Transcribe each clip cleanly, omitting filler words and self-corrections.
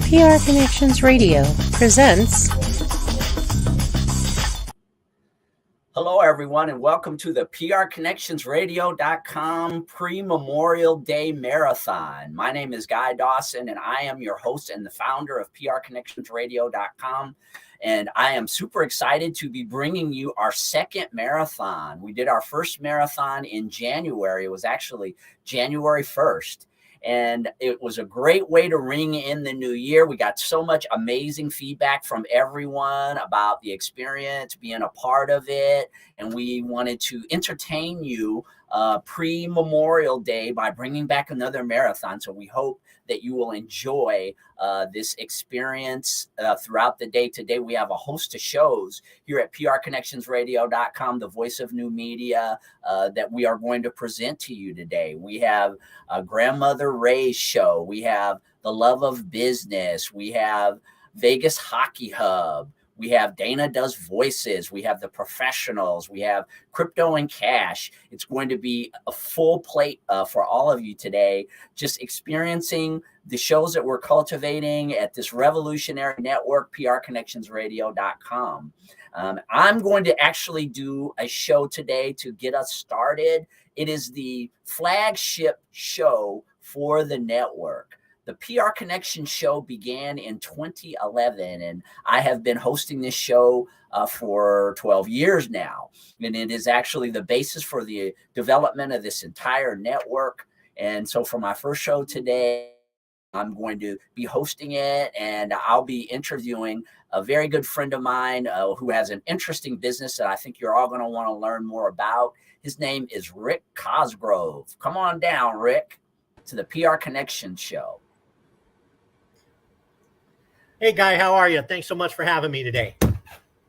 PR Connections Radio presents. Hello, everyone, and welcome to the PRConnectionsRadio.com Pre-Memorial Day Marathon. My name is Guy Dawson, and I am your host and the founder of PRConnectionsRadio.com. And I am super excited to be bringing you our second marathon. We did our first marathon in January. It was actually January 1st. And it was a great way to ring in the new year. We got so much amazing feedback from everyone about the experience, being a part of it. And we wanted to entertain you pre-Memorial Day by bringing back another marathon. So we hope that you will enjoy this experience throughout the day. Today, we have a host of shows here at PRConnectionsRadio.com, the voice of new media, that we are going to present to you today. We have a Grandmother Ray's show. We have The Love of Business. We have Vegas Hockey Hub. We have Dana Does Voices. We have The Professionals. We have Crypto and Cash. It's going to be a full plate for all of you today, just experiencing the shows that we're cultivating at this revolutionary network, PRConnectionsRadio.com. I'm going to actually do a show today to get us started. It is the flagship show for the network. The PR Connection show began in 2011, and I have been hosting this show for 12 years now. And it is actually the basis for the development of this entire network. And so for my first show today, I'm going to be hosting it, and I'll be interviewing a very good friend of mine who has an interesting business that I think you're all going to want to learn more about. His name is Rick Cosgrove. Come on down, Rick, to the PR Connection show. Hey, Guy, how are you? Thanks so much for having me today.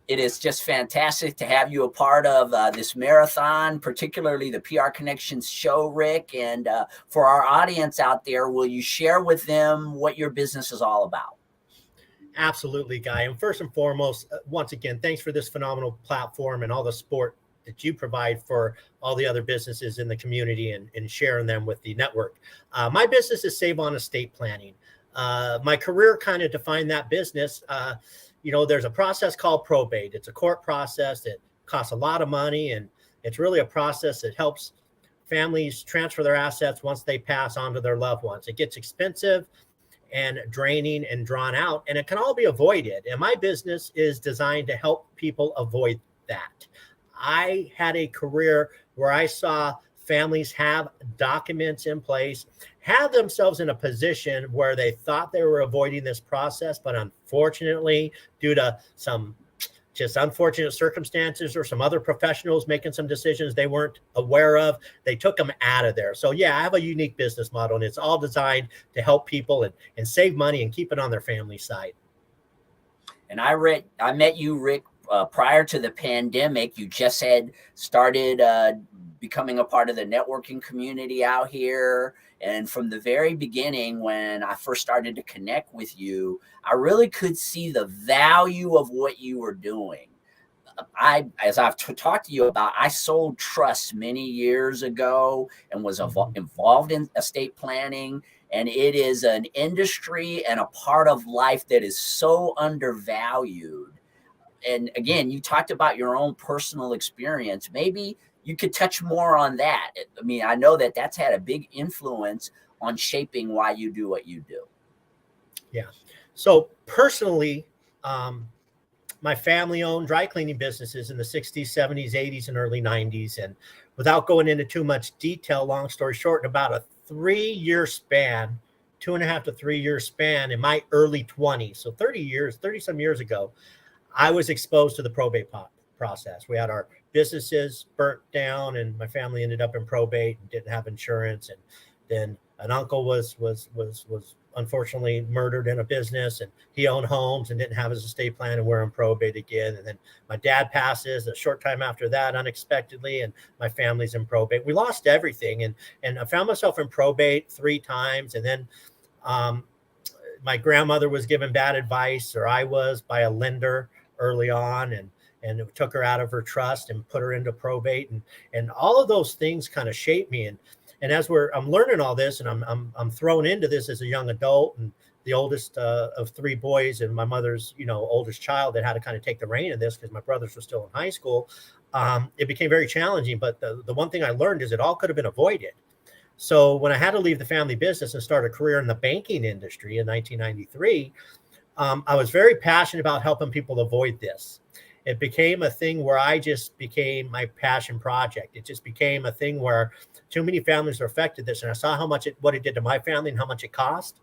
It is just fantastic to have you a part of this marathon, particularly the PR Connections show, Rick. And for our audience out there, will you share with them what your business is all about? Absolutely, Guy. And first and foremost, once again, thanks for this phenomenal platform and all the support that you provide for all the other businesses in the community and sharing them with the network. My business is Save On Estate Planning. My career kind of defined that business. There's a process called probate. It's a court process that costs a lot of money, and it's really a process that helps families transfer their assets once they pass on to their loved ones. It gets expensive and draining and drawn out, and it can all be avoided. And my business is designed to help people avoid that. I had a career where I saw families have documents in place, have themselves in a position where they thought they were avoiding this process, but unfortunately, due to some just unfortunate circumstances or some other professionals making some decisions they weren't aware of, they took them out of there. So yeah, I have a unique business model, and it's all designed to help people and save money and keep it on their family side. And I met you, Rick, prior to the pandemic. You just had started becoming a part of the networking community out here. And from the very beginning, when I first started to connect with you, I really could see the value of what you were doing. As I've talked to you about, I sold trusts many years ago and was involved in estate planning. And it is an industry and a part of life that is so undervalued. And again, you talked about your own personal experience. Maybe you could touch more on that. I mean, I know that that's had a big influence on shaping why you do what you do. Yeah. So personally, my family owned dry cleaning businesses in the 60s, 70s, 80s, and early 90s. And without going into too much detail, long story short, in about a 3-year span, 2.5 to 3 year span in my early 20s, so 30 some years ago, I was exposed to the probate process. We had our businesses burnt down, and my family ended up in probate and didn't have insurance. And then an uncle was unfortunately murdered in a business, and he owned homes and didn't have his estate plan, and we're in probate again. And then my dad passes a short time after that unexpectedly, and my family's in probate. We lost everything, and I found myself in probate 3 times. And then my grandmother was given bad advice, or I was, by a lender early on, and and it took her out of her trust and put her into probate, and all of those things kind of shaped me. And as I'm learning all this, and I'm thrown into this as a young adult, and the oldest of three boys, and my mother's oldest child that had to kind of take the reign of this because my brothers were still in high school. It became very challenging. But the one thing I learned is it all could have been avoided. So when I had to leave the family business and start a career in the banking industry in 1993, I was very passionate about helping people avoid this. It became a thing where I just became my passion project. It just became a thing where too many families were affected this, and I saw what it did to my family and how much it cost.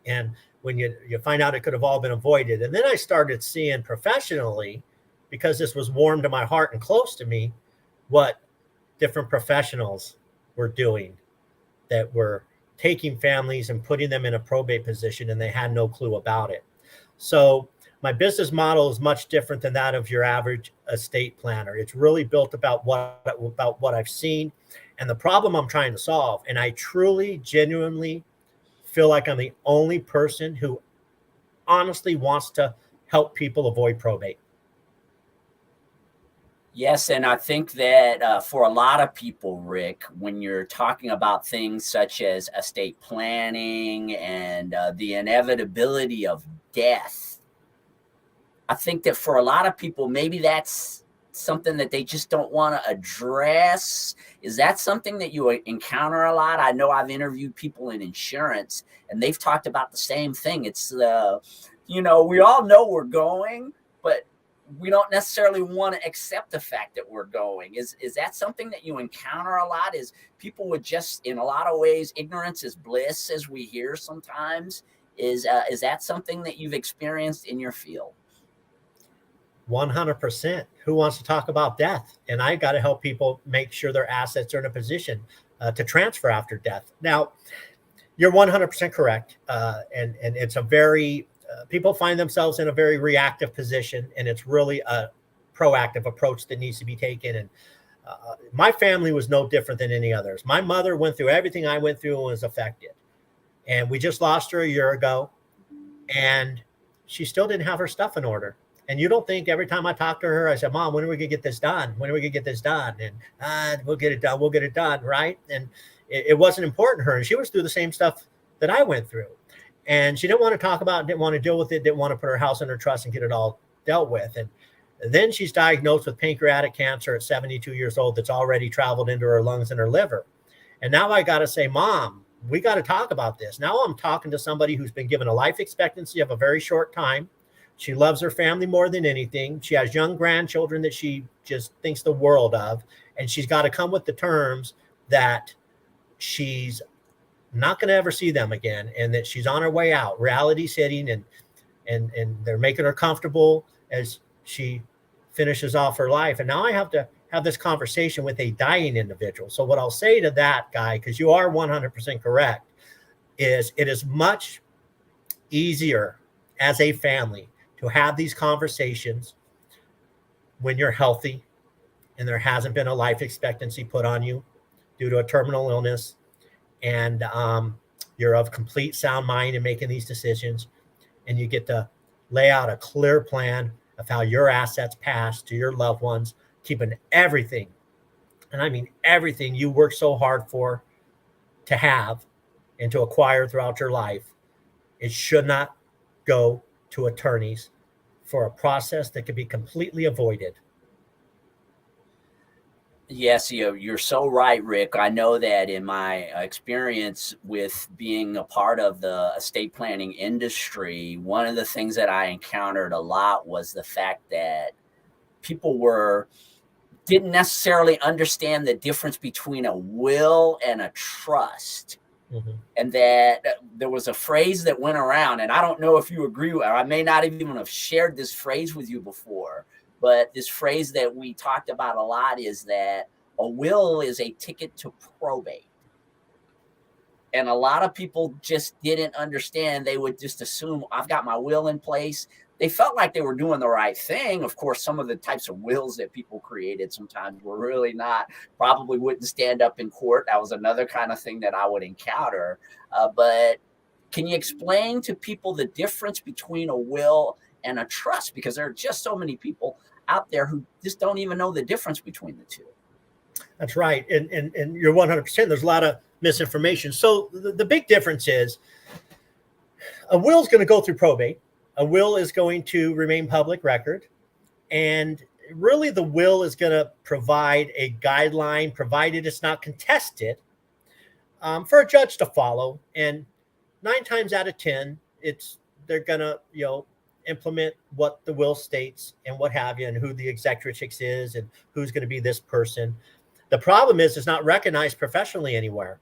And when you find out it could have all been avoided. And then I started seeing professionally, because this was warm to my heart and close to me, what different professionals were doing that were taking families and putting them in a probate position, and they had no clue about it. So my business model is much different than that of your average estate planner. It's really built about what I've seen and the problem I'm trying to solve. And I truly, genuinely feel like I'm the only person who honestly wants to help people avoid probate. Yes, and I think that for a lot of people, Rick, when you're talking about things such as estate planning and the inevitability of death, I think that for a lot of people, maybe that's something that they just don't want to address. Is that something that you encounter a lot? I know I've interviewed people in insurance, and they've talked about the same thing. It's, we all know we're going, but we don't necessarily want to accept the fact that we're going. Is that something that you encounter a lot? Is people would just, in a lot of ways, ignorance is bliss, as we hear sometimes. Is that something that you've experienced in your field? 100%. Who wants to talk about death? And I got to help people make sure their assets are in a position to transfer after death. Now, you're 100% correct. And it's a very, people find themselves in a very reactive position, and it's really a proactive approach that needs to be taken. And my family was no different than any others. My mother went through everything I went through and was affected. And we just lost her a year ago, and she still didn't have her stuff in order. And you don't think every time I talk to her, I said, Mom, when are we going to get this done? When are we going to get this done? And we'll get it done. We'll get it done. Right. And it wasn't important to her. And she was through the same stuff that I went through. And she didn't want to talk about it, didn't want to deal with it, didn't want to put her house in her trust and get it all dealt with. And then she's diagnosed with pancreatic cancer at 72 years old that's already traveled into her lungs and her liver. And now I got to say, Mom, we got to talk about this. Now I'm talking to somebody who's been given a life expectancy of a very short time. She loves her family more than anything. She has young grandchildren that she just thinks the world of. And she's got to come with the terms that she's not going to ever see them again, and that she's on her way out. Reality's hitting, and they're making her comfortable as she finishes off her life. And now I have to have this conversation with a dying individual. So what I'll say to that guy, because you are 100% correct, is it is much easier as a family to have these conversations when you're healthy and there hasn't been a life expectancy put on you due to a terminal illness, and you're of complete sound mind in making these decisions, and you get to lay out a clear plan of how your assets pass to your loved ones, keeping everything, and I mean everything you worked so hard for to have and to acquire throughout your life. It should not go to attorneys for a process that could be completely avoided. Yes, you're so right, Rick. I know that in my experience with being a part of the estate planning industry, one of the things that I encountered a lot was the fact that people didn't necessarily understand the difference between a will and a trust. Mm-hmm. And that there was a phrase that went around, and I don't know if you agree with, or I may not even have shared this phrase with you before, but this phrase that we talked about a lot is that a will is a ticket to probate. And a lot of people just didn't understand. They would just assume, I've got my will in place. They felt like they were doing the right thing. Of course, some of the types of wills that people created sometimes were really not, probably wouldn't stand up in court. That was another kind of thing that I would encounter. But can you explain to people the difference between a will and a trust? Because there are just so many people out there who just don't even know the difference between the two. That's right. And you're 100%. There's a lot of misinformation. So the big difference is a will is going to go through probate. A will is going to remain public record. And really the will is going to provide a guideline, provided it's not contested, for a judge to follow. And 9 times out of 10, they're going to, implement what the will states and what have you, and who the executrix is and who's going to be this person. The problem is it's not recognized professionally anywhere.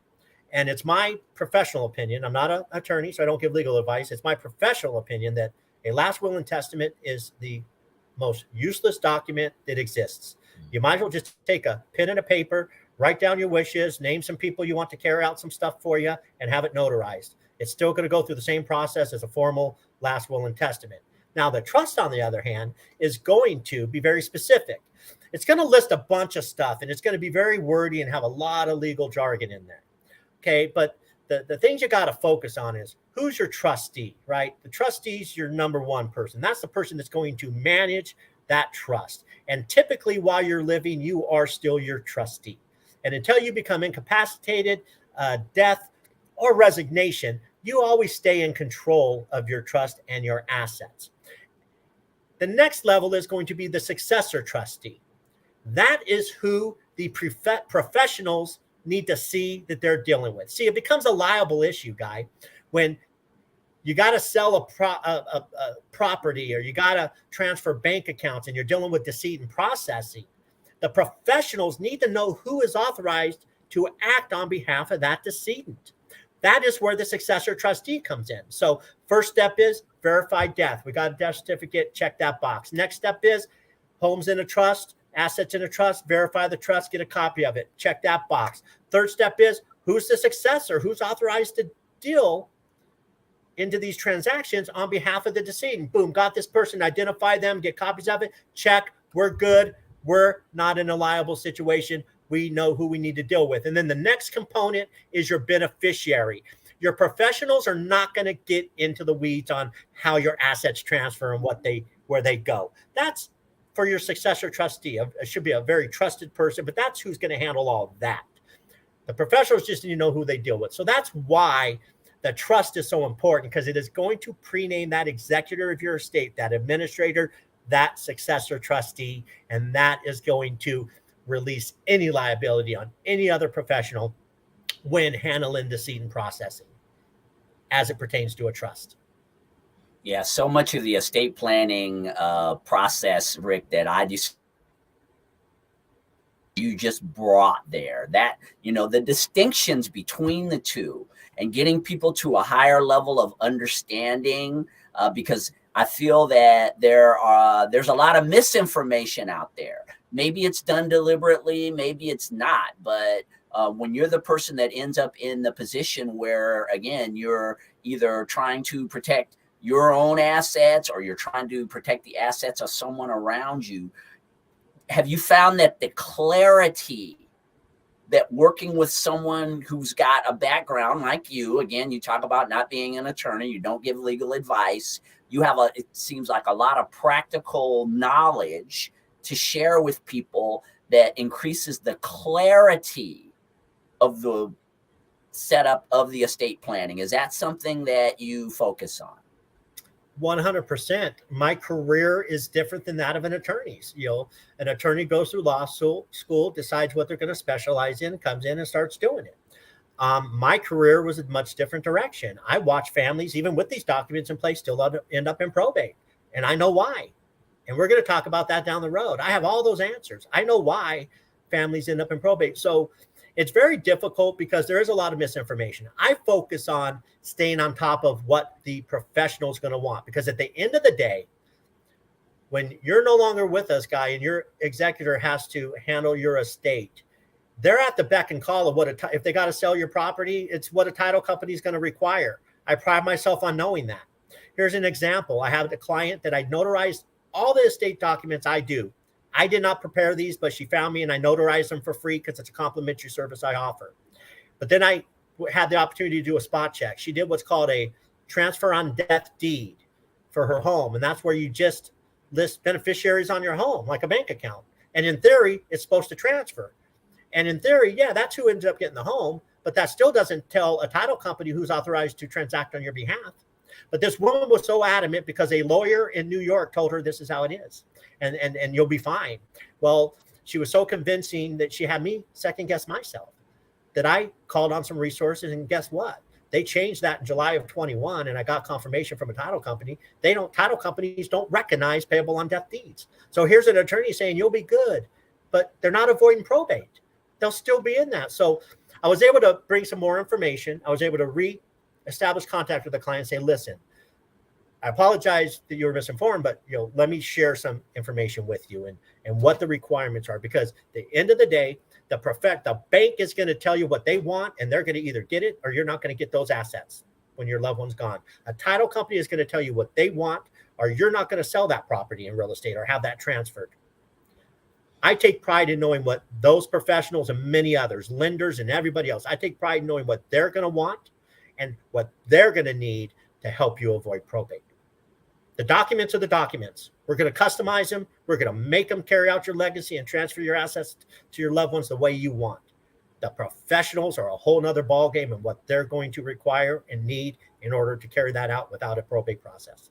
And it's my professional opinion. I'm not an attorney, so I don't give legal advice. It's my professional opinion that a last will and testament is the most useless document that exists. You might as well just take a pen and a paper, write down your wishes, name some people you want to carry out some stuff for you, and have it notarized. It's still going to go through the same process as a formal last will and testament. Now, the trust, on the other hand, is going to be very specific. It's going to list a bunch of stuff, and it's going to be very wordy and have a lot of legal jargon in there. Okay, but the things you got to focus on is who's your trustee, right? The trustee's your number one person. That's the person that's going to manage that trust. And typically, while you're living, you are still your trustee. And until you become incapacitated, death, or resignation, you always stay in control of your trust and your assets. The next level is going to be the successor trustee. That is who the professionals need to see that they're dealing with. See, it becomes a liable issue, Guy, when you got to sell a property or you got to transfer bank accounts and you're dealing with deceit and processing. The professionals need to know who is authorized to act on behalf of that decedent. That is where the successor trustee comes in. So first step is verify death. We got a death certificate, check that box. Next step is homes in a trust, assets in a trust, verify the trust, get a copy of it, check that box. Third step is who's the successor, who's authorized to deal into these transactions on behalf of the decedent. Boom, got this person, identify them, get copies of it, check, we're good, we're not in a liable situation. We know who we need to deal with. And then the next component is your beneficiary. Your professionals are not going to get into the weeds on how your assets transfer and where they go. That's for your successor trustee. It should be a very trusted person, but that's who's going to handle all that. The professionals just need to know who they deal with. So that's why the trust is so important, because it is going to prename that executor of your estate, that administrator, that successor trustee, and that is going to release any liability on any other professional when handling deceit and processing as it pertains to a trust. Yeah, so much of the estate planning process, Rick, that you just brought there, that, the distinctions between the two and getting people to a higher level of understanding, because I feel that there's a lot of misinformation out there. Maybe it's done deliberately, maybe it's not. But when you're the person that ends up in the position where, again, you're either trying to protect your own assets or you're trying to protect the assets of someone around you, have you found that the clarity that working with someone who's got a background like you, again, you talk about not being an attorney, you don't give legal advice, you have it seems like a lot of practical knowledge to share with people that increases the clarity of the setup of the estate planning? Is that something that you focus on? 100%. My career is different than that of an attorney's. An attorney goes through law school, decides what they're going to specialize in, comes in and starts doing it. My career was a much different direction. I watch families, even with these documents in place, still end up in probate. And I know why. And we're going to talk about that down the road. I have all those answers. I know why families end up in probate. So it's very difficult because there is a lot of misinformation. I focus on staying on top of what the professional is going to want, because at the end of the day, when you're no longer with us, Guy, and your executor has to handle your estate, they're at the beck and call of if they got to sell your property, it's what a title company is going to require. I pride myself on knowing that. Here's an example. I have a client that I notarized all the estate documents I do. I did not prepare these, but she found me and I notarized them for free because it's a complimentary service I offer. But then I had the opportunity to do a spot check. She did what's called a transfer on death deed for her home. And that's where you just list beneficiaries on your home, like a bank account. And in theory, it's supposed to transfer. And in theory, yeah, that's who ends up getting the home, but that still doesn't tell a title company who's authorized to transact on your behalf. But this woman was so adamant because a lawyer in New York told her this is how it is, and you'll be fine. Well, she was so convincing that she had me second guess myself, that I called on some resources, and guess what? They changed that in July of 21, and I got confirmation from a title company. Title companies don't recognize payable on death deeds. So here's an attorney saying you'll be good, but they're not avoiding probate. They'll still be in that. So I was able to bring some more information. I was able to re-establish contact with the client and say, listen, I apologize that you were misinformed, but let me share some information with you and what the requirements are. Because at the end of the day, the bank is going to tell you what they want, and they're going to either get it or you're not going to get those assets when your loved one's gone. A title company is going to tell you what they want, or you're not going to sell that property in real estate or have that transferred. I take pride in knowing what those professionals and many others, lenders and everybody else, I take pride in knowing what they're going to want and what they're going to need to help you avoid probate. The documents are the documents. We're going to customize them. We're going to make them carry out your legacy and transfer your assets to your loved ones the way you want. The professionals are a whole nother ballgame and what they're going to require and need in order to carry that out without a probate process.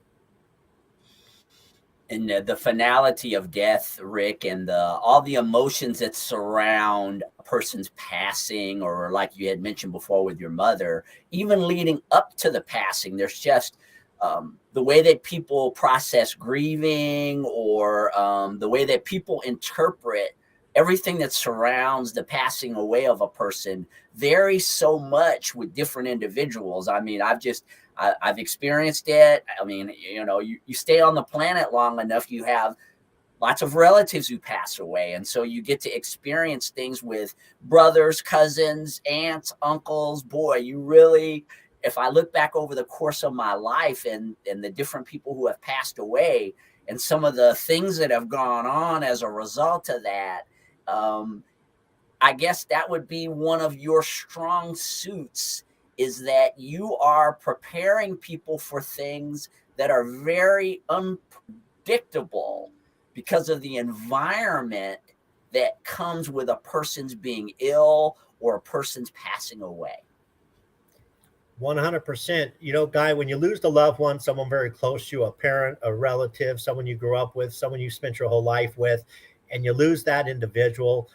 And the finality of death, Rick, and all the emotions that surround a person's passing, or like you had mentioned before with your mother, even leading up to the passing, there's just the way that people process grieving, or the way that people interpret everything that surrounds the passing away of a person varies so much with different individuals. I mean, I've experienced it. I mean, you stay on the planet long enough, you have lots of relatives who pass away. And so you get to experience things with brothers, cousins, aunts, uncles. Boy, you really, if I look back over the course of my life and the different people who have passed away and some of the things that have gone on as a result of that, I guess that would be one of your strong suits, is that you are preparing people for things that are very unpredictable because of the environment that comes with a person's being ill or a person's passing away. 100%. Guy, when you lose the loved one, someone very close to you, a parent, a relative, someone you grew up with, someone you spent your whole life with, and you lose that individual,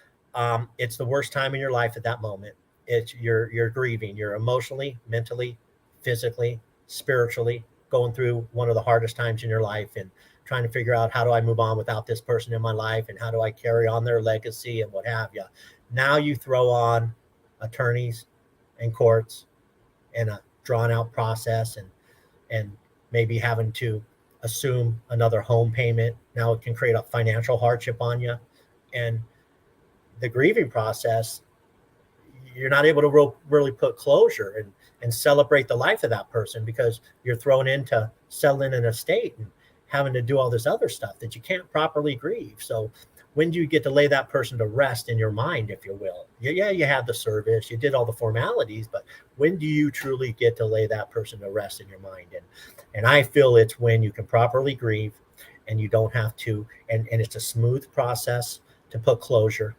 it's the worst time in your life at that moment. You're grieving. You're emotionally, mentally, physically, spiritually going through one of the hardest times in your life and trying to figure out, how do I move on without this person in my life, and how do I carry on their legacy and what have you. Now you throw on attorneys and courts and a drawn out process and maybe having to assume another home payment. Now it can create a financial hardship on you. And the grieving process, you're not able to really put closure and celebrate the life of that person, because you're thrown into settling an estate and having to do all this other stuff that you can't properly grieve. So when do you get to lay that person to rest in your mind, if you will? Yeah, you had the service, you did all the formalities, but when do you truly get to lay that person to rest in your mind? And I feel it's when you can properly grieve and you don't have to, and it's a smooth process to put closure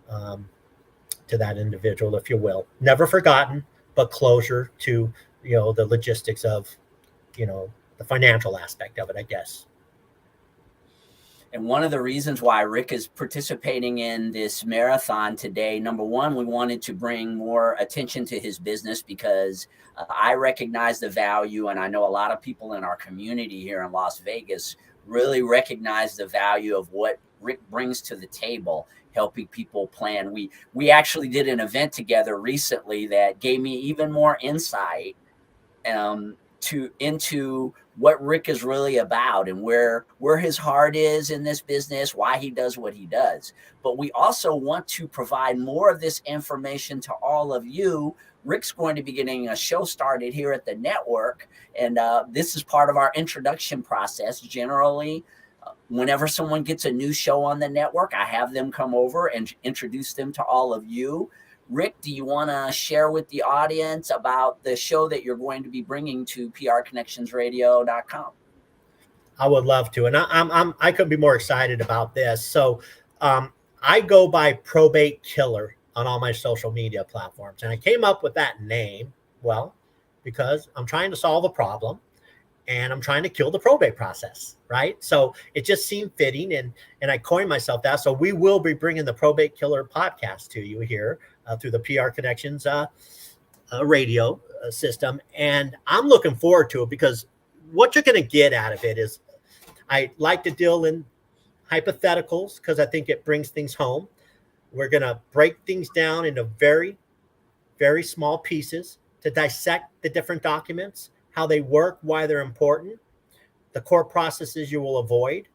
to that individual, if you will. Never forgotten, but closure to, the logistics of, the financial aspect of it, I guess. And one of the reasons why Rick is participating in this marathon today, number one, we wanted to bring more attention to his business because I recognize the value, and I know a lot of people in our community here in Las Vegas really recognize the value of what Rick brings to the table, helping people plan. We actually did an event together recently that gave me even more insight into what Rick is really about and where his heart is in this business, why he does what he does. But we also want to provide more of this information to all of you. Rick's going to be getting a show started here at the network, and this is part of our introduction process. Generally, whenever someone gets a new show on the network, I have them come over and introduce them to all of you. Rick, do you want to share with the audience about the show that you're going to be bringing to prconnectionsradio.com? I would love to, and I couldn't be more excited about this. So, I go by Probate Killer on all my social media platforms, and I came up with that name, well, because I'm trying to solve a problem, and I'm trying to kill the probate process, right? So it just seemed fitting, and I coined myself that. So we will be bringing the Probate Killer podcast to you here through the PR Connections radio system, and I'm looking forward to it because what you're going to get out of it is I like to deal in hypotheticals because I think it brings things home. We're going to break things down into very, very small pieces to dissect the different documents, how they work, why they're important, the core processes you will avoid.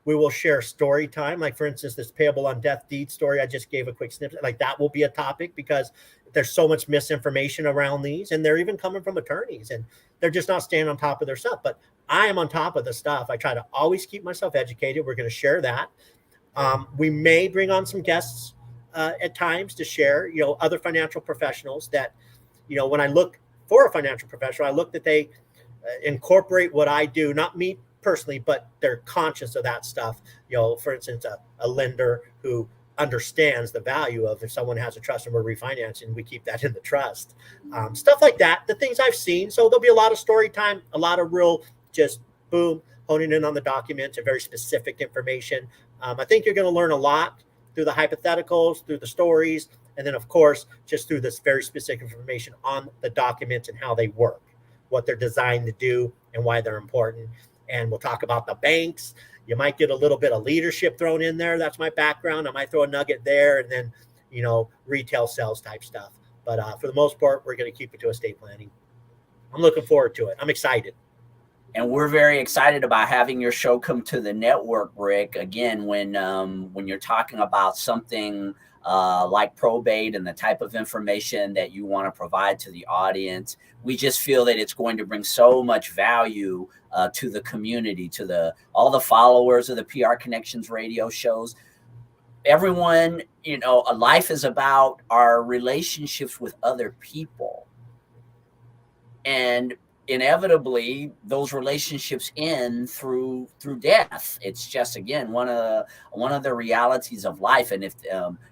We will share story time. Like, for instance, this payable on death deed story, I just gave a quick snippet. Like, that will be a topic because there's so much misinformation around these, and they're even coming from attorneys, and they're just not staying on top of their stuff. But I am on top of the stuff. I try to always keep myself educated. We're going to share that. We may bring on some guests at times to share, other financial professionals that, when I look for a financial professional, I look that they incorporate what I do, not me personally, but they're conscious of that stuff. For instance, a lender who understands the value of if someone has a trust and we're refinancing, we keep that in the trust. Stuff like that, the things I've seen. So there'll be a lot of story time, a lot of real just boom, honing in on the documents and very specific information. I think you're going to learn a lot through the hypotheticals, through the stories, and then, of course, just through this very specific information on the documents and how they work, what they're designed to do, and why they're important. And we'll talk about the banks. You might get a little bit of leadership thrown in there. That's my background. I might throw a nugget there, and then, retail sales type stuff. But for the most part, we're going to keep it to estate planning. I'm looking forward to it. I'm excited. And we're very excited about having your show come to the network, Rick. Again, when you're talking about something like probate and the type of information that you want to provide to the audience, we just feel that it's going to bring so much value to the community, to all the followers of the PR Connections radio shows. Everyone, life is about our relationships with other people, and inevitably those relationships end through death. It's just, again, one of the realities of life. And if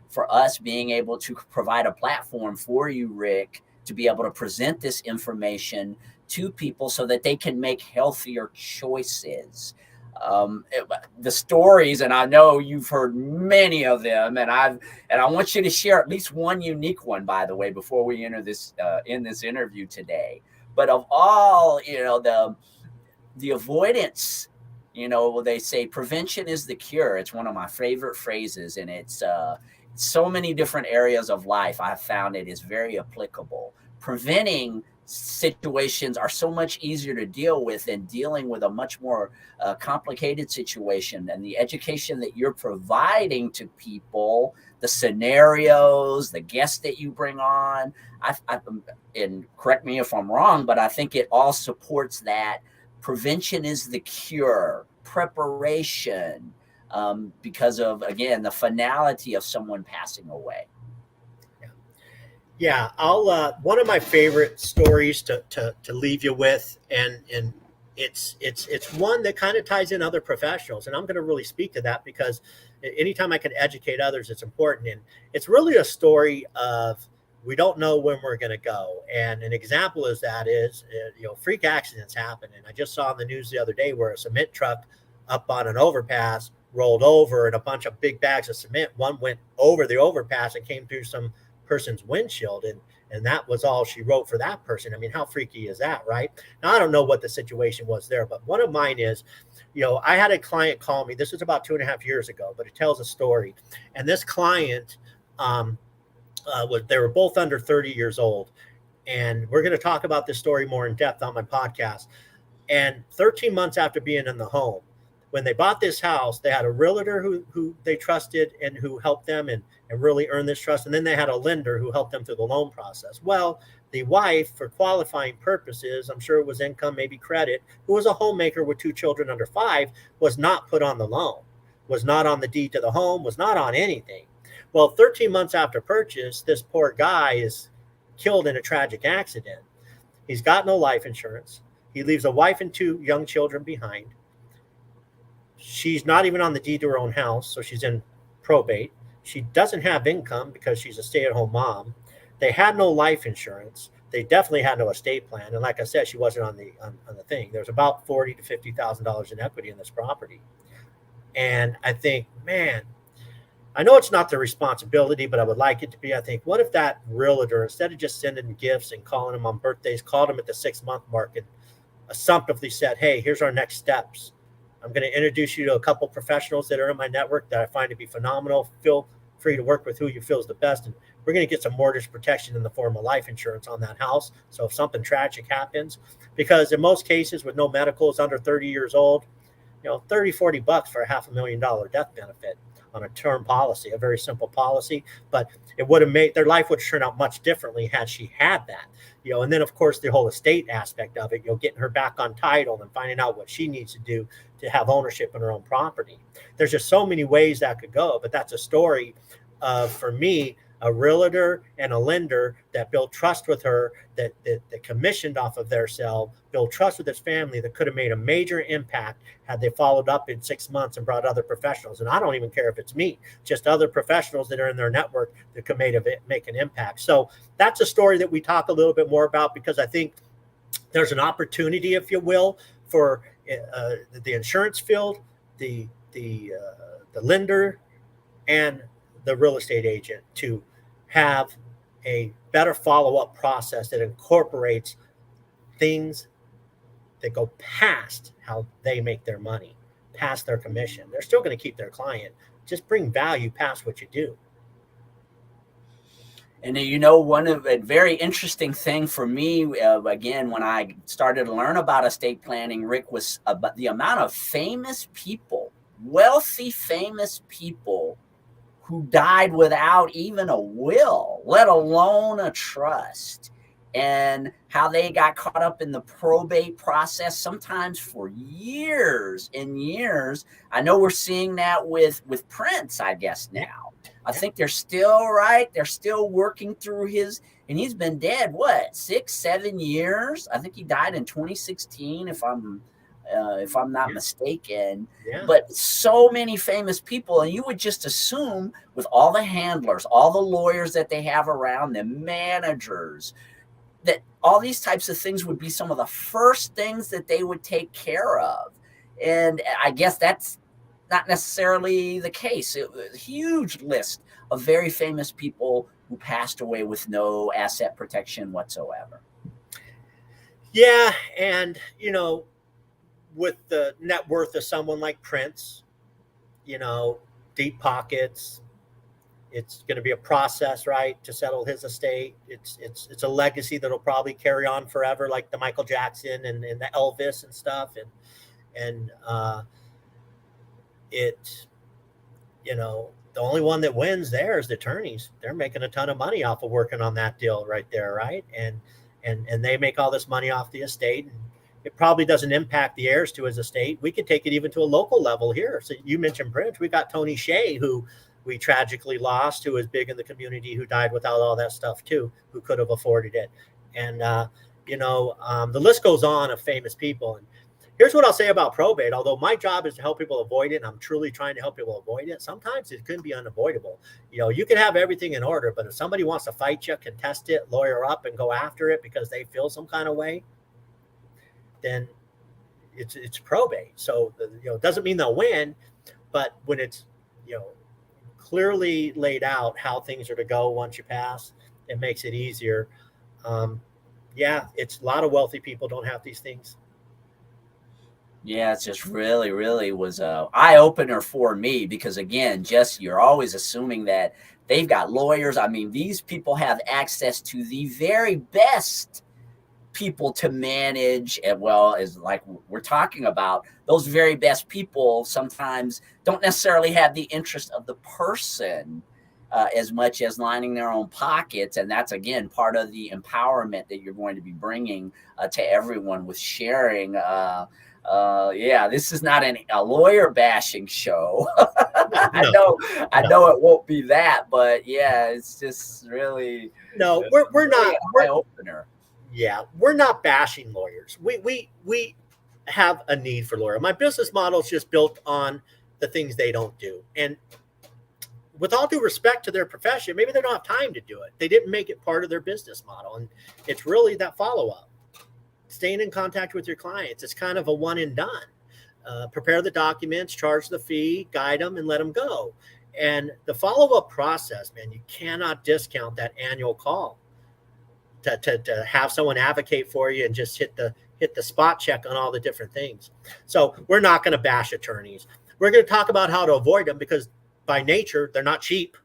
for us being able to provide a platform for you, Rick, to be able to present this information to people so that they can make healthier choices. The stories, and I know you've heard many of them, and I want you to share at least one unique one, by the way, before we enter this in this interview today. But of all, the avoidance, they say prevention is the cure. It's one of my favorite phrases, and it's so many different areas of life. I've found it is very applicable. Preventing situations are so much easier to deal with than dealing with a much more complicated situation. And the education that you're providing to people, the scenarios, the guests that you bring on, and correct me if I'm wrong, but I think it all supports that prevention is the cure, preparation, because of, again, the finality of someone passing away. Yeah, I'll one of my favorite stories to leave you with, and it's one that kind of ties in other professionals, and I'm going to really speak to that because anytime I can educate others, it's important. And it's really a story of, we don't know when we're going to go. And an example is freak accidents happen. And I just saw in the news the other day where a cement truck up on an overpass rolled over, and a bunch of big bags of cement, one went over the overpass and came through some person's windshield, and that was all she wrote for that person. I mean, how freaky is that, right? Now, I don't know what the situation was there, but one of mine is, I had a client call me. This was about 2.5 years ago, but it tells a story. And this client, they were both under 30 years old, and we're going to talk about this story more in depth on my podcast. And 13 months after being in the home, when they bought this house, they had a realtor who they trusted and who helped them and really earned this trust. And then they had a lender who helped them through the loan process. Well, the wife, for qualifying purposes, I'm sure it was income, maybe credit, who was a homemaker with 2 children under 5, was not put on the loan, was not on the deed to the home, was not on anything. Well, 13 months after purchase, this poor guy is killed in a tragic accident. He's got no life insurance. He leaves a wife and 2 young children behind. She's not even on the deed to her own house, so she's in probate. She doesn't have income because she's a stay-at-home mom. They had no life insurance. They definitely had no estate plan. And like I said, she wasn't on the thing. There's about $40,000 to $50,000 in equity in this property. And I think, man, I know it's not their responsibility, but I would like it to be. I think, what if that realtor, instead of just sending gifts and calling them on birthdays, called them at the 6-month mark and assumptively said, hey, here's our next steps. I'm going to introduce you to a couple professionals that are in my network that I find to be phenomenal. Feel free to work with who you feel is the best. And we're going to get some mortgage protection in the form of life insurance on that house. So if something tragic happens, because in most cases with no medicals under 30 years old, $30-$40 for a $500,000 death benefit on a term policy, a very simple policy, but it would have made their life would turn out much differently had she had that, and then of course the whole estate aspect of it, getting her back on title and finding out what she needs to do to have ownership in her own property. There's just so many ways that could go, but that's a story of, for me, a realtor and a lender that built trust with her, that commissioned off of their sale, built trust with his family, that could have made a major impact had they followed up in 6 months and brought other professionals. And I don't even care if it's me, just other professionals that are in their network that could make an impact. So that's a story that we talk a little bit more about, because I think there's an opportunity, if you will, for the insurance field, the lender, and the real estate agent to have a better follow-up process that incorporates things that go past how they make their money, past their commission. They're still going to keep their client. Just bring value past what you do. And one of a very interesting thing for me, again, when I started to learn about estate planning, Rick, was about the amount of famous people, wealthy, famous people who died without even a will, let alone a trust, and how they got caught up in the probate process, sometimes for years and years. I know we're seeing that with Prince, I guess, now. I think they're still working through his, and he's been dead, 6-7 years? I think he died in 2016, if I'm not mistaken. Yeah. But so many famous people, and you would just assume with all the handlers, all the lawyers that they have around them, managers, that all these types of things would be some of the first things that they would take care of. And I guess that's not necessarily the case. It was a huge list of very famous people who passed away with no asset protection whatsoever. Yeah, and with the net worth of someone like Prince, deep pockets, it's going to be a process, right, to settle his estate. It's a legacy that'll probably carry on forever, like the Michael Jackson and the Elvis and stuff. And the only one that wins there is the attorneys. They're making a ton of money off of working on that deal right there, right? And they make all this money off the estate. And it probably doesn't impact the heirs to his estate. We could take it even to a local level here. So you mentioned Prince. We got Tony Hsieh, who we tragically lost, who was big in the community, who died without all that stuff too, who could have afforded it. And, the list goes on of famous people. And here's what I'll say about probate. Although my job is to help people avoid it, and I'm truly trying to help people avoid it, sometimes it can be unavoidable. You can have everything in order, but if somebody wants to fight you, contest it, lawyer up, and go after it because they feel some kind of way, then it's probate. So, it doesn't mean they'll win, but when it's, clearly laid out how things are to go once you pass, it makes it easier. It's a lot of wealthy people don't have these things. Yeah, it's just really, really was a eye-opener for me, because again, you're always assuming that they've got lawyers. I mean, these people have access to the very best people to manage, as well as, like we're talking about, those very best people sometimes don't necessarily have the interest of the person as much as lining their own pockets. And that's, again, part of the empowerment that you're going to be bringing to everyone with sharing. This is not a lawyer bashing show. I know it won't be that, but it's just really we're not eye opener. Yeah, we're not bashing lawyers. We have a need for lawyer. My business model is just built on the things they don't do. And with all due respect to their profession, maybe they don't have time to do it. They didn't make it part of their business model. And it's really that follow-up, staying in contact with your clients. It's kind of a one and done. Prepare the documents, charge the fee, guide them, and let them go. And the follow-up process, man, you cannot discount that annual call to have someone advocate for you and just hit the spot check on all the different things. So we're not going to bash attorneys. We're going to talk about how to avoid them, because by nature, they're not cheap.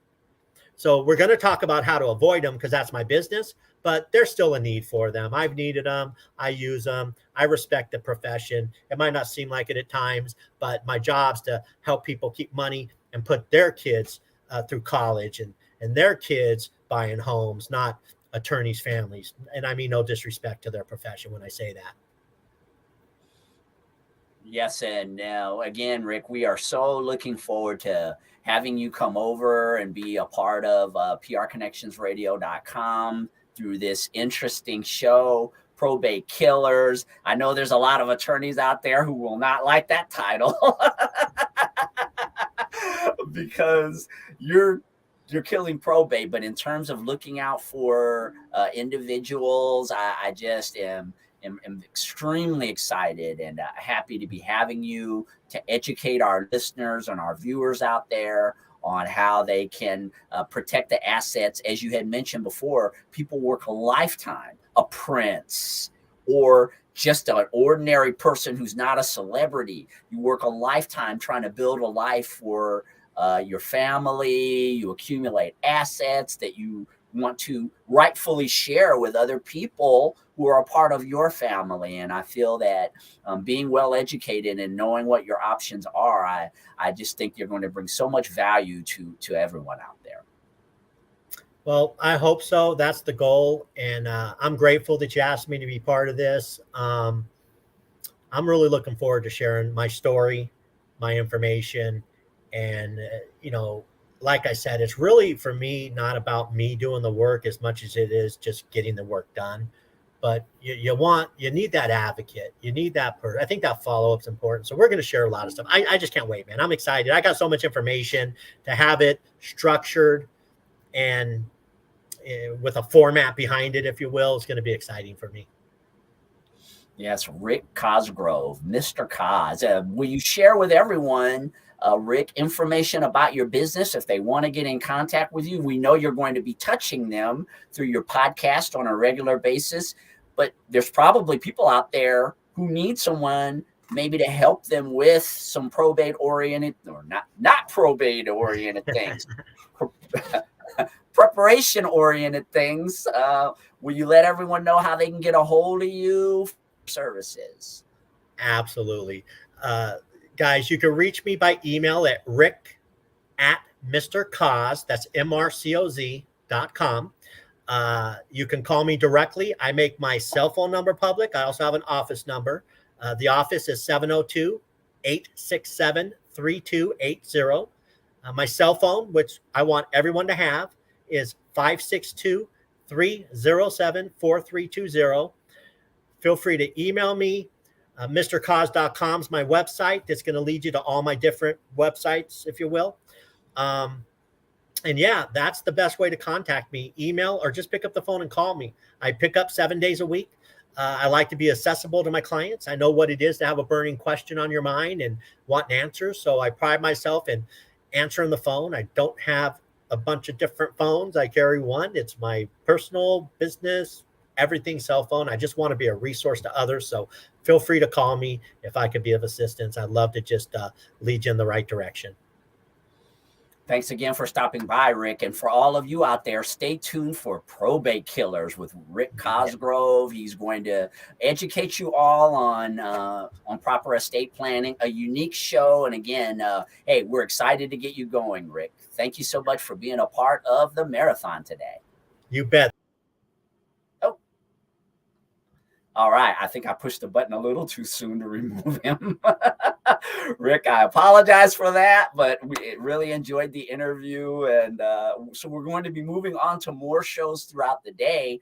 So we're going to talk about how to avoid them, because that's my business, but there's still a need for them. I've needed them. I use them. I respect the profession. It might not seem like it at times, but my job's to help people keep money and put their kids through college and their kids buying homes, not attorneys' families. And I mean no disrespect to their profession when I say that. Yes, and again, Rick, we are so looking forward to having you come over and be a part of prconnectionsradio.com through this interesting show, Probate Killers. I know there's a lot of attorneys out there who will not like that title because you're killing probate. But in terms of looking out for individuals, I just am extremely excited and happy to be having you to educate our listeners and our viewers out there on how they can protect the assets. As you had mentioned before, people work a lifetime, a prince, or just an ordinary person who's not a celebrity. You work a lifetime trying to build a life for your family. You accumulate assets that you want to rightfully share with other people who are a part of your family. And I feel that being well educated and knowing what your options are, I just think you're going to bring so much value to everyone out there. Well, I hope so. That's the goal. And I'm grateful that you asked me to be part of this. I'm really looking forward to sharing my story, my information. And, like I said, it's really, for me, not about me doing the work as much as it is just getting the work done. But you need that advocate. You need that person. I think that follow-up is important. So we're going to share a lot of stuff. I just can't wait, man. I'm excited. I got so much information. To have it structured and with a format behind it, if you will, is going to be exciting for me. Yes, Rick Cosgrove, Mr. Cos. Will you share with everyone, Rick, information about your business if they want to get in contact with you? We know you're going to be touching them through your podcast on a regular basis, but there's probably people out there who need someone maybe to help them with some probate-oriented, or not probate-oriented things, preparation-oriented things. Will you let everyone know how they can get a hold of you for services? Absolutely. Guys, you can reach me by email at rick@mrcoz, that's MRCOZ.com. You can call me directly. I make my cell phone number public. I also have an office number. The office is 702-867-3280. My cell phone, which I want everyone to have, is 562-307-4320. Feel free to email me. MrCoz.com is my website. That's going to lead you to all my different websites, if you will. And yeah, that's the best way to contact me. Email or just pick up the phone and call me. I pick up 7 days a week. I like to be accessible to my clients. I know what it is to have a burning question on your mind and want answers. So I pride myself in answering the phone. I don't have a bunch of different phones. I carry one. It's my personal, business, everything cell phone. I just want to be a resource to others. So feel free to call me if I could be of assistance. I'd love to just lead you in the right direction. Thanks again for stopping by, Rick. And for all of you out there, stay tuned for Probate Killers with Rick Cosgrove. He's going to educate you all on proper estate planning, a unique show. And again, hey, we're excited to get you going, Rick. Thank you so much for being a part of the marathon today. You bet. All right. I think I pushed the button a little too soon to remove him. Rick, I apologize for that, but we really enjoyed the interview. And so we're going to be moving on to more shows throughout the day.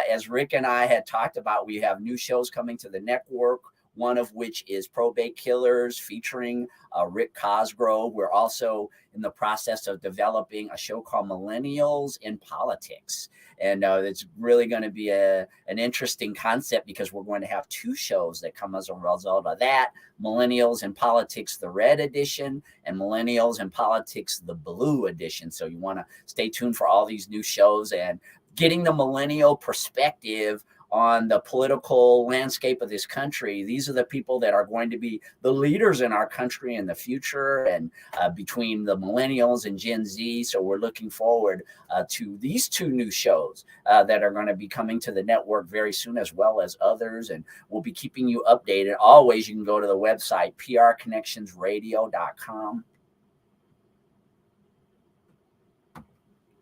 As Rick and I had talked about, we have new shows coming to the network. one of which is Probate Killers featuring Rick Cosgrove. We're also in the process of developing a show called Millennials in Politics. And it's really going to be an interesting concept because we're going to have two shows that come as a result of that. Millennials in Politics, the red edition, and Millennials in Politics, the blue edition. So you want to stay tuned for all these new shows and getting the millennial perspective on the political landscape of this country. These are the people that are going to be the leaders in our country in the future, and between the millennials and Gen Z. So we're looking forward to these two new shows that are going to be coming to the network very soon, as well as others. And we'll be keeping you updated. Always, you can go to the website, prconnectionsradio.com.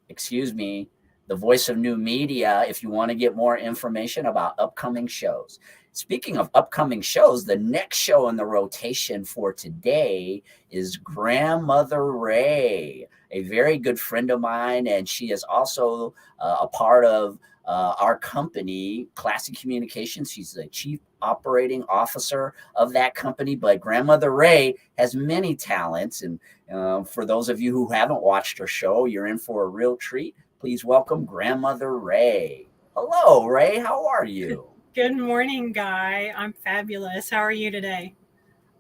Excuse me. The voice of new media, if you want to get more information about upcoming shows. Speaking of upcoming shows, the next show in the rotation for today is Grandmother Ray, a very good friend of mine, and she is also a part of our company, Classic Communications. She's the chief operating officer of that company, but Grandmother Ray has many talents, and for those of you who haven't watched her show, you're in for a real treat. Please welcome Grandmother Ray. Hello, Ray. How are you? Good morning, Guy. I'm fabulous. How are you today?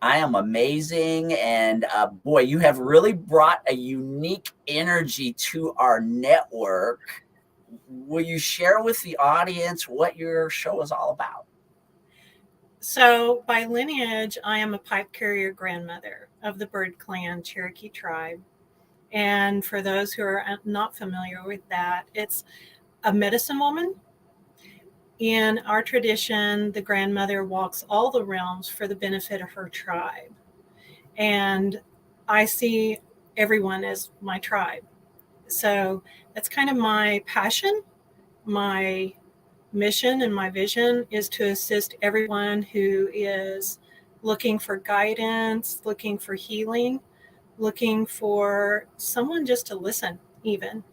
I am amazing. And boy, you have really brought a unique energy to our network. Will you share with the audience what your show is all about? So, by lineage, I am a pipe carrier grandmother of the Bird Clan Cherokee tribe. And for those who are not familiar with that, it's a medicine woman. In our tradition, the grandmother walks all the realms for the benefit of her tribe. And I see everyone as my tribe. So that's kind of my passion. My mission and my vision is to assist everyone who is looking for guidance, looking for healing, looking for someone just to listen even.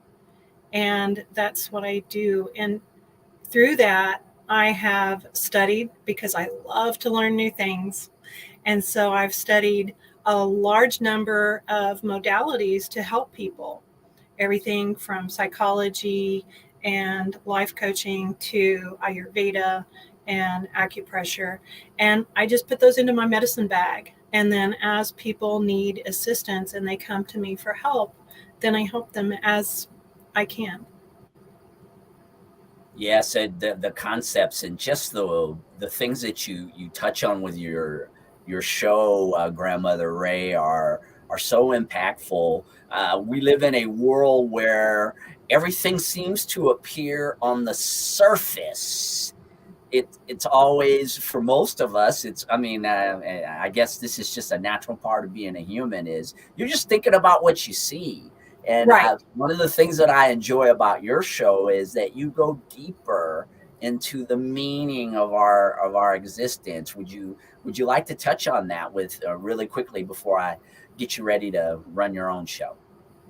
And that's what I do. And through that, I have studied, because I love to learn new things. And so I've studied a large number of modalities to help people, everything from psychology and life coaching to Ayurveda and acupressure. And I just put those into my medicine bag. And then as people need assistance and they come to me for help, then I help them as I can. Yes, and the concepts and just the things that you touch on with your show, Grandmother Ray, are so impactful. We live in a world where everything seems to appear on the surface. It's always, for most of us, I guess this is just a natural part of being a human, is you're just thinking about what you see. And Right. One of the things that I enjoy about your show is that you go deeper into the meaning of our existence. Would you like to touch on that with really quickly before I get you ready to run your own show?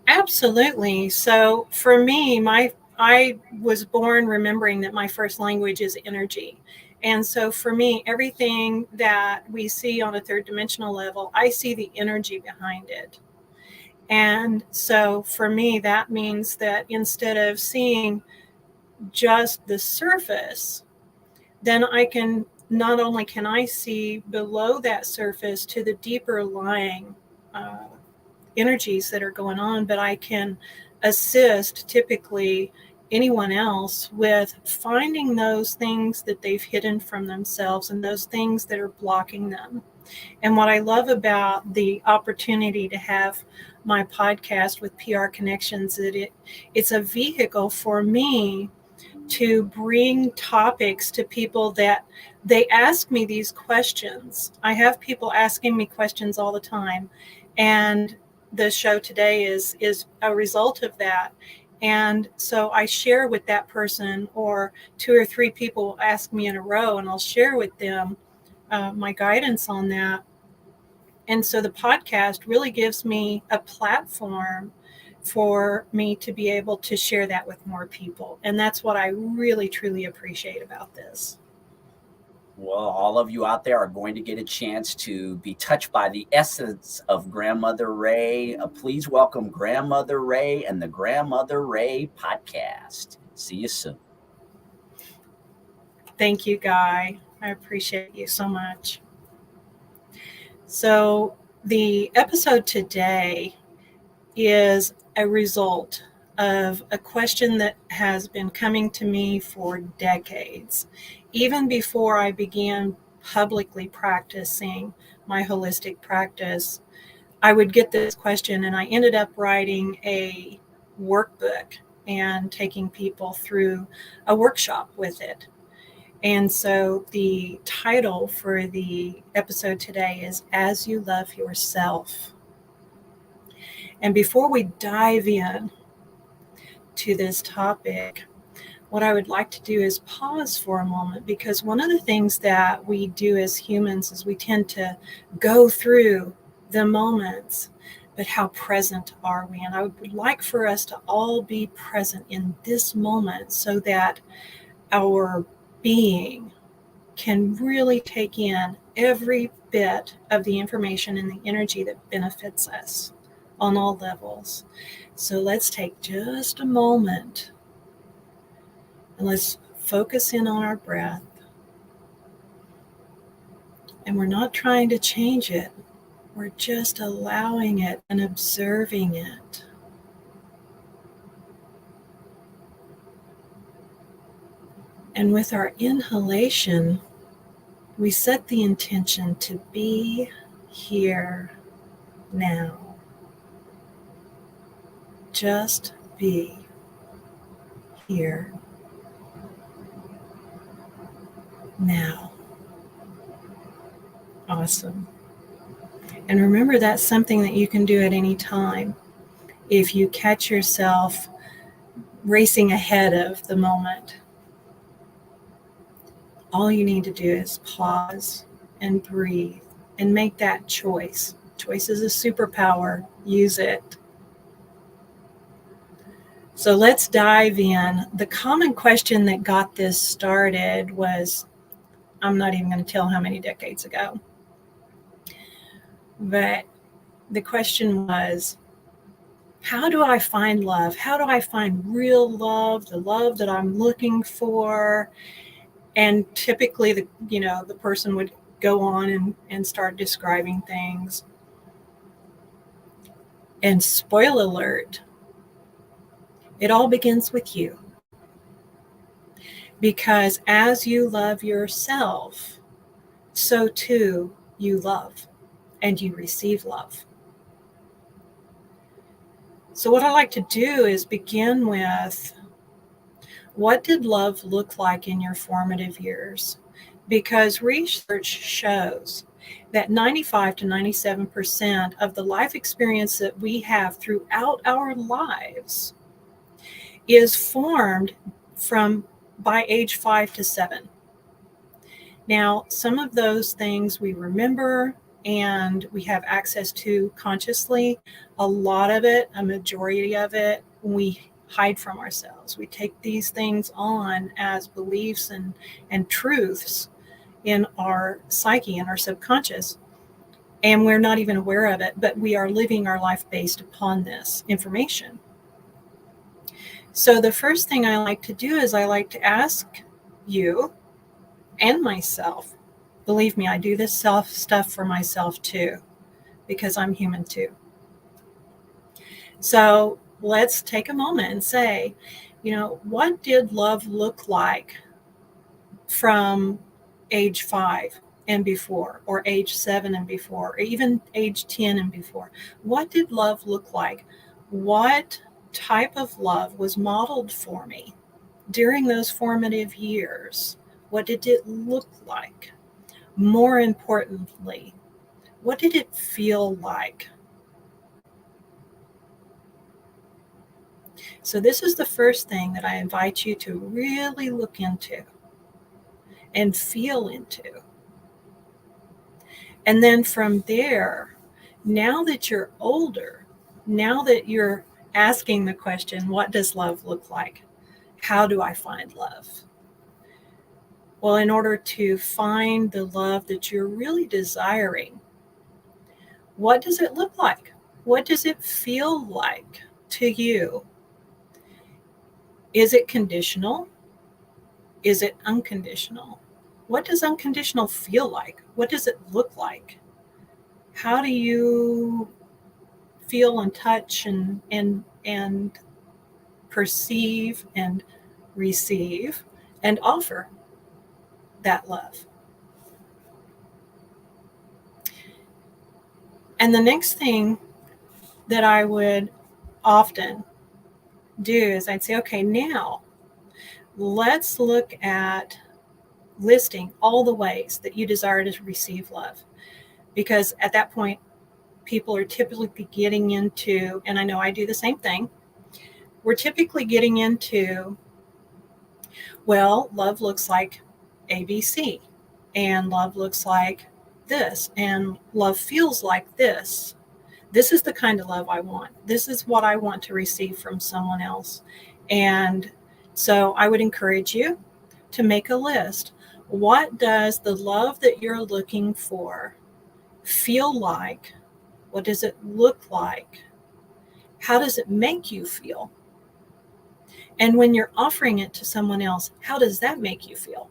Absolutely. So for me, I was born remembering that my first language is energy. And so for me, everything that we see on a third dimensional level, I see the energy behind it. And so for me, that means that instead of seeing just the surface, then not only can I see below that surface to the deeper lying energies that are going on, but I can assist typically anyone else with finding those things that they've hidden from themselves and those things that are blocking them. And what I love about the opportunity to have my podcast with PR Connections, that it's a vehicle for me to bring topics to people that they ask me these questions. I have people asking me questions all the time, and the show today is a result of that. And so I share with that person, or two or three people ask me in a row, and I'll share with them my guidance on that. And so the podcast really gives me a platform for me to be able to share that with more people. And that's what I really, truly appreciate about this. Well, all of you out there are going to get a chance to be touched by the essence of Grandmother Ray. Please welcome Grandmother Ray and the Grandmother Ray podcast. See you soon. Thank you, Guy. I appreciate you so much. So the episode today is a result of a question that has been coming to me for decades. Even before I began publicly practicing my holistic practice, I would get this question, and I ended up writing a workbook and taking people through a workshop with it. And so the title for the episode today is As You Love Yourself. And before we dive in to this topic, what I would like to do is pause for a moment, because one of the things that we do as humans is we tend to go through the moments, but how present are we? And I would like for us to all be present in this moment so that our being can really take in every bit of the information and the energy that benefits us on all levels. So let's take just a moment and let's focus in on our breath. And we're not trying to change it. We're just allowing it and observing it. And with our inhalation, we set the intention to be here now. Just be here now. Awesome. And remember, that's something that you can do at any time. If you catch yourself racing ahead of the moment, all you need to do is pause and breathe and make that choice. Choice is a superpower. Use it. So let's dive in. The common question that got this started was, I'm not even going to tell how many decades ago, but the question was, how do I find love? How do I find real love, the love that I'm looking for? And typically the person would go on and start describing things. And spoiler alert, it all begins with you. Because as you love yourself, so too you love and you receive love. So what I like to do is begin with, what did love look like in your formative years? Because research shows that 95 to 97% of the life experience that we have throughout our lives is formed by age 5 to 7. Now, some of those things we remember and we have access to consciously. A lot of it, a majority of it, we hide from ourselves. We take these things on as beliefs and truths in our psyche, in our subconscious, and we're not even aware of it, but we are living our life based upon this information. So the first thing I like to do is I like to ask you and myself. Believe me, I do this self stuff for myself too, because I'm human too. So let's take a moment and say, what did love look like from age 5 and before, or age 7 and before, or even age 10 and before? What did love look like? What type of love was modeled for me during those formative years? What did it look like? More importantly, what did it feel like? So this is the first thing that I invite you to really look into and feel into. And then from there, now that you're older, now that you're asking the question, what does love look like? How do I find love? Well, in order to find the love that you're really desiring, what does it look like? What does it feel like to you? Is it conditional? Is it unconditional? What does unconditional feel like? What does it look like? How do you feel and touch and perceive and receive and offer that love? And the next thing that I would often do is I'd say, okay, now let's look at listing all the ways that you desire to receive love. Because at that point, people are typically getting into, and I know I do the same thing, we're typically getting into, well, love looks like ABC, and love looks like this, and love feels like this. This is the kind of love I want. This is what I want to receive from someone else. And so I would encourage you to make a list. What does the love that you're looking for feel like? What does it look like? How does it make you feel? And when you're offering it to someone else, how does that make you feel?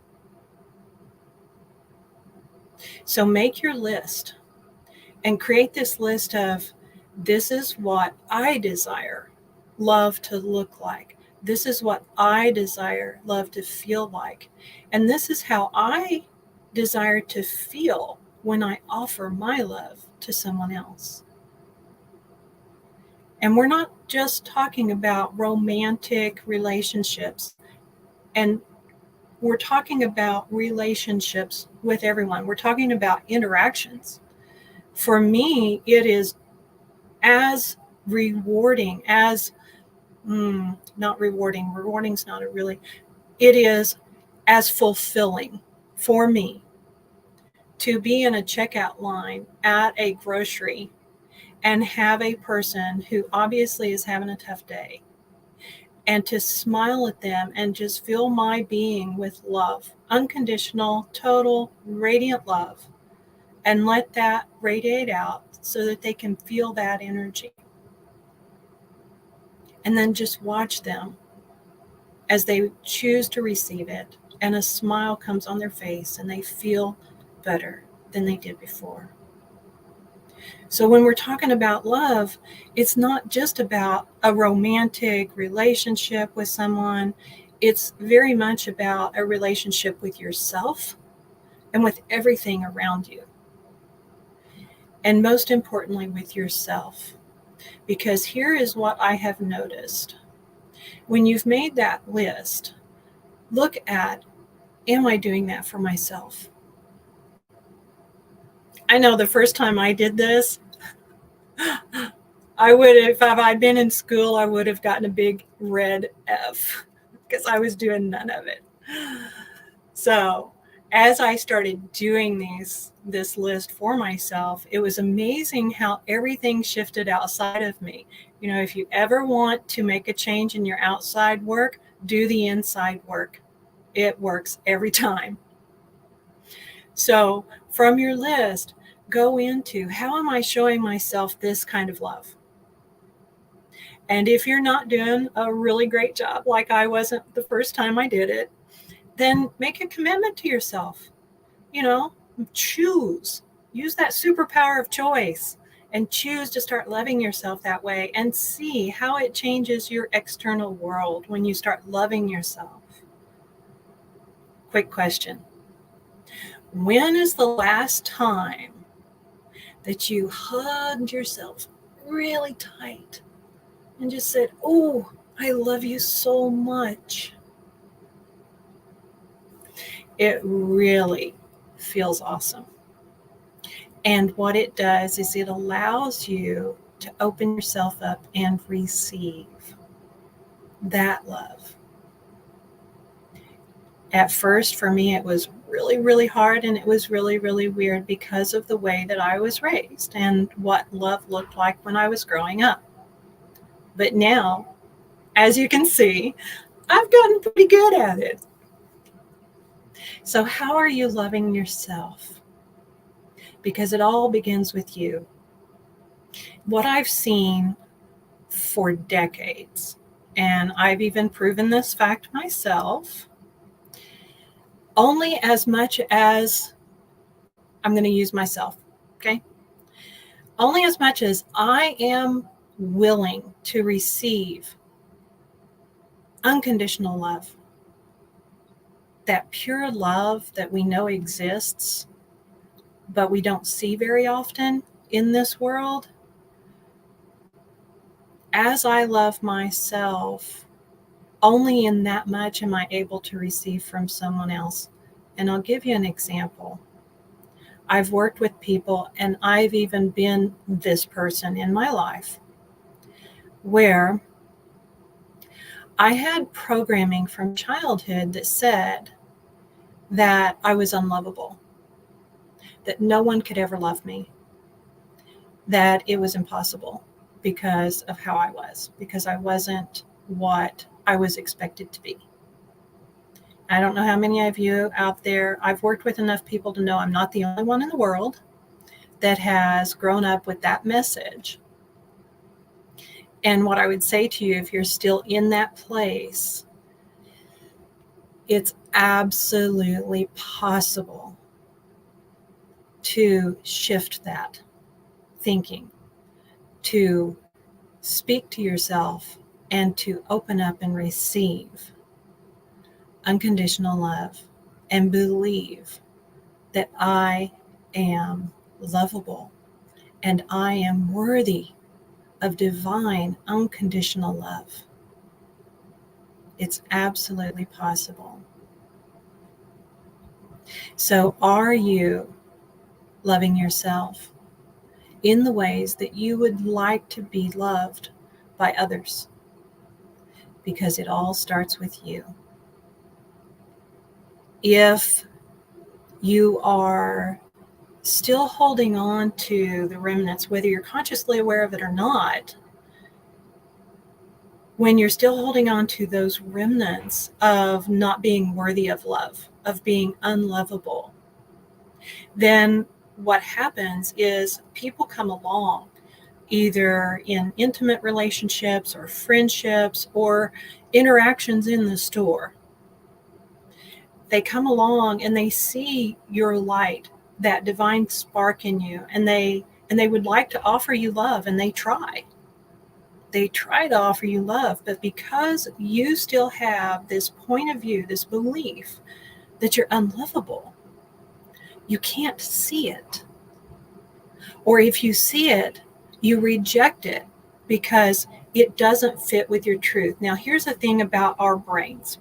So make your list and create this list of, this is what I desire love to look like. This is what I desire love to feel like. And this is how I desire to feel when I offer my love to someone else. And we're not just talking about romantic relationships, and we're talking about relationships with everyone. We're talking about interactions. For me, it is as rewarding as, not rewarding, rewarding's not a really, it is as fulfilling for me to be in a checkout line at a grocery and have a person who obviously is having a tough day, and to smile at them and just fill my being with love, unconditional, total, radiant love, and let that radiate out so that they can feel that energy. And then just watch them as they choose to receive it, and a smile comes on their face and they feel better than they did before. So when we're talking about love, it's not just about a romantic relationship with someone. It's very much about a relationship with yourself and with everything around you. And most importantly, with yourself. Because here is what I have noticed. When you've made that list, look at, am I doing that for myself? I know the first time I did this, I would have, if I'd been in school, I would have gotten a big red F because I was doing none of it. So as I started doing this list for myself, it was amazing how everything shifted outside of me. You know, if you ever want to make a change in your outside work, do the inside work. It works every time. So from your list, go into, how am I showing myself this kind of love? And if you're not doing a really great job, like I wasn't the first time I did it, then make a commitment to yourself. You know, choose. Use that superpower of choice and choose to start loving yourself that way, and see how it changes your external world when you start loving yourself. Quick question. When is the last time that you hugged yourself really tight and just said, "Oh, I love you so much"? It really feels awesome. And what it does is it allows you to open yourself up and receive that love. At first, for me, it was really, really hard, and it was really, really weird because of the way that I was raised and what love looked like when I was growing up. But now, as you can see, I've gotten pretty good at it. So how are you loving yourself? Because it all begins with you. What I've seen for decades, and I've even proven this fact myself, only as much as I'm going to use myself, okay? Only as much as I am willing to receive unconditional love, that pure love that we know exists, but we don't see very often in this world. As I love myself, only in that much am I able to receive from someone else. And I'll give you an example. I've worked with people, and I've even been this person in my life, where I had programming from childhood that said that I was unlovable, that no one could ever love me, that it was impossible because of how I was, because I wasn't what I was expected to be. I don't know how many of you out there, I've worked with enough people to know I'm not the only one in the world that has grown up with that message. And what I would say to you, if you're still in that place, it's absolutely possible to shift that thinking, to speak to yourself, and to open up and receive unconditional love and believe that I am lovable and I am worthy of divine unconditional love. It's absolutely possible. So are you loving yourself in the ways that you would like to be loved by others? Because it all starts with you. If you are still holding on to the remnants, whether you're consciously aware of it or not, when you're still holding on to those remnants of not being worthy of love, of being unlovable, then what happens is people come along, either in intimate relationships or friendships or interactions in the store. They come along and they see your light, that divine spark in you, and they would like to offer you love, and they try to offer you love, but because you still have this point of view, this belief that you're unlovable, you can't see it. Or if you see it, you reject it because it doesn't fit with your truth. Now, here's the thing about our brains.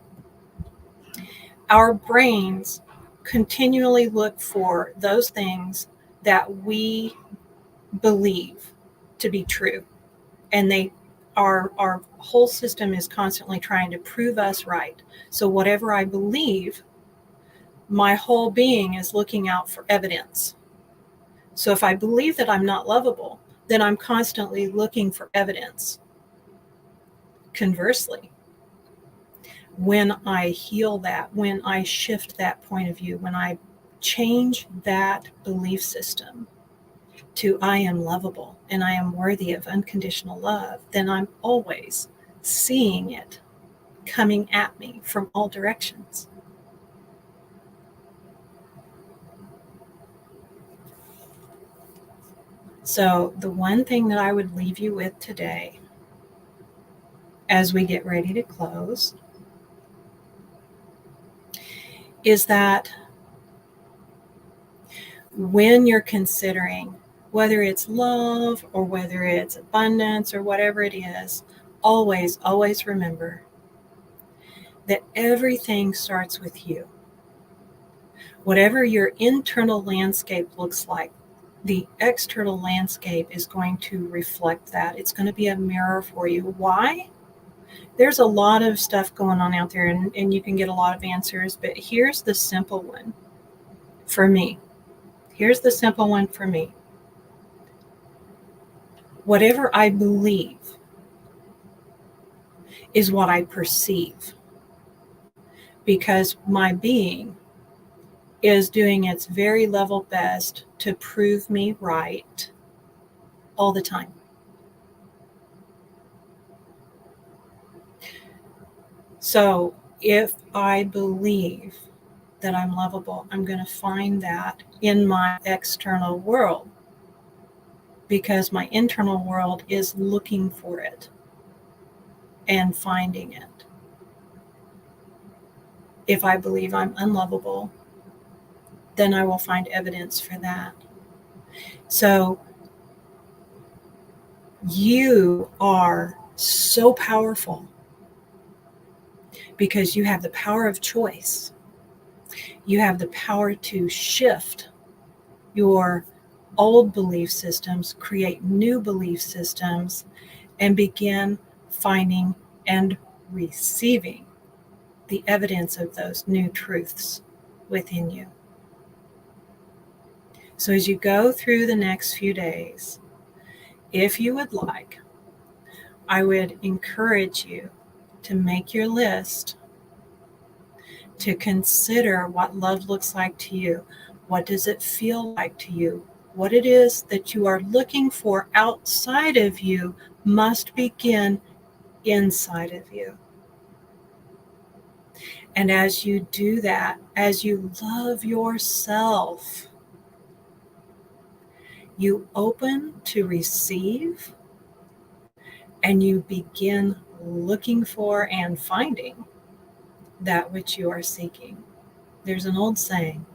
Our brains continually look for those things that we believe to be true. And our whole system is constantly trying to prove us right. So whatever I believe, my whole being is looking out for evidence. So if I believe that I'm not lovable, then I'm constantly looking for evidence. Conversely, when I heal that, when I shift that point of view, when I change that belief system to I am lovable and I am worthy of unconditional love, then I'm always seeing it coming at me from all directions. So the one thing that I would leave you with today, as we get ready to close, is that when you're considering whether it's love or whether it's abundance or whatever it is, always, always remember that everything starts with you. Whatever your internal landscape looks like, the external landscape is going to reflect that. It's going to be a mirror for you. Why? There's a lot of stuff going on out there, and you can get a lot of answers, but here's the simple one for me. Here's the simple one for me. Whatever I believe is what I perceive, because my being is doing its very level best to prove me right all the time. So if I believe that I'm lovable, I'm going to find that in my external world, because my internal world is looking for it and finding it. If I believe I'm unlovable, then I will find evidence for that. So you are so powerful because you have the power of choice. You have the power to shift your old belief systems, create new belief systems, and begin finding and receiving the evidence of those new truths within you. So as you go through the next few days, if you would like, I would encourage you to make your list, to consider what love looks like to you. What does it feel like to you? What it is that you are looking for outside of you must begin inside of you. And as you do that, as you love yourself, you open to receive, and you begin looking for and finding that which you are seeking. There's an old saying,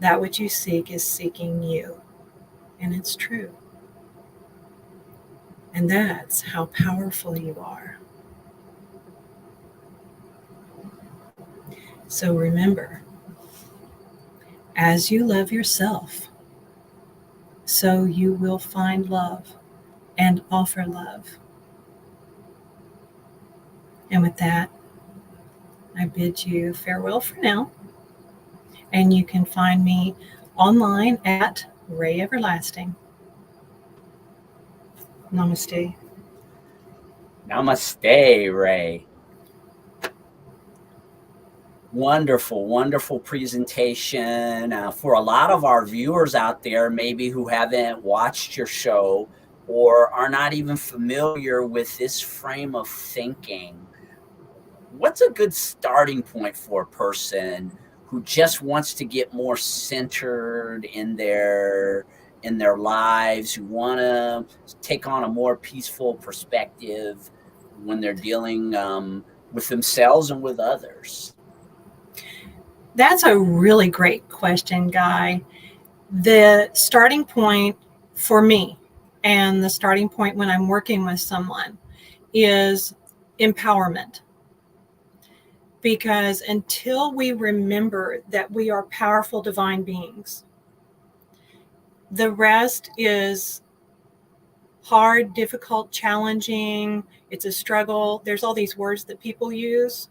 that which you seek is seeking you. And it's true. And that's how powerful you are. So remember, as you love yourself, so you will find love and offer love. And with that, I bid you farewell for now. And you can find me online at Ray Everlasting. Namaste. Namaste, Ray. Wonderful, wonderful presentation. For a lot of our viewers out there, maybe who haven't watched your show or are not even familiar with this frame of thinking, what's a good starting point for a person who just wants to get more centered in their lives, who want to take on a more peaceful perspective when they're dealing with themselves and with others? That's a really great question, Guy. The starting point for me, and the starting point when I'm working with someone, is empowerment. Because until we remember that we are powerful divine beings, the rest is hard, difficult, challenging. It's a struggle. There's all these words that people use.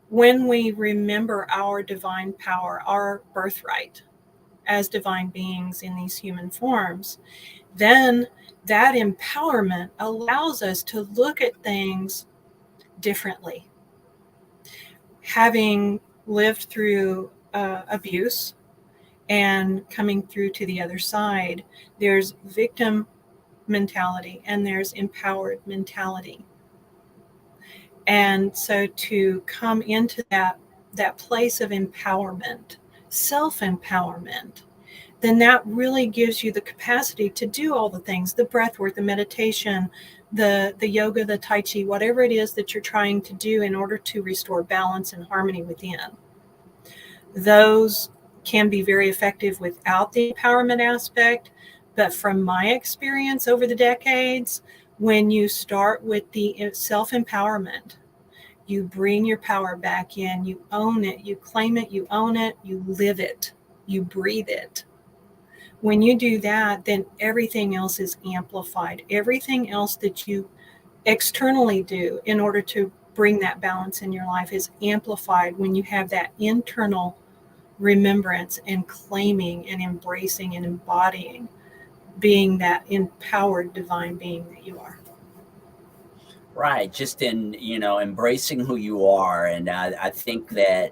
When we remember our divine power, our birthright as divine beings in these human forms, then that empowerment allows us to look at things differently. Having lived through abuse and coming through to the other side, there's victim mentality and there's empowered mentality. And so to come into that place of empowerment, self-empowerment, then that really gives you the capacity to do all the things, the breath work, the meditation, the yoga, the tai chi, whatever it is that you're trying to do in order to restore balance and harmony within. Those can be very effective without the empowerment aspect. But from my experience over the decades, when you start with the self-empowerment, you bring your power back in, you own it, you claim it, you own it, you live it, you breathe it. When you do that, then everything else is amplified. Everything else that you externally do in order to bring that balance in your life is amplified when you have that internal remembrance and claiming and embracing and embodying being that empowered divine being that you are. Right. Just in, embracing who you are. And I think that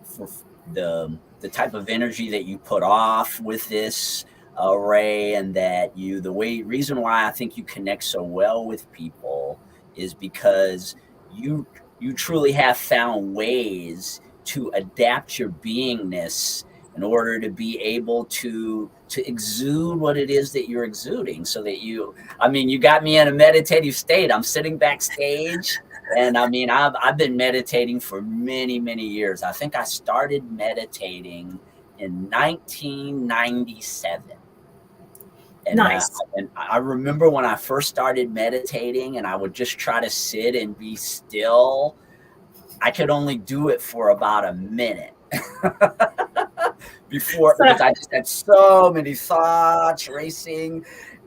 for the the type of energy that you put off with this, Ray, and that reason why I think you connect so well with people is because you truly have found ways to adapt your beingness in order to be able to exude what it is that you're exuding, so that you got me in a meditative state. I'm sitting backstage, and I've been meditating for many, many years. I think I started meditating in 1997. And, Nice. And I remember when I first started meditating, and I would just try to sit and be still. I could only do it for about a minute because I just had so many thoughts racing.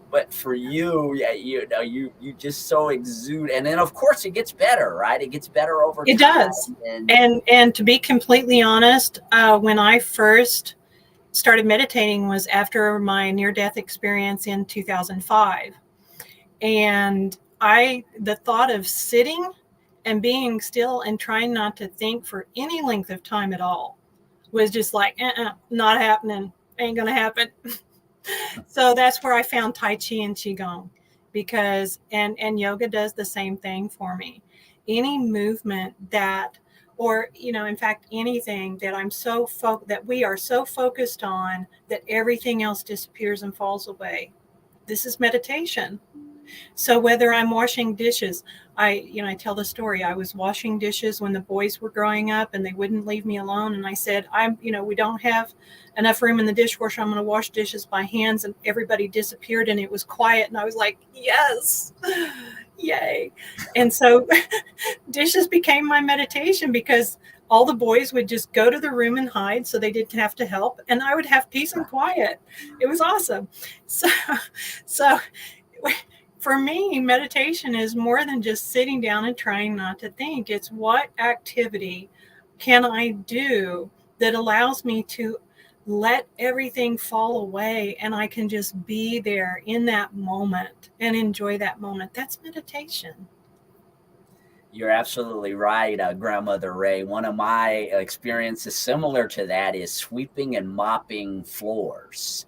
But for you, you just so exude, and then of course it gets better, right? It gets better over time. It does. And to be completely honest, when I first started meditating was after my near-death experience in 2005. And the thought of sitting and being still and trying not to think for any length of time at all was just like, not happening, ain't gonna happen. So that's where I found Tai Chi and Qigong, because, and yoga does the same thing for me. Any movement that, or, in fact, anything that that we are so focused on that everything else disappears and falls away. This is meditation. So whether I'm washing dishes, I tell the story. I was washing dishes when the boys were growing up and they wouldn't leave me alone. And I said, we don't have enough room in the dishwasher. I'm going to wash dishes by hands. And everybody disappeared and it was quiet. And I was like, yes, yay. And so dishes became my meditation, because all the boys would just go to the room and hide so they didn't have to help. And I would have peace and quiet. It was awesome. So for me, meditation is more than just sitting down and trying not to think. It's what activity can I do that allows me to let everything fall away, and I can just be there in that moment and enjoy that moment. That's meditation. You're absolutely right, Grandmother Ray. One of my experiences similar to that is sweeping and mopping floors.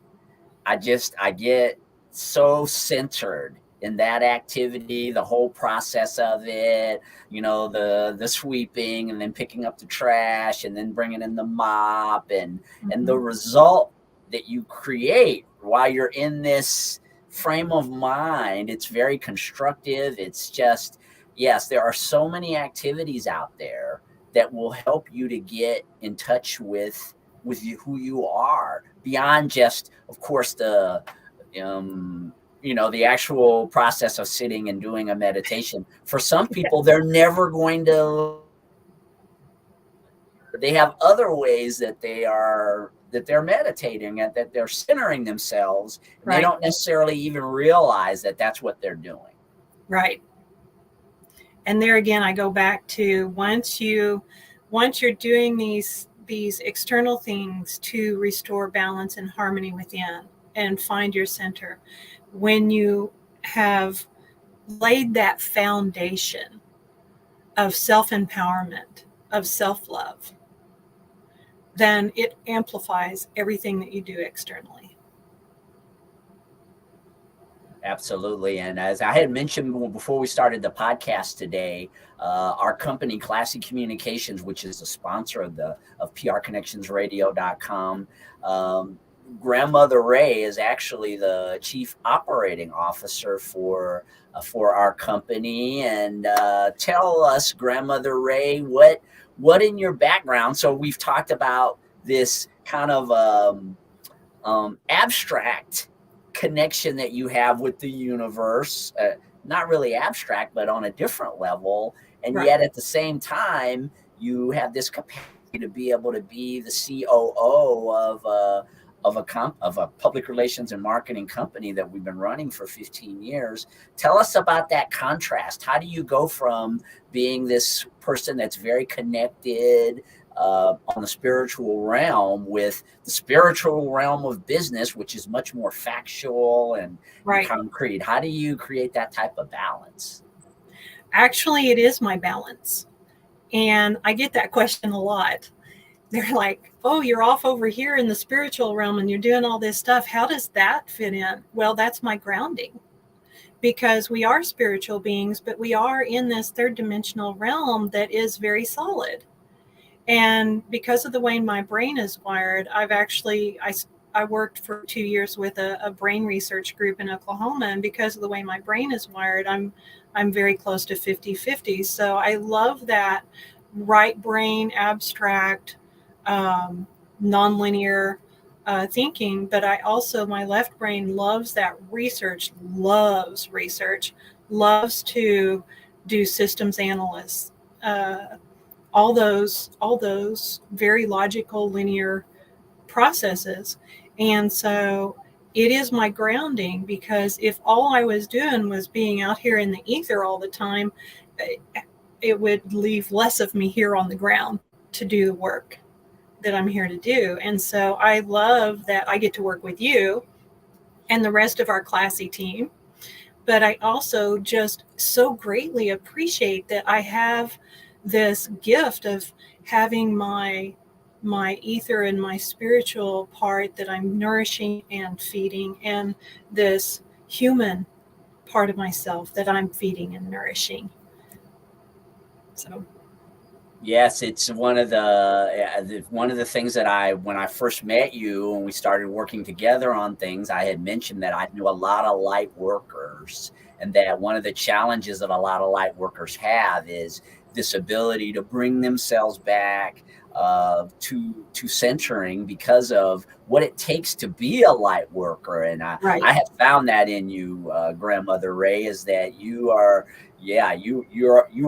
I get so centered in that activity, the whole process of it, the sweeping and then picking up the trash and then bringing in the mop, and the result that you create while you're in this frame of mind, it's very constructive. It's just, yes, there are so many activities out there that will help you to get in touch with who you are, beyond just, of course, the actual process of sitting and doing a meditation. For some people, they're never going to. They have other ways that they're meditating and that they're centering themselves. Right. They don't necessarily even realize that that's what they're doing. Right. And there again, I go back to once you're doing these external things to restore balance and harmony within and find your center, when you have laid that foundation of self-empowerment, of self-love, then it amplifies everything that you do externally. Absolutely. And as I had mentioned before we started the podcast today, our company, Classy Communications, which is the sponsor of PRConnectionsRadio.com, Grandmother Ray is actually the chief operating officer for our company. And tell us, Grandmother Ray, what in your background? So we've talked about this kind of abstract connection that you have with the universe, not really abstract, but on a different level. And right. Yet at the same time, you have this capacity to be able to be the COO of a public relations and marketing company that we've been running for 15 years. Tell us about that contrast. How do you go from being this person that's very connected on the spiritual realm with the spiritual realm of business, which is much more factual and right. concrete? How do you create that type of balance? Actually, it is my balance. And I get that question a lot. they're like, oh, you're off over here in the spiritual realm and you're doing all this stuff. How does that fit in? Well, that's my grounding, because we are spiritual beings, but we are in this third dimensional realm that is very solid. And because of the way my brain is wired, I worked for 2 years with a brain research group in Oklahoma. And because of the way my brain is wired, I'm very close to 50-50. So I love that right brain, abstract, nonlinear thinking. But I also, my left brain loves that research, loves to do systems analysis, all those very logical, linear processes. And so it is my grounding, because if all I was doing was being out here in the ether all the time, it would leave less of me here on the ground to do the work that I'm here to do. And so I love that I get to work with you and the rest of our classy team. But I also just so greatly appreciate that I have this gift of having my ether and my spiritual part that I'm nourishing and feeding, and this human part of myself that I'm feeding and nourishing. So Yes, it's one of the things that when I first met you and we started working together on things, I had mentioned that I knew a lot of light workers, and that one of the challenges that a lot of light workers have is this ability to bring themselves back to centering, because of what it takes to be a light worker. And right. I have found that in you, Grandmother Ray, is that you are. Yeah, you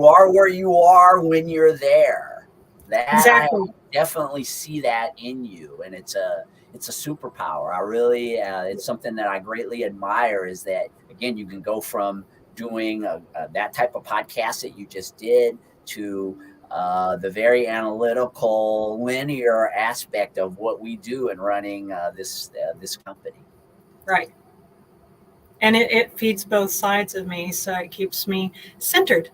are where you are when you're there. That Exactly. I definitely see that in you, and it's a superpower. I really, it's something that I greatly admire. Is that, again, you can go from doing that type of podcast that you just did to the very analytical, linear aspect of what we do in running this company. Right. And it feeds both sides of me, so it keeps me centered.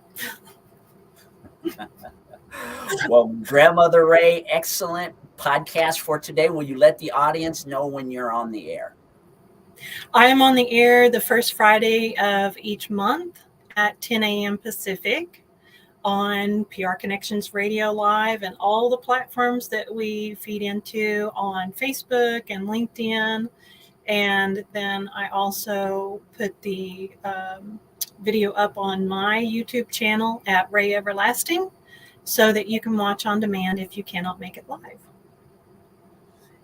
Well, Grandmother Ray, excellent podcast for today. Will you let the audience know when you're on the air? I am on the air the first Friday of each month at 10 a.m. Pacific on PR Connections Radio Live and all the platforms that we feed into on Facebook and LinkedIn. And then I also put the video up on my YouTube channel at Ray Everlasting, so that you can watch on demand if you cannot make it live.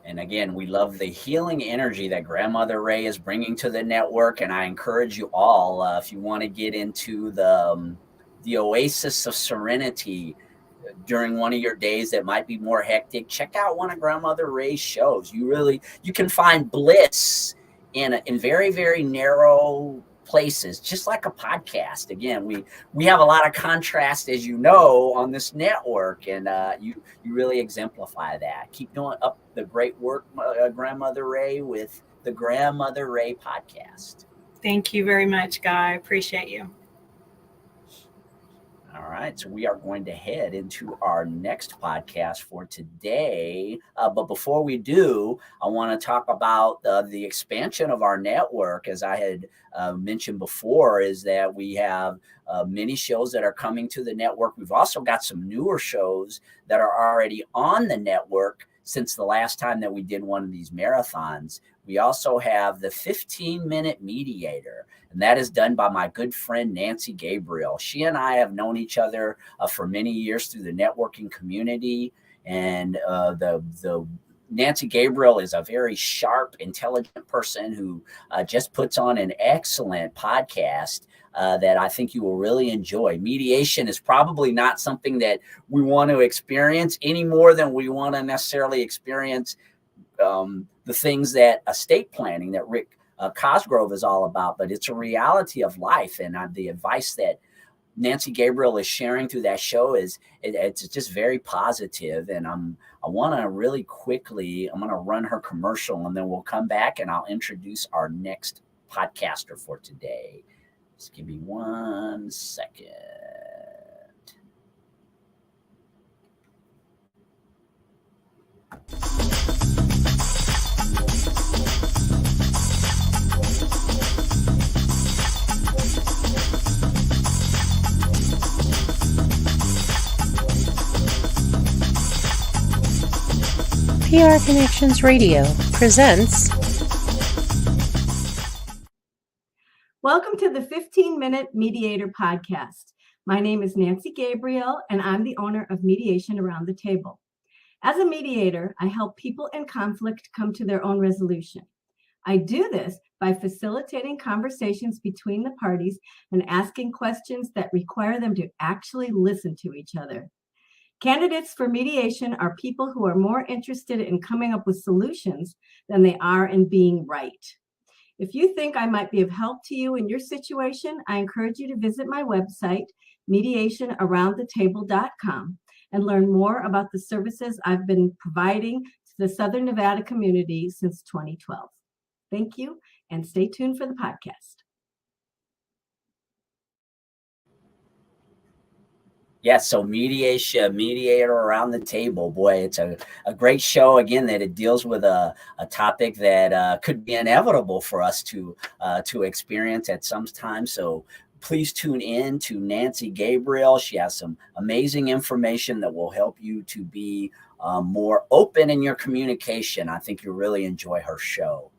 And again, we love the healing energy that Grandmother Ray is bringing to the network. And I encourage you all, if you want to get into the oasis of serenity during one of your days that might be more hectic, check out one of Grandmother Ray's shows. You can find bliss in very, very narrow places, just like a podcast. Again, we have a lot of contrast, as you know, on this network, and you really exemplify that. Keep doing up the great work, Grandmother Ray, with the Grandmother Ray podcast. Thank you very much, Guy. I appreciate you. All right, so we are going to head into our next podcast for today. But before we do, I want to talk about the expansion of our network. As I had mentioned before, is that we have many shows that are coming to the network. We've also got some newer shows that are already on the network since the last time that we did one of these marathons. We also have the 15-minute mediator, and that is done by my good friend, Nancy Gabriel. She and I have known each other for many years through the networking community. And the Nancy Gabriel is a very sharp, intelligent person who just puts on an excellent podcast that I think you will really enjoy. Mediation is probably not something that we want to experience any more than we want to necessarily experience the things that estate planning that Rick Cosgrove is all about, but it's a reality of life. And the advice that Nancy Gabriel is sharing through that show it's just very positive. And I want to really quickly, I'm going to run her commercial, and then we'll come back and I'll introduce our next podcaster for today. Just give me 1 second. PR Connections Radio presents. Welcome to the 15-Minute Mediator Podcast. My name is Nancy Gabriel, and I'm the owner of Mediation Around the Table. As a mediator, I help people in conflict come to their own resolution. I do this by facilitating conversations between the parties and asking questions that require them to actually listen to each other. Candidates for mediation are people who are more interested in coming up with solutions than they are in being right. If you think I might be of help to you in your situation, I encourage you to visit my website, mediationaroundthetable.com, and learn more about the services I've been providing to the Southern Nevada community since 2012. Thank you, and stay tuned for the podcast. Yes, so mediator around the table. Boy, it's a great show, again, that it deals with a topic that could be inevitable for us to experience at some time. So please tune in to Nancy Gabriel. She has some amazing information that will help you to be more open in your communication. I think you'll really enjoy her show.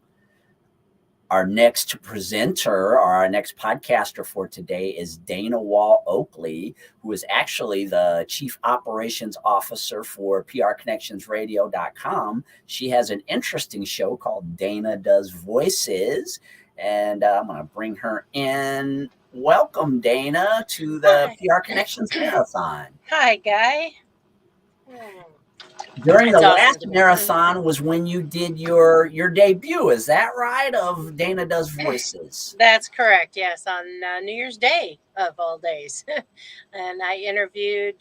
Our next presenter, or our next podcaster for today, is Dana Wall Oakley, who is actually the Chief Operations Officer for PRConnectionsRadio.com. She has an interesting show called Dana Does Voices, and I'm going to bring her in. Welcome, Dana, to the Hi. PR Connections Marathon. Hi, Guy. During It's the awesome last to be marathon was when you did your debut. Is that right? Of Dana Does Voices. That's correct. Yes, on New Year's Day of all days, and I interviewed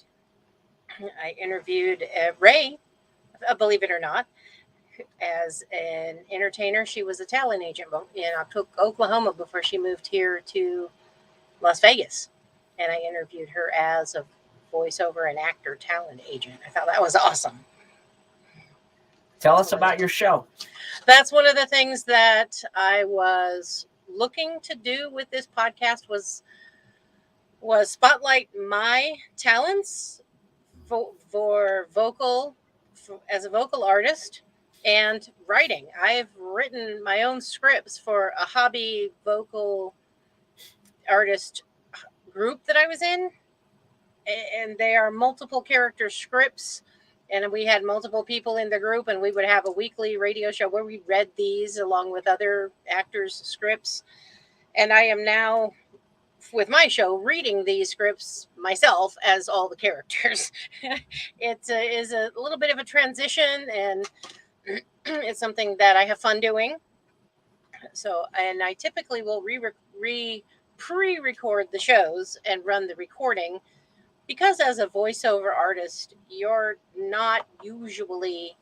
Ray, believe it or not, as an entertainer. She was a talent agent in Oklahoma before she moved here to Las Vegas, and I interviewed her as a voiceover and actor talent agent. I thought that was awesome. Tell us about your show. That's one of the things that I was looking to do with this podcast was spotlight my talents for vocal, as a vocal artist and writing. I have written my own scripts for a hobby vocal artist group that I was in, and they are multiple character scripts. And we had multiple people in the group, and we would have a weekly radio show where we read these along with other actors' scripts. And I am now, with my show, reading these scripts myself as all the characters. It is a little bit of a transition, and it's something that I have fun doing. So, and I typically will pre-record the shows and run the recording, because as a voiceover artist, you're not usually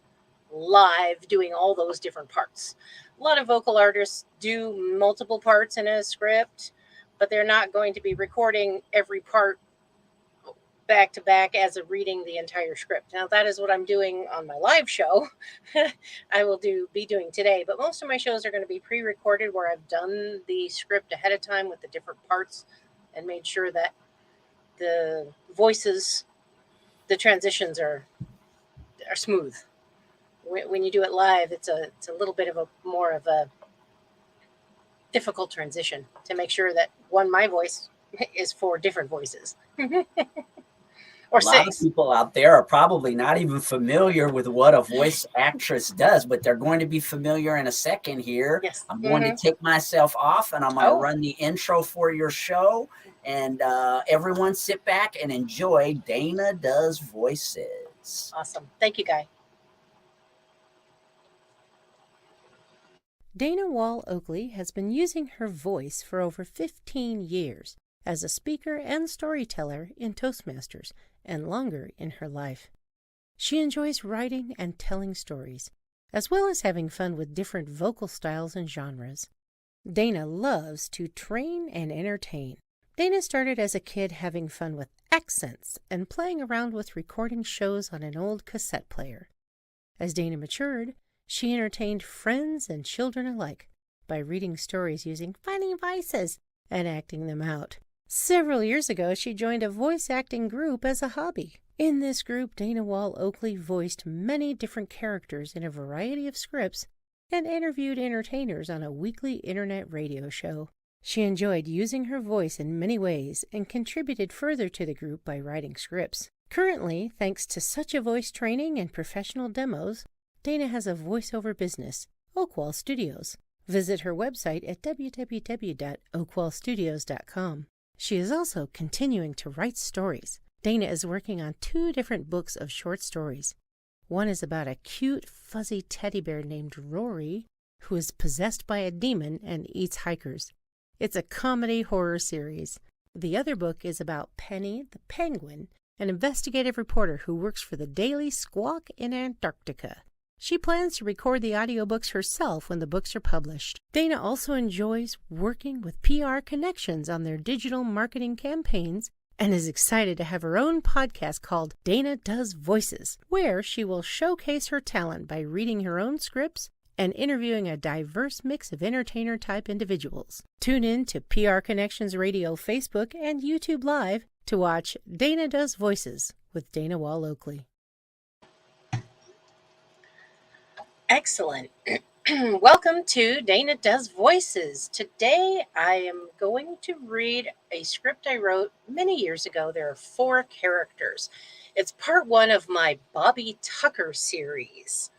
live doing all those different parts. A lot of vocal artists do multiple parts in a script, but they're not going to be recording every part back to back as a reading the entire script. Now, that is what I'm doing on my live show. I will be doing today, but most of my shows are going to be pre-recorded, where I've done the script ahead of time with the different parts and made sure that the voices, the transitions are smooth. When you do it live, it's a little bit of more of a difficult transition to make sure that my voice is for different voices. Or a lot of people out there are probably not even familiar with what a voice actress does, but they're going to be familiar in a second here. Yes. I'm going to take myself off, and I'm going to run the intro for your show. And everyone sit back and enjoy Dana Does Voices. Awesome. Thank you, Guy. Dana Wall Oakley has been using her voice for over 15 years as a speaker and storyteller in Toastmasters, and longer in her life. She enjoys writing and telling stories, as well as having fun with different vocal styles and genres. Dana loves to train and entertain. Dana started as a kid having fun with accents and playing around with recording shows on an old cassette player. As Dana matured, she entertained friends and children alike by reading stories using funny voices and acting them out. Several years ago, she joined a voice acting group as a hobby. In this group, Dana Wall Oakley voiced many different characters in a variety of scripts and interviewed entertainers on a weekly internet radio show. She enjoyed using her voice in many ways and contributed further to the group by writing scripts. Currently, thanks to such a voice training and professional demos, Dana has a voiceover business, Oakwall Studios. Visit her website at www.oakwallstudios.com. She is also continuing to write stories. Dana is working on 2 different books of short stories. One is about a cute, fuzzy teddy bear named Rory, who is possessed by a demon and eats hikers. It's a comedy horror series. The other book is about Penny the penguin, an investigative reporter who works for the Daily Squawk in Antarctica. She plans to record the audiobooks herself when the books are published. Dana also enjoys working with PR Connections on their digital marketing campaigns and is excited to have her own podcast called Dana Does Voices, where she will showcase her talent by reading her own scripts and interviewing a diverse mix of entertainer-type individuals. Tune in to PR Connections Radio Facebook and YouTube Live to watch Dana Does Voices with Dana Wall Oakley. Excellent. Welcome to Dana Does Voices. Today I am going to read a script I wrote many years ago. There are 4 characters. It's part 1 of my Bobby Tucker series.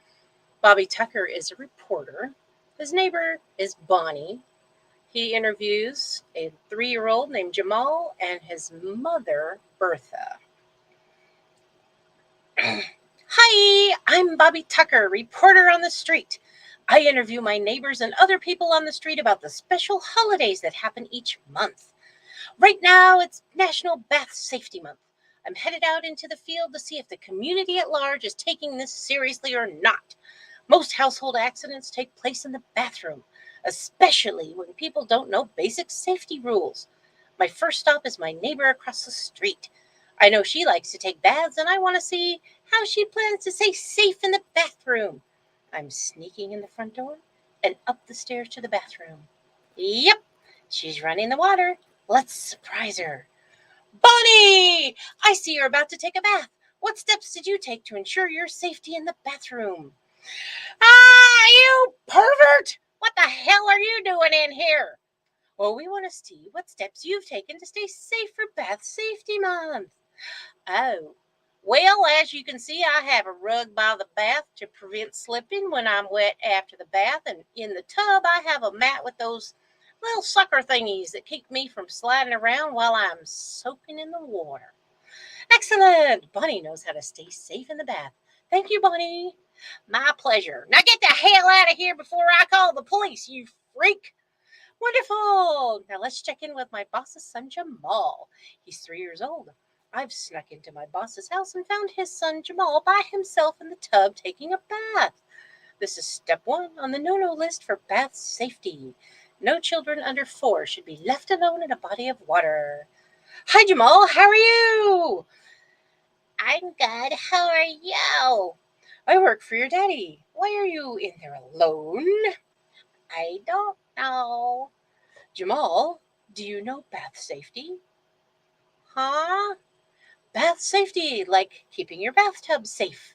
Bobby Tucker is a reporter. His neighbor is Bonnie. He interviews a 3-year-old named Jamal and his mother, Bertha. Hi, I'm Bobby Tucker, reporter on the street. I interview my neighbors and other people on the street about the special holidays that happen each month. Right now, it's National Bath Safety Month. I'm headed out into the field to see if the community at large is taking this seriously or not. Most household accidents take place in the bathroom, especially when people don't know basic safety rules. My first stop is my neighbor across the street. I know she likes to take baths, and I want to see how she plans to stay safe in the bathroom. I'm sneaking in the front door and up the stairs to the bathroom. Yep, she's running the water. Let's surprise her. Bonnie, I see you're about to take a bath. What steps did you take to ensure your safety in the bathroom? Ah, you pervert! What the hell are you doing in here? Well, we want to see what steps you've taken to stay safe for Bath Safety Month. Oh, well, as you can see, I have a rug by the bath to prevent slipping when I'm wet after the bath. And in the tub, I have a mat with those little sucker thingies that keep me from sliding around while I'm soaking in the water. Excellent! Bonnie knows how to stay safe in the bath. Thank you, Bonnie. My pleasure. Now get the hell out of here before I call the police, you freak. Wonderful. Now let's check in with my boss's son, Jamal. He's 3 years old. I've snuck into my boss's house and found his son, Jamal, by himself in the tub taking a bath. This is step 1 on the no-no list for bath safety. No children under 4 should be left alone in a body of water. Hi, Jamal. How are you? I'm good. How are you? I work for your daddy. Why are you in there alone? I don't know. Jamal, do you know bath safety? Huh? Bath safety, like keeping your bathtub safe.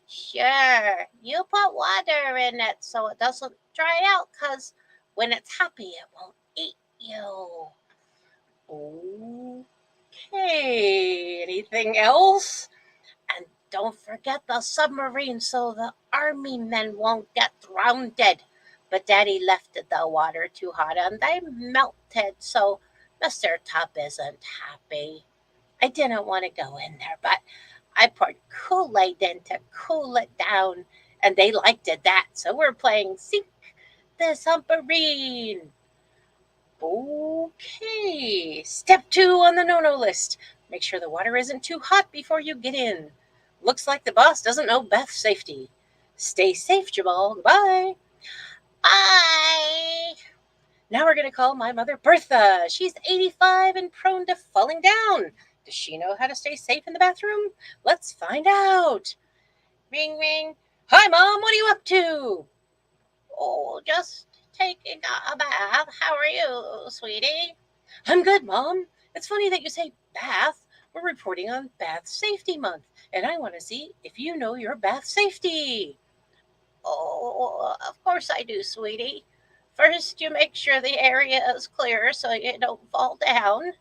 Sure. You put water in it so it doesn't dry out, because when it's happy, it won't eat you. Okay. Anything else? And don't forget the submarine so the army men won't get drowned. But Daddy left the water too hot and they melted, so Mr. Top isn't happy. I didn't want to go in there, but I poured Kool-Aid in to cool it down, and they liked it that, so we're playing Sink the Submarine. Okay, step 2 on the no-no list. Make sure the water isn't too hot before you get in. Looks like the boss doesn't know bath safety. Stay safe, Jamal. Goodbye. Bye. Now we're going to call my mother, Bertha. She's 85 and prone to falling down. Does she know how to stay safe in the bathroom? Let's find out. Ring, ring. Hi, Mom, what are you up to? Oh, just taking a bath. How are you, sweetie? I'm good, Mom. It's funny that you say bath. We're reporting on Bath Safety Month, and I want to see if you know your bath safety. Oh, of course I do, sweetie. First, you make sure the area is clear so you don't fall down.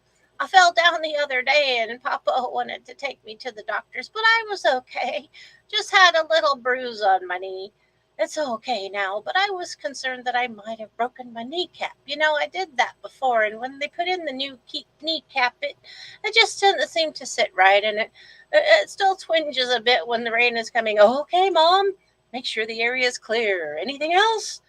I fell down the other day and Papa wanted to take me to the doctor's, but I was okay. Just had a little bruise on my knee. It's okay now, but I was concerned that I might have broken my kneecap. You know, I did that before, and when they put in the new kneecap, it just didn't seem to sit right, and it still twinges a bit when the rain is coming. Oh, okay, Mom. Make sure the area is clear. Anything else?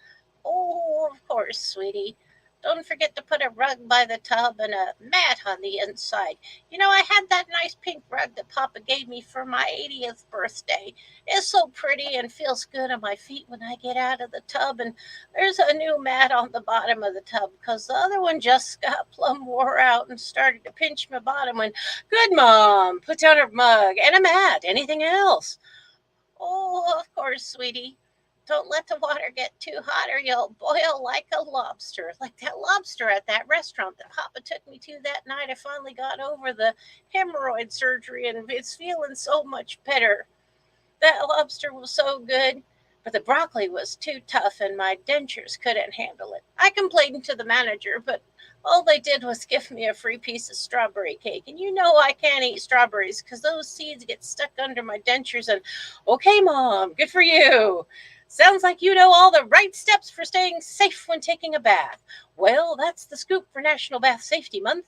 Oh, of course, sweetie. Don't forget to put a rug by the tub and a mat on the inside. You know, I had that nice pink rug that Papa gave me for my 80th birthday. It's so pretty and feels good on my feet when I get out of the tub. And there's a new mat on the bottom of the tub because the other one just got plumb wore out and started to pinch my bottom. When, good, Mom, put down a mug and a mat. Anything else? Oh, of course, sweetie. Don't let the water get too hot or you'll boil like a lobster. Like that lobster at that restaurant that Papa took me to that night. I finally got over the hemorrhoid surgery and it's feeling so much better. That lobster was so good, but the broccoli was too tough and my dentures couldn't handle it. I complained to the manager, but all they did was give me a free piece of strawberry cake. And you know I can't eat strawberries because those seeds get stuck under my dentures. And okay, Mom, good for you. Sounds like you know all the right steps for staying safe when taking a bath. Well, that's the scoop for National Bath Safety Month.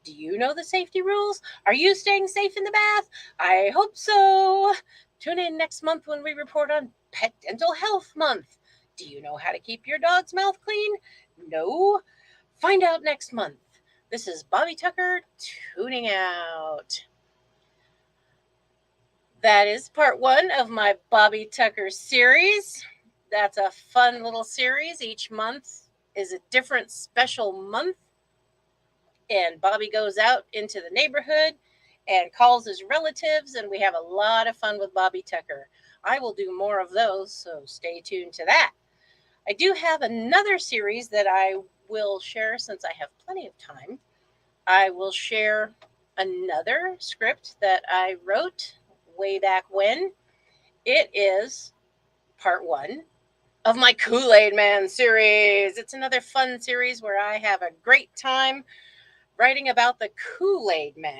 Do you know the safety rules? Are you staying safe in the bath? I hope so. Tune in next month when we report on Pet Dental Health Month. Do you know how to keep your dog's mouth clean? No? Find out next month. This is Bobby Tucker tuning out. That is part 1 of my Bobby Tucker series. That's a fun little series. Each month is a different special month. And Bobby goes out into the neighborhood and calls his relatives, and we have a lot of fun with Bobby Tucker. I will do more of those, so stay tuned to that. I do have another series that I will share since I have plenty of time. I will share another script that I wrote way back when. It is part 1 of my Kool-Aid Man series. It's another fun series where I have a great time writing about the Kool-Aid Man.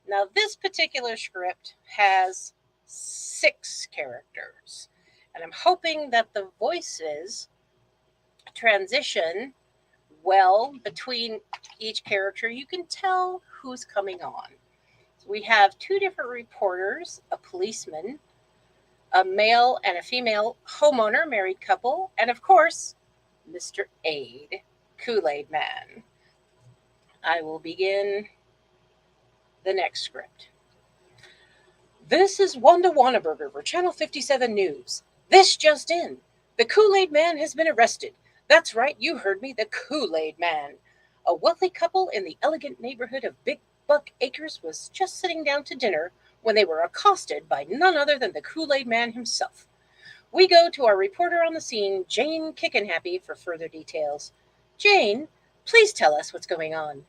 Now, this particular script has 6 characters, and I'm hoping that the voices transition well between each character. You can tell who's coming on. We have 2 different reporters, a policeman, a male and a female homeowner, married couple, and of course, Mr. Aid, Kool-Aid Man. I will begin the next script. This is Wanda Wannaberger for Channel 57 News. This just in. The Kool-Aid Man has been arrested. That's right, you heard me, the Kool-Aid Man. A wealthy couple in the elegant neighborhood of Big Buck Acres was just sitting down to dinner when they were accosted by none other than the Kool-Aid Man himself. We go to our reporter on the scene, Jane Kickenhappy, for further details. Jane, please tell us what's going on.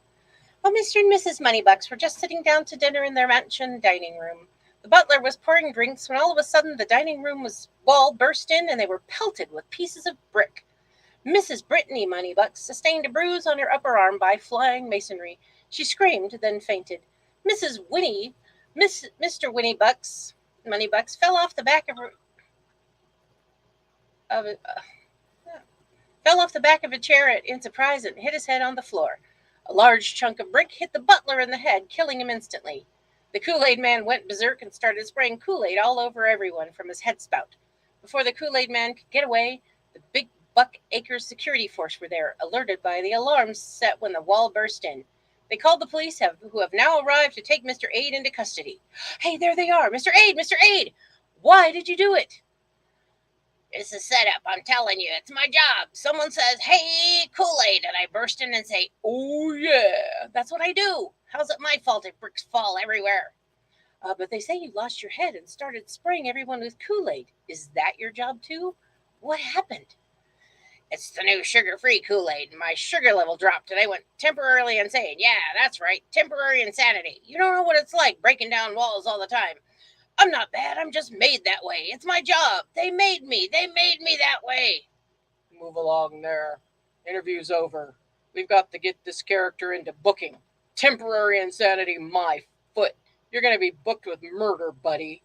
Well, Mr. and Mrs. Moneybucks were just sitting down to dinner in their mansion dining room. The butler was pouring drinks when all of a sudden the dining room wall burst in and they were pelted with pieces of brick. Mrs. Brittany Moneybucks sustained a bruise on her upper arm by flying masonry. She screamed, then fainted. Mr. Moneybucks fell off the back of a chair in surprise and hit his head on the floor. A large chunk of brick hit the butler in the head, killing him instantly. The Kool-Aid Man went berserk and started spraying Kool-Aid all over everyone from his head spout. Before the Kool-Aid Man could get away, the Big Buck Acres security force were there, alerted by the alarms set when the wall burst in. They called the police, who have now arrived to take Mr. Aid into custody. Hey, there they are. Mr. Aid! Mr. Aid! Why did you do it? It's a setup, I'm telling you. It's my job. Someone says, hey, Kool-Aid, and I burst in and say, oh, yeah. That's what I do. How's it my fault if bricks fall everywhere? But they say you lost your head and started spraying everyone with Kool-Aid. Is that your job too? What happened? It's the new sugar-free Kool-Aid. My sugar level dropped and I went temporarily insane. Yeah, that's right. Temporary insanity. You don't know what it's like breaking down walls all the time. I'm not bad. I'm just made that way. It's my job. They made me. They made me that way. Move along there. Interview's over. We've got to get this character into booking. Temporary insanity, my foot. You're going to be booked with murder, buddy.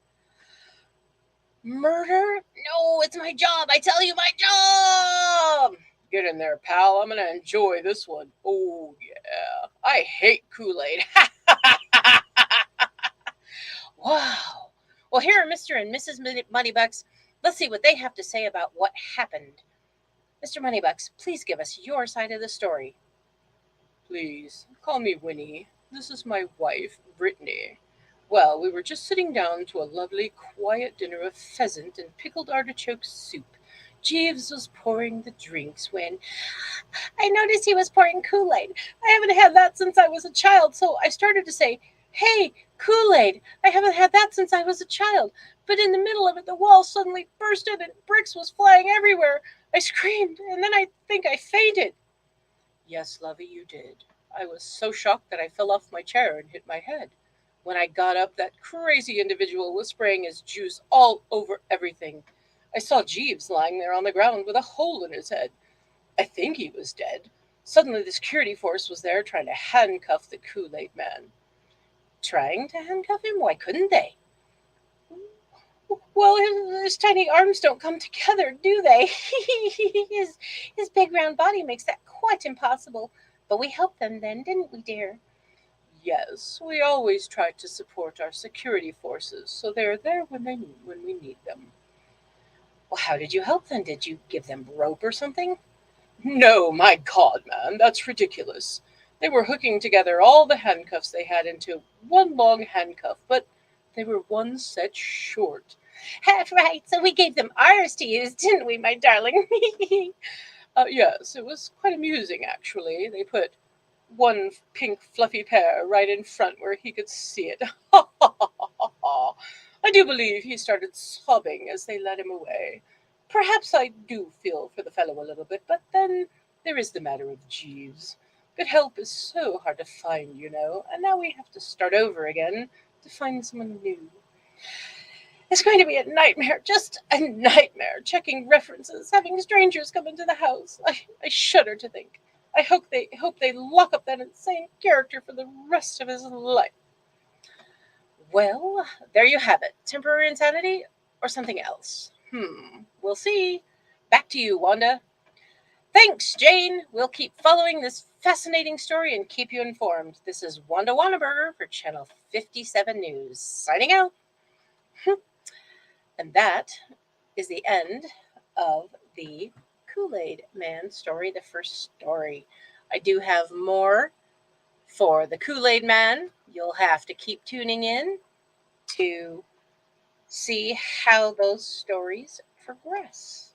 Murder? No, it's my job. I tell you, my job. Get in there, pal. I'm going to enjoy this one. Oh, yeah. I hate Kool-Aid. Wow. Well, here are Mr. and Mrs. Moneybucks. Let's see what they have to say about what happened. Mr. Moneybucks, please give us your side of the story. Please, call me Winnie. This is my wife, Brittany. Well, we were just sitting down to a lovely, quiet dinner of pheasant and pickled artichoke soup. Jeeves was pouring the drinks when I noticed he was pouring Kool-Aid. I haven't had that since I was a child, so I started to say, "Hey, Kool-Aid, I haven't had that since I was a child." But in the middle of it, the wall suddenly bursted and bricks was flying everywhere. I screamed, and then I think I fainted. Yes, lovey, you did. I was so shocked that I fell off my chair and hit my head. When I got up, that crazy individual was spraying his juice all over everything. I saw Jeeves lying there on the ground with a hole in his head. I think he was dead. Suddenly the security force was there trying to handcuff the Kool-Aid man. Trying to handcuff him? Why couldn't they? Well, his tiny arms don't come together, do they? his big round body makes that quite impossible. But we helped them then, didn't we, dear? Yes, we always try to support our security forces, so they're there when we need them. Well, how did you help them? Did you give them rope or something? No, my God, man, that's ridiculous. They were hooking together all the handcuffs they had into one long handcuff, but they were one set short. Half right, so we gave them ours to use, didn't we, my darling? Yes, it was quite amusing, actually. They put one pink fluffy pair right in front where he could see it. I do believe he started sobbing as they led him away. Perhaps I do feel for the fellow a little bit, but then there is the matter of Jeeves. Good help is so hard to find, you know, and now we have to start over again to find someone new. It's going to be a nightmare, just a nightmare, checking references, having strangers come into the house. I shudder to think. I hope they lock up that insane character for the rest of his life. Well, there you have it. Temporary insanity or something else? We'll see. Back to you, Wanda. Thanks, Jane. We'll keep following this fascinating story and keep you informed. This is Wanda Wannaberger for Channel 57 News. Signing out. And that is the end of the Kool-Aid Man story, the first story. I do have more for the Kool-Aid Man. You'll have to keep tuning in to see how those stories progress.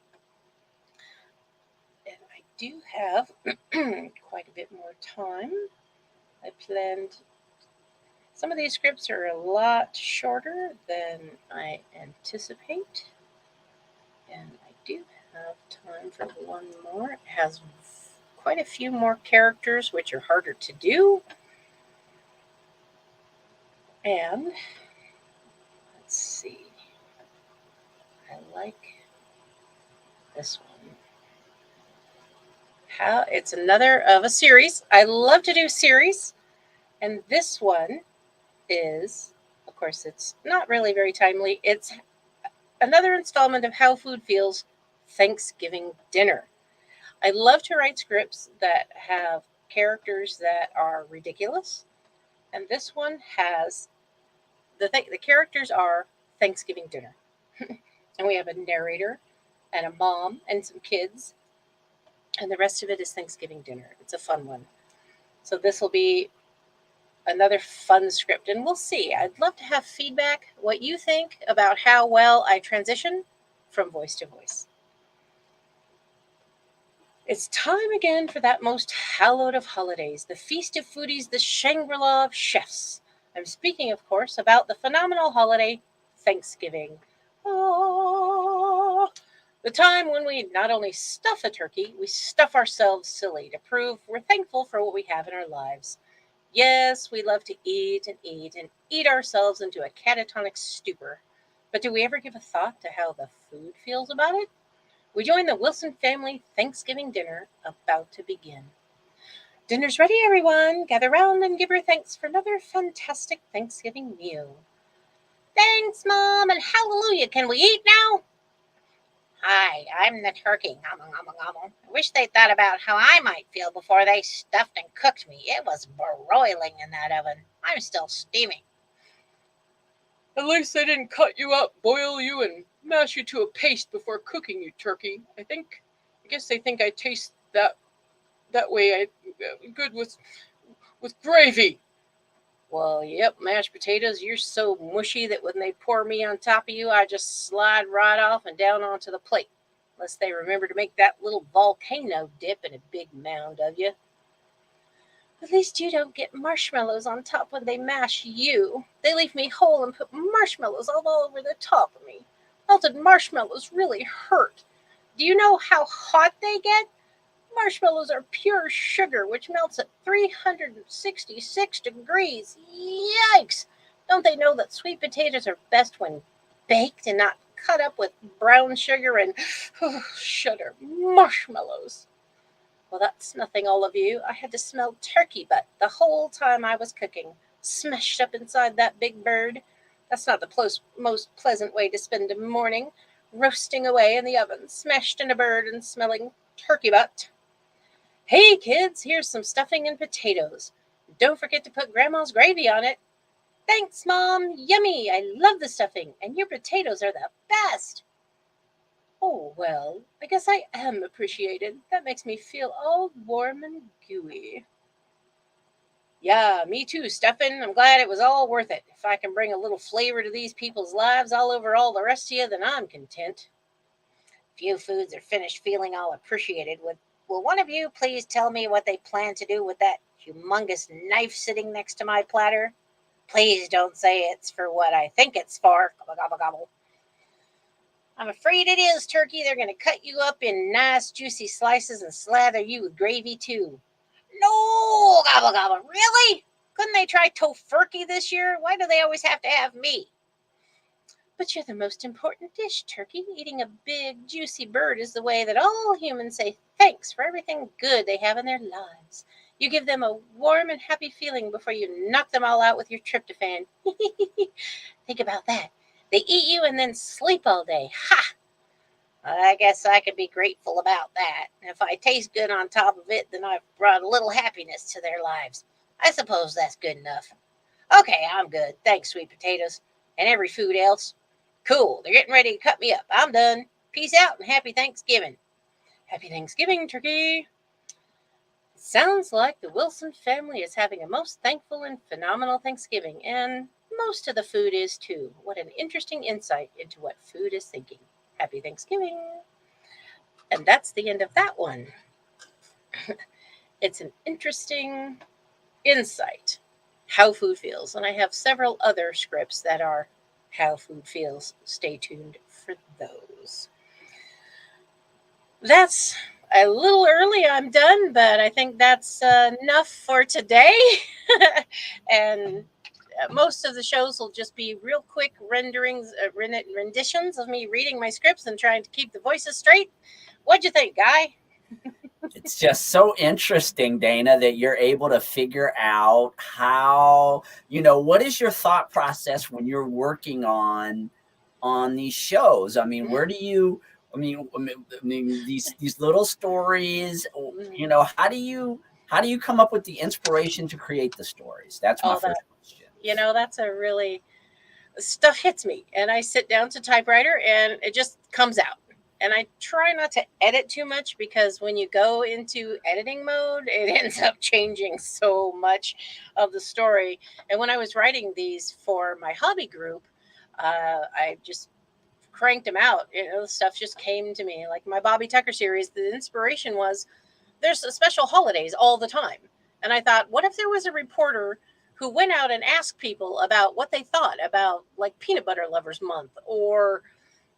And I do have quite a bit more time. I planned. Some of these scripts are a lot shorter than I anticipate. And I do have time for one more. It has quite a few more characters, which are harder to do. And let's see. I like this one. It's another of a series. I love to do series. And this one is, of course, it's not really very timely. It's another installment of How Food Feels Thanksgiving Dinner. I love to write scripts that have characters that are ridiculous. And this one has, the characters are Thanksgiving dinner. And we have a narrator and a mom and some kids. And the rest of it is Thanksgiving dinner. It's a fun one. So this will be another fun script, and we'll see. I'd love to have feedback, what you think about how well I transition from voice to voice. It's time again for that most hallowed of holidays, the feast of foodies, the Shangri-La of chefs. I'm speaking, of course, about the phenomenal holiday, Thanksgiving. Oh, the time when we not only stuff a turkey, we stuff ourselves silly to prove we're thankful for what we have in our lives. Yes, we love to eat and eat and eat ourselves into a catatonic stupor. But do we ever give a thought to how the food feels about it? We join the Wilson family Thanksgiving dinner about to begin. Dinner's ready, everyone. Gather round and give her thanks for another fantastic Thanksgiving meal. Thanks, Mom, and hallelujah. Can we eat now? Hi, I'm the turkey. Gobble, gobble, gobble. I wish they thought about how I might feel before they stuffed and cooked me. It was broiling in that oven. I'm still steaming. At least they didn't cut you up, boil you, and mash you to a paste before cooking you, turkey. I guess they think I taste that way. Good with gravy. Well, yep, mashed potatoes, you're so mushy that when they pour me on top of you, I just slide right off and down onto the plate. Unless they remember to make that little volcano dip in a big mound of you. At least you don't get marshmallows on top when they mash you. They leave me whole and put marshmallows all over the top of me. Melted marshmallows really hurt. Do you know how hot they get? Marshmallows are pure sugar, which melts at 366 degrees. Yikes! Don't they know that sweet potatoes are best when baked and not cut up with brown sugar and, shudder, marshmallows? Well, that's nothing, all of you. I had to smell turkey butt the whole time I was cooking, smashed up inside that big bird. That's not the most pleasant way to spend a morning, roasting away in the oven, smashed in a bird and smelling turkey butt. Hey, kids, here's some stuffing and potatoes. Don't forget to put Grandma's gravy on it. Thanks, Mom. Yummy. I love the stuffing, and your potatoes are the best. Oh, well, I guess I am appreciated. That makes me feel all warm and gooey. Yeah, me too, stuffing. I'm glad it was all worth it. If I can bring a little flavor to these people's lives all over all the rest of you, then I'm content. Few foods are finished feeling all appreciated. Will one of you please tell me what they plan to do with that humongous knife sitting next to my platter? Please don't say it's for what I think it's for. Gobble, gobble, gobble. I'm afraid it is, turkey. They're going to cut you up in nice, juicy slices and slather you with gravy, too. No, gobble, gobble. Really? Couldn't they try tofurkey this year? Why do they always have to have me? But you're the most important dish, turkey. Eating a big, juicy bird is the way that all humans say thanks for everything good they have in their lives. You give them a warm and happy feeling before you knock them all out with your tryptophan. Think about that. They eat you and then sleep all day. Ha! I guess I could be grateful about that. If I taste good on top of it, then I've brought a little happiness to their lives. I suppose that's good enough. Okay, I'm good. Thanks, sweet potatoes. And every food else. Cool, they're getting ready to cut me up. I'm done. Peace out and happy Thanksgiving. Happy Thanksgiving, turkey. It sounds like the Wilson family is having a most thankful and phenomenal Thanksgiving, and most of the food is too. What an interesting insight into what food is thinking. Happy Thanksgiving. And that's the end of that one. It's an interesting insight, how food feels. And I have several other scripts that are how food feels. Stay tuned for those. That's a little early. I'm done, but I think that's enough for today. And most of the shows will just be real quick renditions of me reading my scripts and trying to keep the voices straight. What'd you think, Guy? It's just so interesting, Dana, that you're able to figure out how, what is your thought process when you're working on these shows? I mean, where do you, these little stories, how do you come up with the inspiration to create the stories? That's my first question. That's a really, stuff hits me and I sit down to typewriter and it just comes out. And I try not to edit too much because when you go into editing mode, it ends up changing so much of the story. And when I was writing these for my hobby group, I just cranked them out. The stuff just came to me. Like my Bobby Tucker series, the inspiration was there's special holidays all the time. And I thought, what if there was a reporter who went out and asked people about what they thought about like Peanut Butter Lovers Month or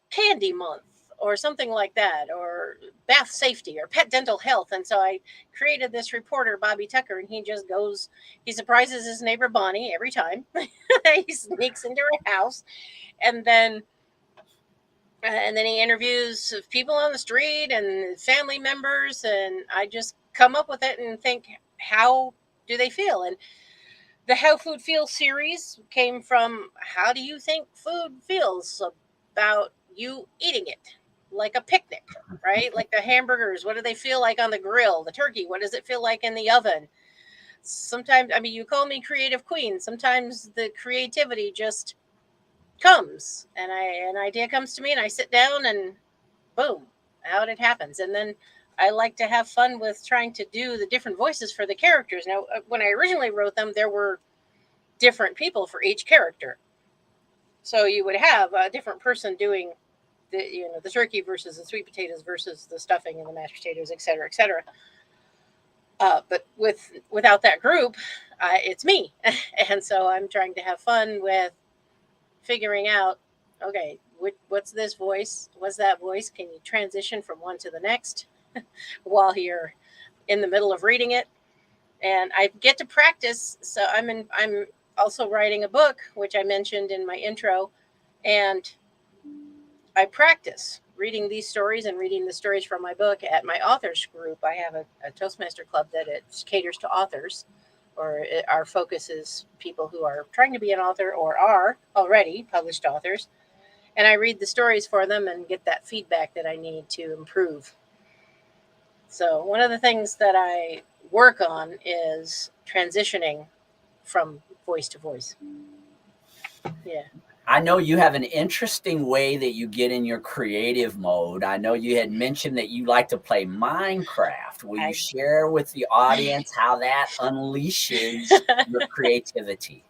Candy Month or something like that, or bath safety or pet dental health. And so I created this reporter, Bobby Tucker, and he just goes, he surprises his neighbor Bonnie every time. He sneaks into her house, and then he interviews people on the street and family members, and I just come up with it and think, how do they feel? And the How Food Feels series came from, how do you think food feels about you eating it? Like a picnic, right? Like the hamburgers, what do they feel like on the grill? The turkey, what does it feel like in the oven? Sometimes, I mean, you call me creative queen. Sometimes the creativity just comes, and an idea comes to me, and I sit down and boom, out it happens. And then I like to have fun with trying to do the different voices for the characters. Now, when I originally wrote them, there were different people for each character. So you would have a different person doing the turkey versus the sweet potatoes versus the stuffing and the mashed potatoes, et cetera, et cetera. But without that group, it's me. And so I'm trying to have fun with figuring out, okay, what's this voice? What's that voice? Can you transition from one to the next while you're in the middle of reading it? And I get to practice. So I'm also writing a book, which I mentioned in my intro, and I practice reading these stories and reading the stories from my book at my authors group. I have a Toastmaster club that it caters to authors, or our focus is people who are trying to be an author or are already published authors. And I read the stories for them and get that feedback that I need to improve. So one of the things that I work on is transitioning from voice to voice. Yeah. I know you have an interesting way that you get in your creative mode. I know you had mentioned that you like to play Minecraft. Will you share with the audience how that unleashes your creativity?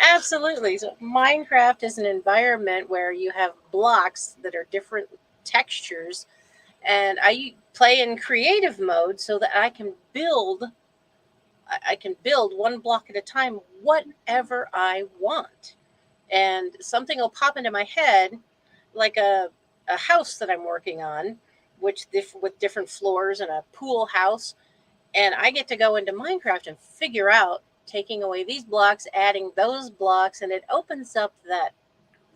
Absolutely. So Minecraft is an environment where you have blocks that are different textures, and I play in creative mode so that I can build one block at a time, whatever I want. And something will pop into my head, like a house that I'm working on, with different floors and a pool house. And I get to go into Minecraft and figure out, taking away these blocks, adding those blocks, and it opens up that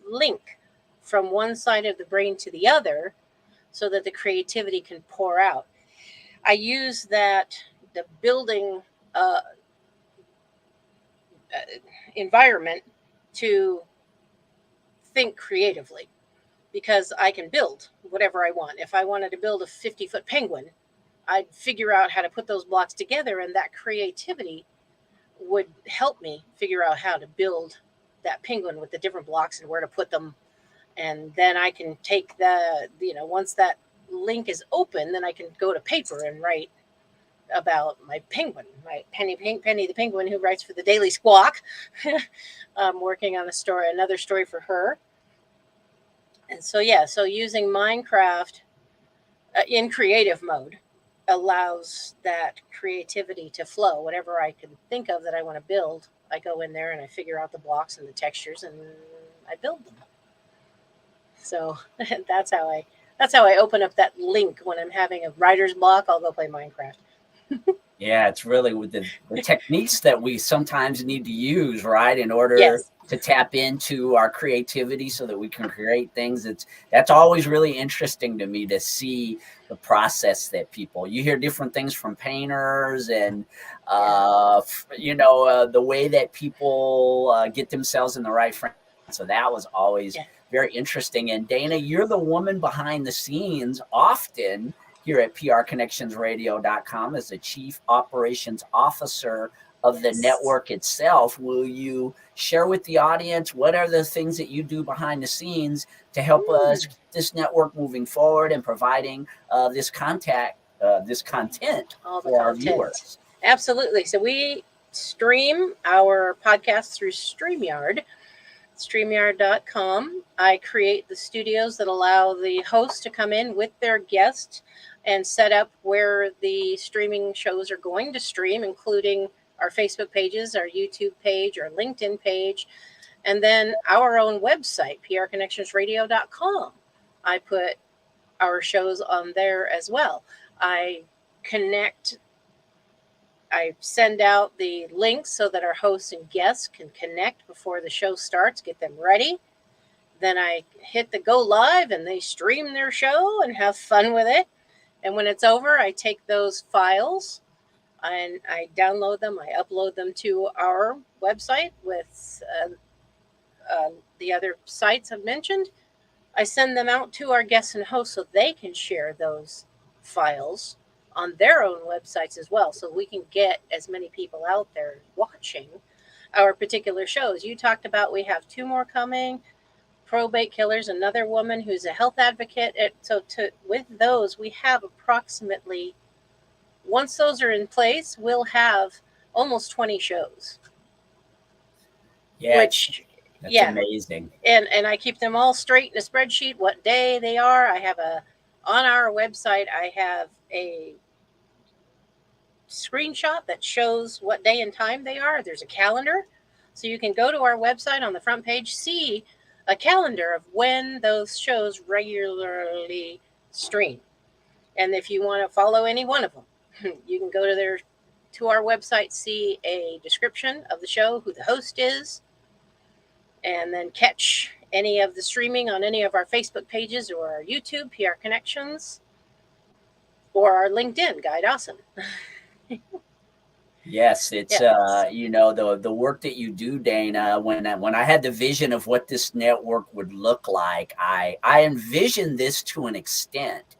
link from one side of the brain to the other so that the creativity can pour out. I use the building environment to think creatively, because I can build whatever I want. If I wanted to build a 50-foot penguin, I'd figure out how to put those blocks together, and that creativity would help me figure out how to build that penguin with the different blocks and where to put them. And then I can take once that link is open, then I can go to paper and write about my penguin, my Penny the penguin, who writes for the Daily Squawk. I'm working on another story for her. And so using Minecraft in creative mode allows that creativity to flow. Whatever I can think of that I want to build, I go in there and I figure out the blocks and the textures and I build them. So that's how I open up that link. When I'm having a writer's block, I'll go play Minecraft. Yeah, it's really with the techniques that we sometimes need to use, right, in order to tap into our creativity so that we can create things. That's always really interesting to me, to see the process that you hear different things from painters and the way that people get themselves in the right frame. So that was always very interesting. And Dana, you're the woman behind the scenes often here at prconnectionsradio.com as the Chief Operations Officer of the network itself. Will you share with the audience what are the things that you do behind the scenes to help us keep this network moving forward and providing this content for our viewers? Absolutely. So we stream our podcast through StreamYard.com. I create the studios that allow the host to come in with their guest and set up where the streaming shows are going to stream, including our Facebook pages, our YouTube page, our LinkedIn page, and then our own website, prconnectionsradio.com. I put our shows on there as well. I send out the links so that our hosts and guests can connect before the show starts, get them ready. Then I hit the go live and they stream their show and have fun with it. And when it's over, I take those files and I download them. I upload them to our website with the other sites I've mentioned. I send them out to our guests and hosts so they can share those files on their own websites as well, so we can get as many people out there watching our particular shows. You talked about we have 2 more coming. Probate Killers, another woman who's a health advocate. With those, we have approximately, once those are in place, we'll have almost 20 shows. Yeah, which, that's amazing. And I keep them all straight in a spreadsheet, what day they are. On our website, I have a screenshot that shows what day and time they are. There's a calendar. So you can go to our website on the front page, see a calendar of when those shows regularly stream. And if you want to follow any one of them, you can go to our website, see a description of the show, who the host is, and then catch any of the streaming on any of our Facebook pages or our YouTube, PR Connections, or our LinkedIn, Guy Dawson. Yes, it's the work that you do, Dana. When I had the vision of what this network would look like, I envisioned this to an extent,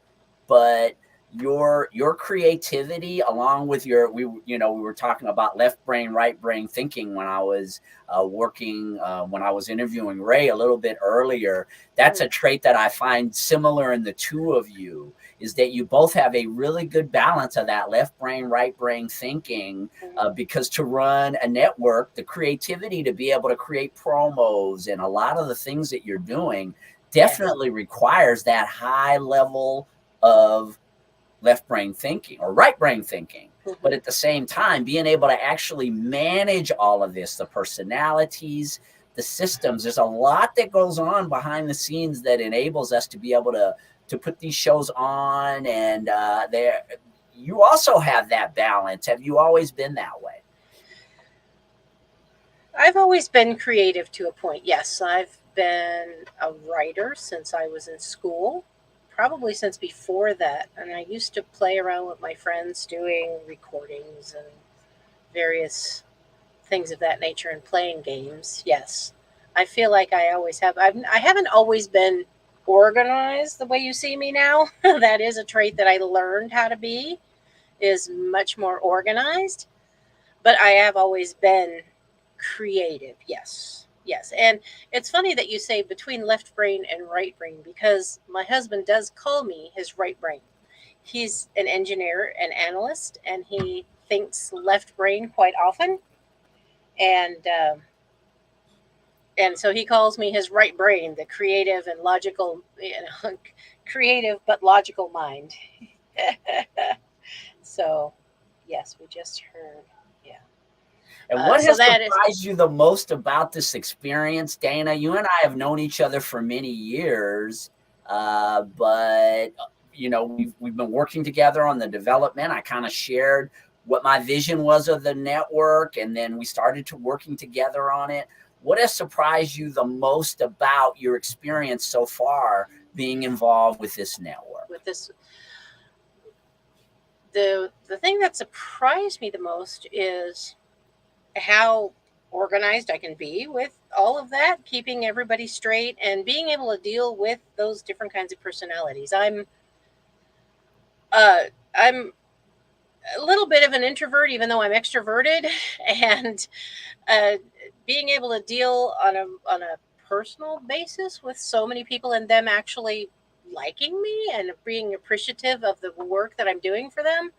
but your creativity, along with we were talking about left brain, right brain thinking when I was when I was interviewing Ray a little bit earlier. That's a trait that I find similar in the two of you, is that you both have a really good balance of that left brain, right brain thinking, because to run a network, the creativity to be able to create promos and a lot of the things that you're doing definitely requires that high level of left brain thinking or right brain thinking. But at the same time, being able to actually manage all of this, the personalities, the systems, there's a lot that goes on behind the scenes that enables us to be able to put these shows on. And you also have that balance. Have you always been that way? I've always been creative to a point. Yes, I've been a writer since I was in school, probably since before that. And I used to play around with my friends doing recordings and various things of that nature and playing games. Yes, I feel like I always have. I haven't always been organized the way you see me now. That is a trait that I learned how to be, is much more organized. But I have always been creative. Yes. And it's funny that you say between left brain and right brain, because my husband does call me his right brain. He's an engineer and analyst, and he thinks left brain quite often. And so he calls me his right brain, the creative and logical, creative but logical mind. So, yes, we just heard. Yeah. And what has surprised you the most about this experience, Dana? You and I have known each other for many years, but we've been working together on the development. I kind of shared what my vision was of the network, and then we started to working together on it. What has surprised you the most about your experience so far being involved with this network? The thing that surprised me the most is how organized I can be with all of that, keeping everybody straight and being able to deal with those different kinds of personalities. I'm a little bit of an introvert, even though I'm extroverted, and being able to deal on a personal basis with so many people and them actually liking me and being appreciative of the work that I'm doing for them.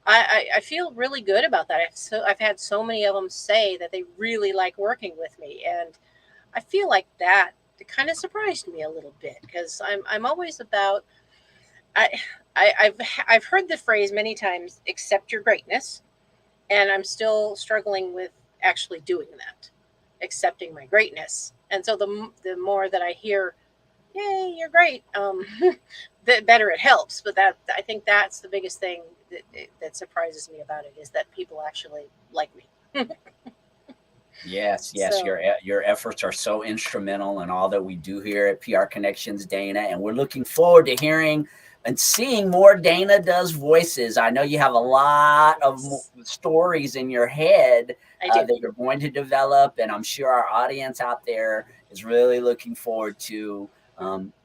I feel really good about that. I've had so many of them say that they really like working with me, and I feel like that kind of surprised me a little bit, because I'm always about. I've heard the phrase many times: accept your greatness, And I'm still struggling with actually doing that, accepting my greatness. And so the more that I hear, "Yay, you're great," the better it helps. But I think that's the biggest thing that surprises me about it, is that people actually like me. Yes, So your efforts are so instrumental in all that we do here at PR Connections, Dana, and we're looking forward to hearing and seeing more Dana Does Voices. I know you have a lot of stories in your head that you're going to develop, and I'm sure our audience out there is really looking forward to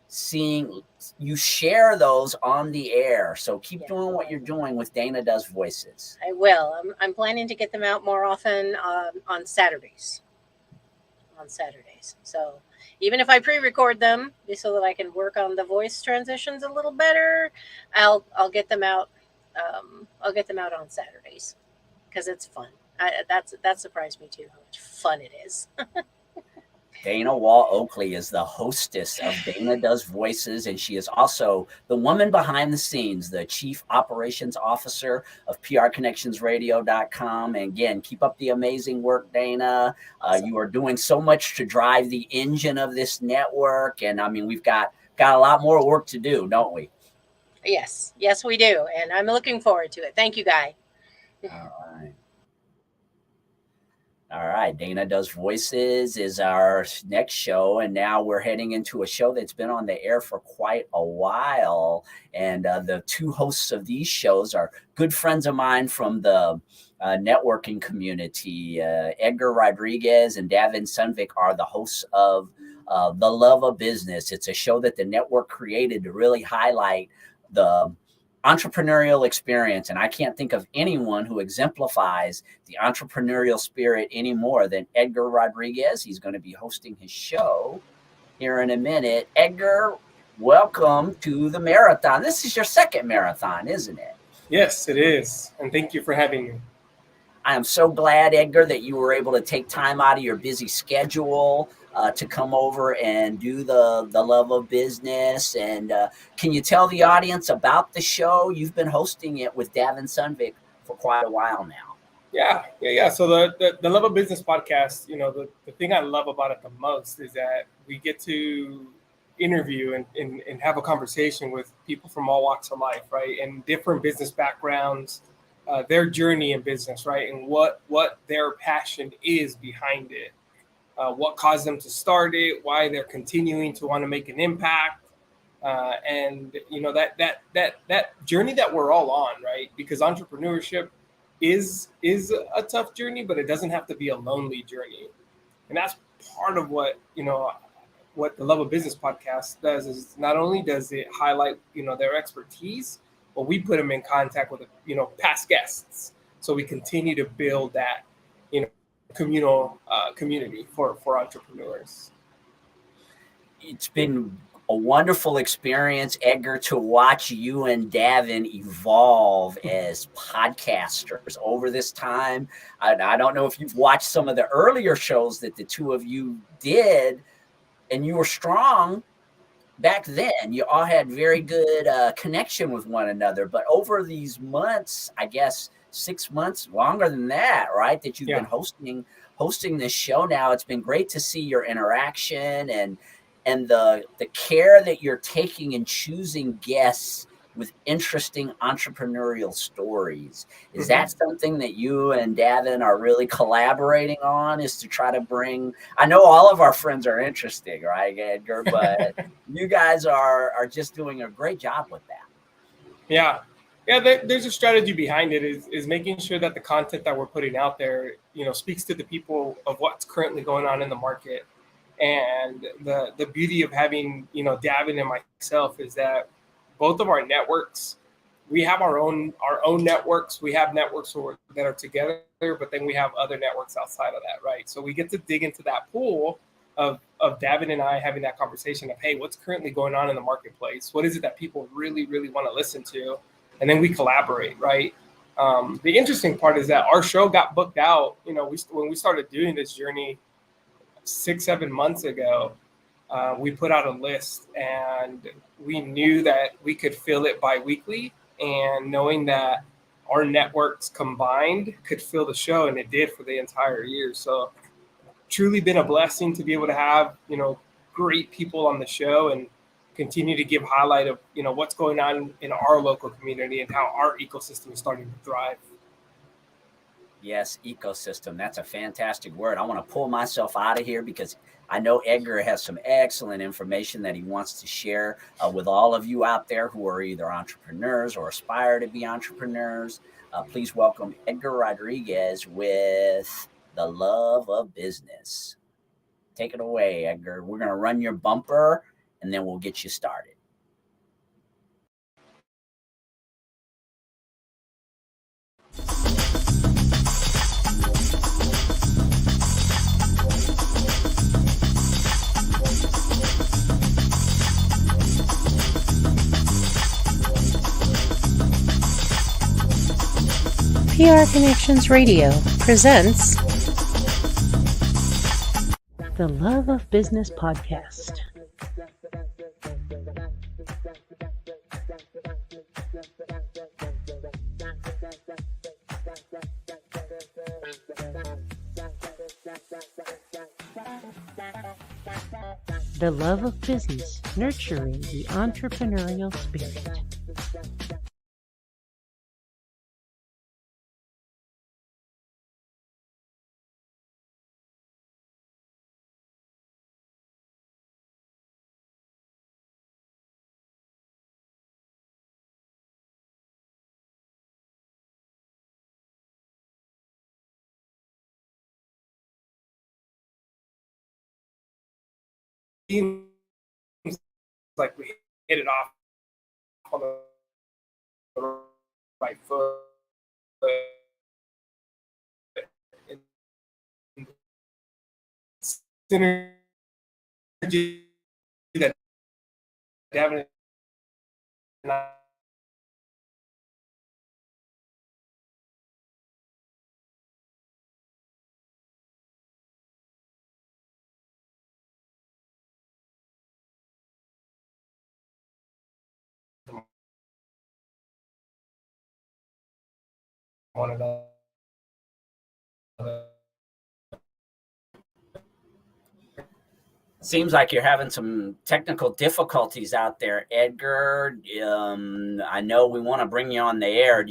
seeing you share those on the air. So keep doing what you're doing with Dana Does Voices. I will. I'm planning to get them out more often on Saturdays. So even if I pre-record them so that I can work on the voice transitions a little better, I'll get them out. I'll get them out on Saturdays because it's fun. That surprised me too, how much fun it is. Dana Wall Oakley is the hostess of Dana Does Voices, and she is also the woman behind the scenes, the Chief Operations Officer of PRConnectionsRadio.com. And again, keep up the amazing work, Dana. You are doing so much to drive the engine of this network, and I mean, we've got a lot more work to do, don't we? Yes, we do, and I'm looking forward to it. Thank you, Guy. All right. Dana Does Voices is our next show. And now we're heading into a show that's been on the air for quite a while. And the two hosts of these shows are good friends of mine from the networking community. Edgar Rodriguez and Davin Sunvik are the hosts of The Love of Business. It's a show that the network created to really highlight the entrepreneurial experience. And I can't think of anyone who exemplifies the entrepreneurial spirit any more than Edgar Rodriguez. He's going to be hosting his show here in a minute. Edgar, welcome to the marathon. This is your second marathon, isn't it? Yes, it is. And thank you for having me. I am so glad, Edgar, that you were able to take time out of your busy schedule to come over and do the Love of Business. And can you tell the audience about the show? You've been hosting it with Davin Sunvik for quite a while now. Yeah. So the Love of Business podcast, the thing I love about it the most is that we get to interview and have a conversation with people from all walks of life, right? And different business backgrounds, their journey in business, right? And what their passion is behind it. What caused them to start it, why they're continuing to want to make an impact, and that journey that we're all on, right? Because entrepreneurship is a tough journey, but it doesn't have to be a lonely journey, and that's part of what the Love of Business podcast does. Is not only does it highlight their expertise, but we put them in contact with past guests, so we continue to build that communal community for entrepreneurs. It's been a wonderful experience, Edgar, to watch you and Davin evolve as podcasters over this time. I don't know if you've watched some of the earlier shows that the two of you did, and you were strong back then. You all had very good connection with one another, but over these months, I guess 6 months, longer than that, right? That you've been hosting this show now. It's been great to see your interaction and the care that you're taking in choosing guests with interesting entrepreneurial stories. Is that something that you and Davin are really collaborating on, is to try to bring, I know all of our friends are interesting, right, Edgar, but you guys are just doing a great job with that. Yeah, there's a strategy behind it, is making sure that the content that we're putting out there, speaks to the people of what's currently going on in the market. And the beauty of having, Davin and myself is that both of our networks, we have our own networks. We have networks that are together, but then we have other networks outside of that, right? So we get to dig into that pool of Davin and I having that conversation of, hey, what's currently going on in the marketplace? What is it that people really, really want to listen to? And then we collaborate, right? The interesting part is that our show got booked out. When we started doing this journey 6-7 months ago, we put out a list, and we knew that we could fill it bi-weekly. And knowing that our networks combined could fill the show, and it did for the entire year. So truly been a blessing to be able to have, great people on the show and continue to give highlight of, what's going on in our local community and how our ecosystem is starting to thrive. Yes, ecosystem. That's a fantastic word. I want to pull myself out of here because I know Edgar has some excellent information that he wants to share with all of you out there who are either entrepreneurs or aspire to be entrepreneurs. Please welcome Edgar Rodriguez with The Love of Business. Take it away, Edgar. We're going to run your bumper and then we'll get you started. PR Connections Radio presents the Love of Business podcast. The Love of Business, nurturing the entrepreneurial spirit. Seems like we hit it off on the right foot. Synergy that Devin and I one another. Seems like you're having some technical difficulties out there, Edgar. I know we want to bring you on the air.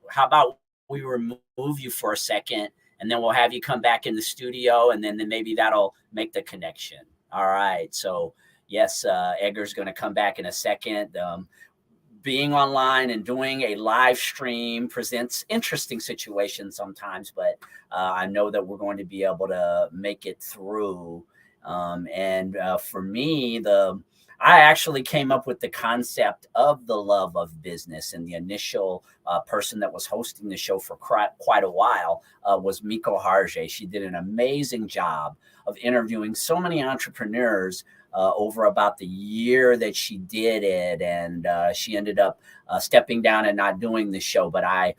How about we remove you for a second and then we'll have you come back in the studio and then maybe that'll make the connection. All right. So yes, Edgar's going to come back in a second. Being online and doing a live stream presents interesting situations sometimes, but I know that we're going to be able to make it through. For me, I actually came up with the concept of the Love of Business, and the initial person that was hosting the show for quite a while was Miko Harje. She did an amazing job of interviewing so many entrepreneurs over about the year that she did it, and she ended up stepping down and not doing the show. But I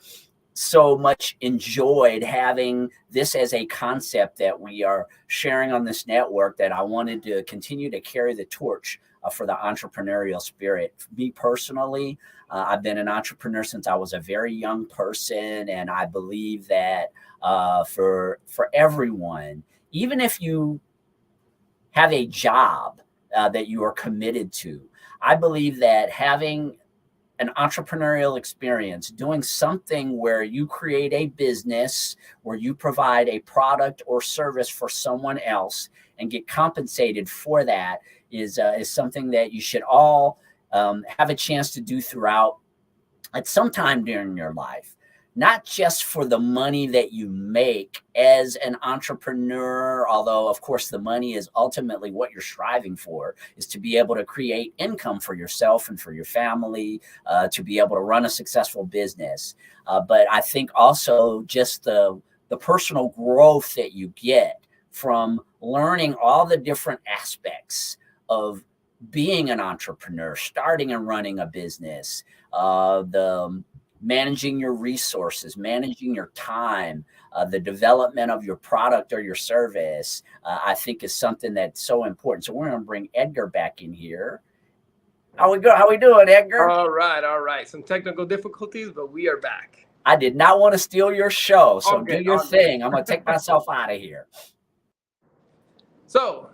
so much enjoyed having this as a concept that we are sharing on this network that I wanted to continue to carry the torch for the entrepreneurial spirit. Me personally, I've been an entrepreneur since I was a very young person, and I believe that for everyone, even if you have a job that you are committed to, I believe that having an entrepreneurial experience, doing something where you create a business, where you provide a product or service for someone else and get compensated for that, is something that you should all have a chance to do throughout at some time during your life. Not just for the money that you make as an entrepreneur, although of course the money is ultimately what you're striving for, is to be able to create income for yourself and for your family, to be able to run a successful business. But I think also just the personal growth that you get from learning all the different aspects of being an entrepreneur, starting and running a business, the managing your resources, managing your time, the development of your product or your service, I think is something that's so important. So we're going to bring Edgar back in here. How we doing, Edgar? All right. Some technical difficulties, but we are back. I did not want to steal your show, so Okay, do your thing. I'm going to take myself out of here. So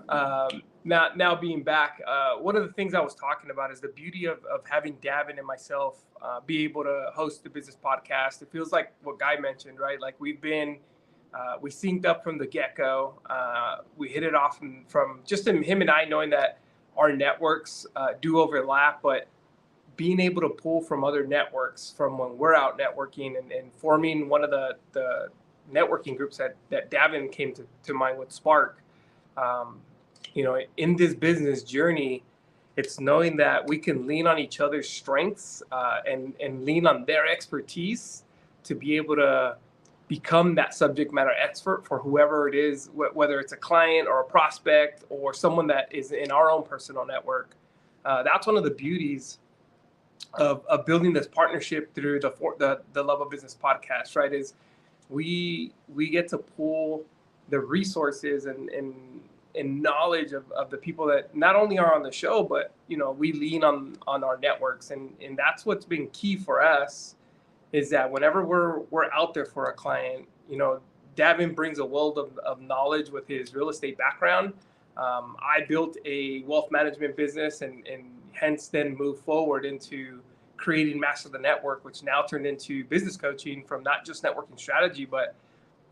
now being back, one of the things I was talking about is the beauty of having Davin and myself be able to host the business podcast. It feels like what Guy mentioned, right? Like we synced up from the get-go. We hit it off from just him and I knowing that our networks do overlap, but being able to pull from other networks from when we're out networking and forming one of the networking groups that Davin came to mind with Spark. In this business journey, it's knowing that we can lean on each other's strengths and lean on their expertise to be able to become that subject matter expert for whoever it is, whether it's a client or a prospect or someone that is in our own personal network. That's one of the beauties of building this partnership through the Love of Business podcast, right? Is we get to pull the resources and knowledge of the people that not only are on the show, but we lean on our networks, and that's what's been key for us, is that whenever we're out there for a client, Davin brings a world of knowledge with his real estate background. I built a wealth management business and hence then moved forward into creating Master the Network, which now turned into business coaching from not just networking strategy, but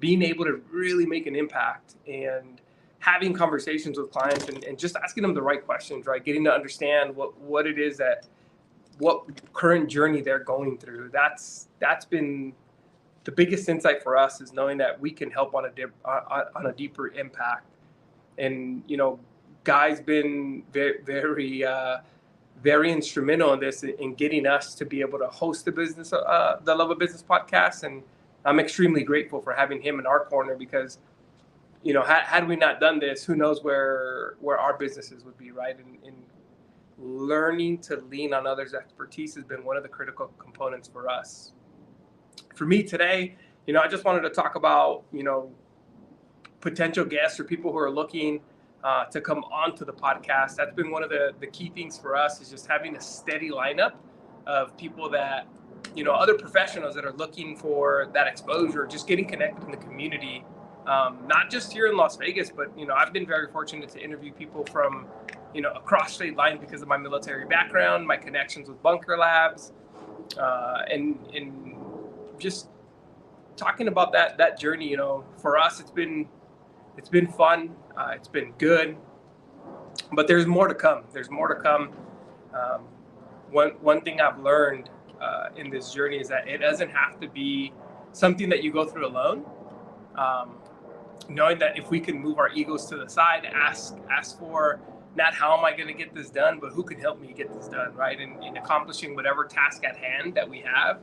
being able to really make an impact and having conversations with clients and just asking them the right questions, right? Getting to understand what it is what current journey they're going through. That's been the biggest insight for us, is knowing that we can help on a deeper impact. And, Guy's been very, very instrumental in this, in getting us to be able to host the Love of Business podcast. And I'm extremely grateful for having him in our corner, because, had we not done this, who knows where our businesses would be, right? And learning to lean on others' expertise has been one of the critical components for us. For me today, I just wanted to talk about, potential guests or people who are looking to come onto the podcast. That's been one of the key things for us, is just having a steady lineup of people that, other professionals that are looking for that exposure, just getting connected in the community, not just here in Las Vegas, but, I've been very fortunate to interview people from, across state lines because of my military background, my connections with Bunker Labs, and just talking about that journey. For us, it's been fun. It's been good, but there's more to come. One thing I've learned in this journey is that it doesn't have to be something that you go through alone. Knowing that if we can move our egos to the side, ask for not how am I going to get this done, but who can help me get this done, right? In accomplishing whatever task at hand that we have.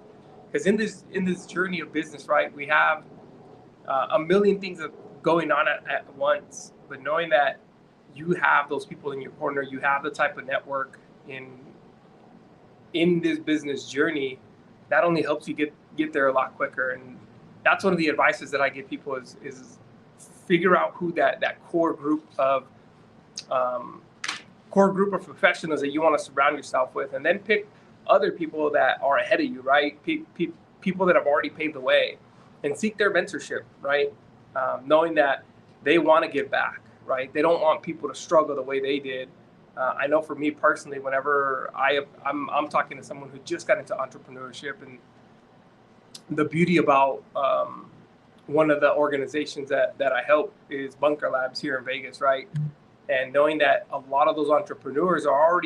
Because in this journey of business, right, we have a million things going on at once. But knowing that you have those people in your corner, you have the type of network in this business journey, that only helps you get there a lot quicker. And that's one of the advices that I give people is figure out who that core group of professionals that you want to surround yourself with, and then pick other people that are ahead of you, right? People that have already paved the way, and seek their mentorship, right? Knowing that they want to give back, right? They don't want people to struggle the way they did. I know for me personally, whenever I'm talking to someone who just got into entrepreneurship, and the beauty about one of the organizations that I help is Bunker Labs here in Vegas, right? And knowing that a lot of those entrepreneurs are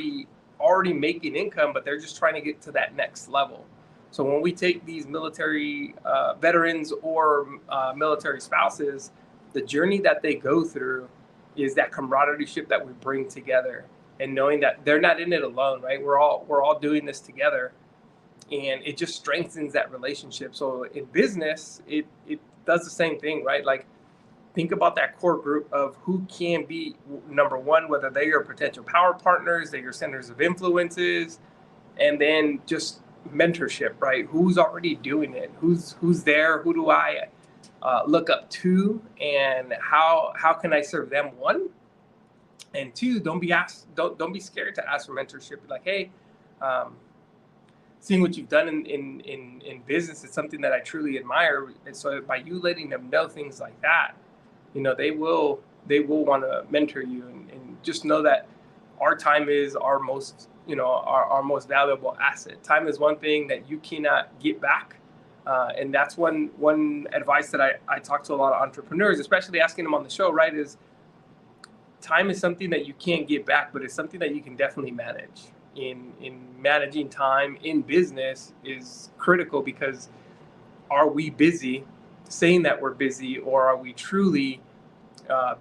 already making income, but they're just trying to get to that next level. So when we take these military veterans or military spouses, the journey that they go through is that camaraderie that we bring together, and knowing that they're not in it alone, right? We're all doing this together, and it just strengthens that relationship. So in business, it does the same thing, right? Like, think about that core group of who can be, number one, whether they are potential power partners, they're your centers of influences, and then just mentorship, right? Who's already doing it? Who's there? Who do I look up to, and how can I serve them? One, and two, don't be scared to ask for mentorship. Like, hey, seeing what you've done in business is something that I truly admire. And so by you letting them know things like that, they will want to mentor you, and just know that our time is our most, our most valuable asset. Time is one thing that you cannot get back. And that's one advice that I talk to a lot of entrepreneurs, especially asking them on the show, right, is time is something that you can't get back, but it's something that you can definitely manage. In managing time in business is critical, because are we busy saying that we're busy, or are we truly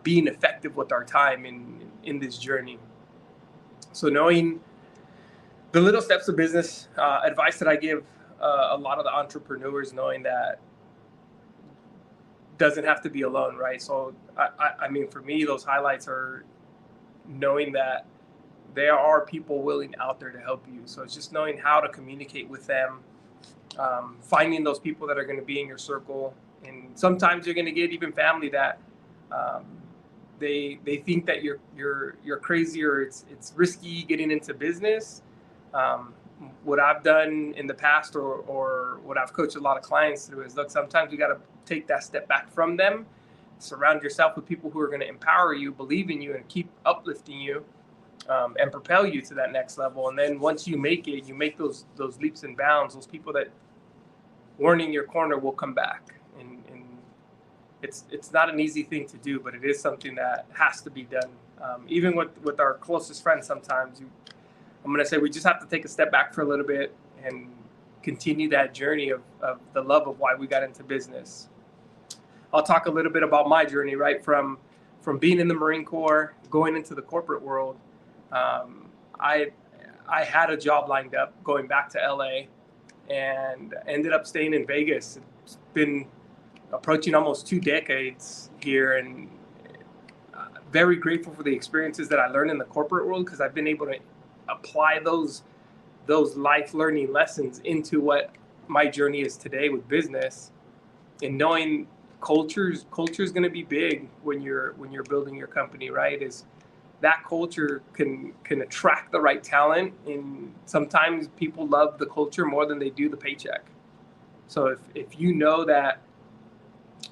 being effective with our time in this journey? So knowing the little steps of business, advice that I give a lot of the entrepreneurs, knowing that doesn't have to be alone, right? So I mean, for me, those highlights are knowing that there are people willing out there to help you. So it's just knowing how to communicate with them, finding those people that are going to be in your circle. And sometimes you're going to get even family that they think that you're crazy, or it's risky getting into business. What I've done in the past, or what I've coached a lot of clients through, is, look, sometimes you got to take that step back from them, surround yourself with people who are going to empower you, believe in you, and keep uplifting you, and propel you to that next level. And then once you make it, you make those leaps and bounds. Those people that weren't in your corner will come back. And it's not an easy thing to do, but it is something that has to be done. Even with our closest friends, sometimes I'm going to say we just have to take a step back for a little bit and continue that journey of the love of why we got into business. I'll talk a little bit about my journey, right? From being in the Marine Corps, going into the corporate world. I had a job lined up going back to LA, and ended up staying in Vegas. It's been approaching almost 2 decades here, and very grateful for the experiences that I learned in the corporate world, because I've been able to apply those life learning lessons into what my journey is today with business. And knowing culture is going to be big when you're building your company, right? Is that culture can attract the right talent, and sometimes people love the culture more than they do the paycheck. So if you know that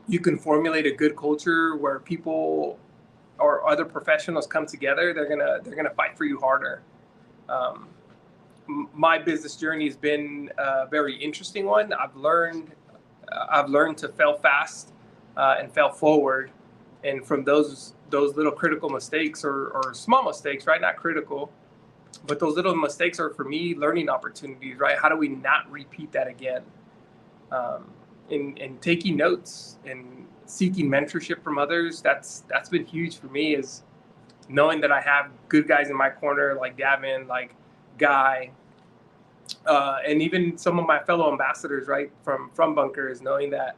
you can formulate a good culture where people or other professionals come together, they're gonna fight for you harder. My business journey has been a very interesting one. I've learned to fail fast and fail forward, and from those little critical mistakes, or small mistakes, right? Not critical, but those little mistakes are, for me, learning opportunities, right? How do we not repeat that again? And taking notes and seeking mentorship from others, that's been huge for me, is knowing that I have good guys in my corner, like Gavin, like Guy, and even some of my fellow ambassadors, right, from Bunker, is knowing that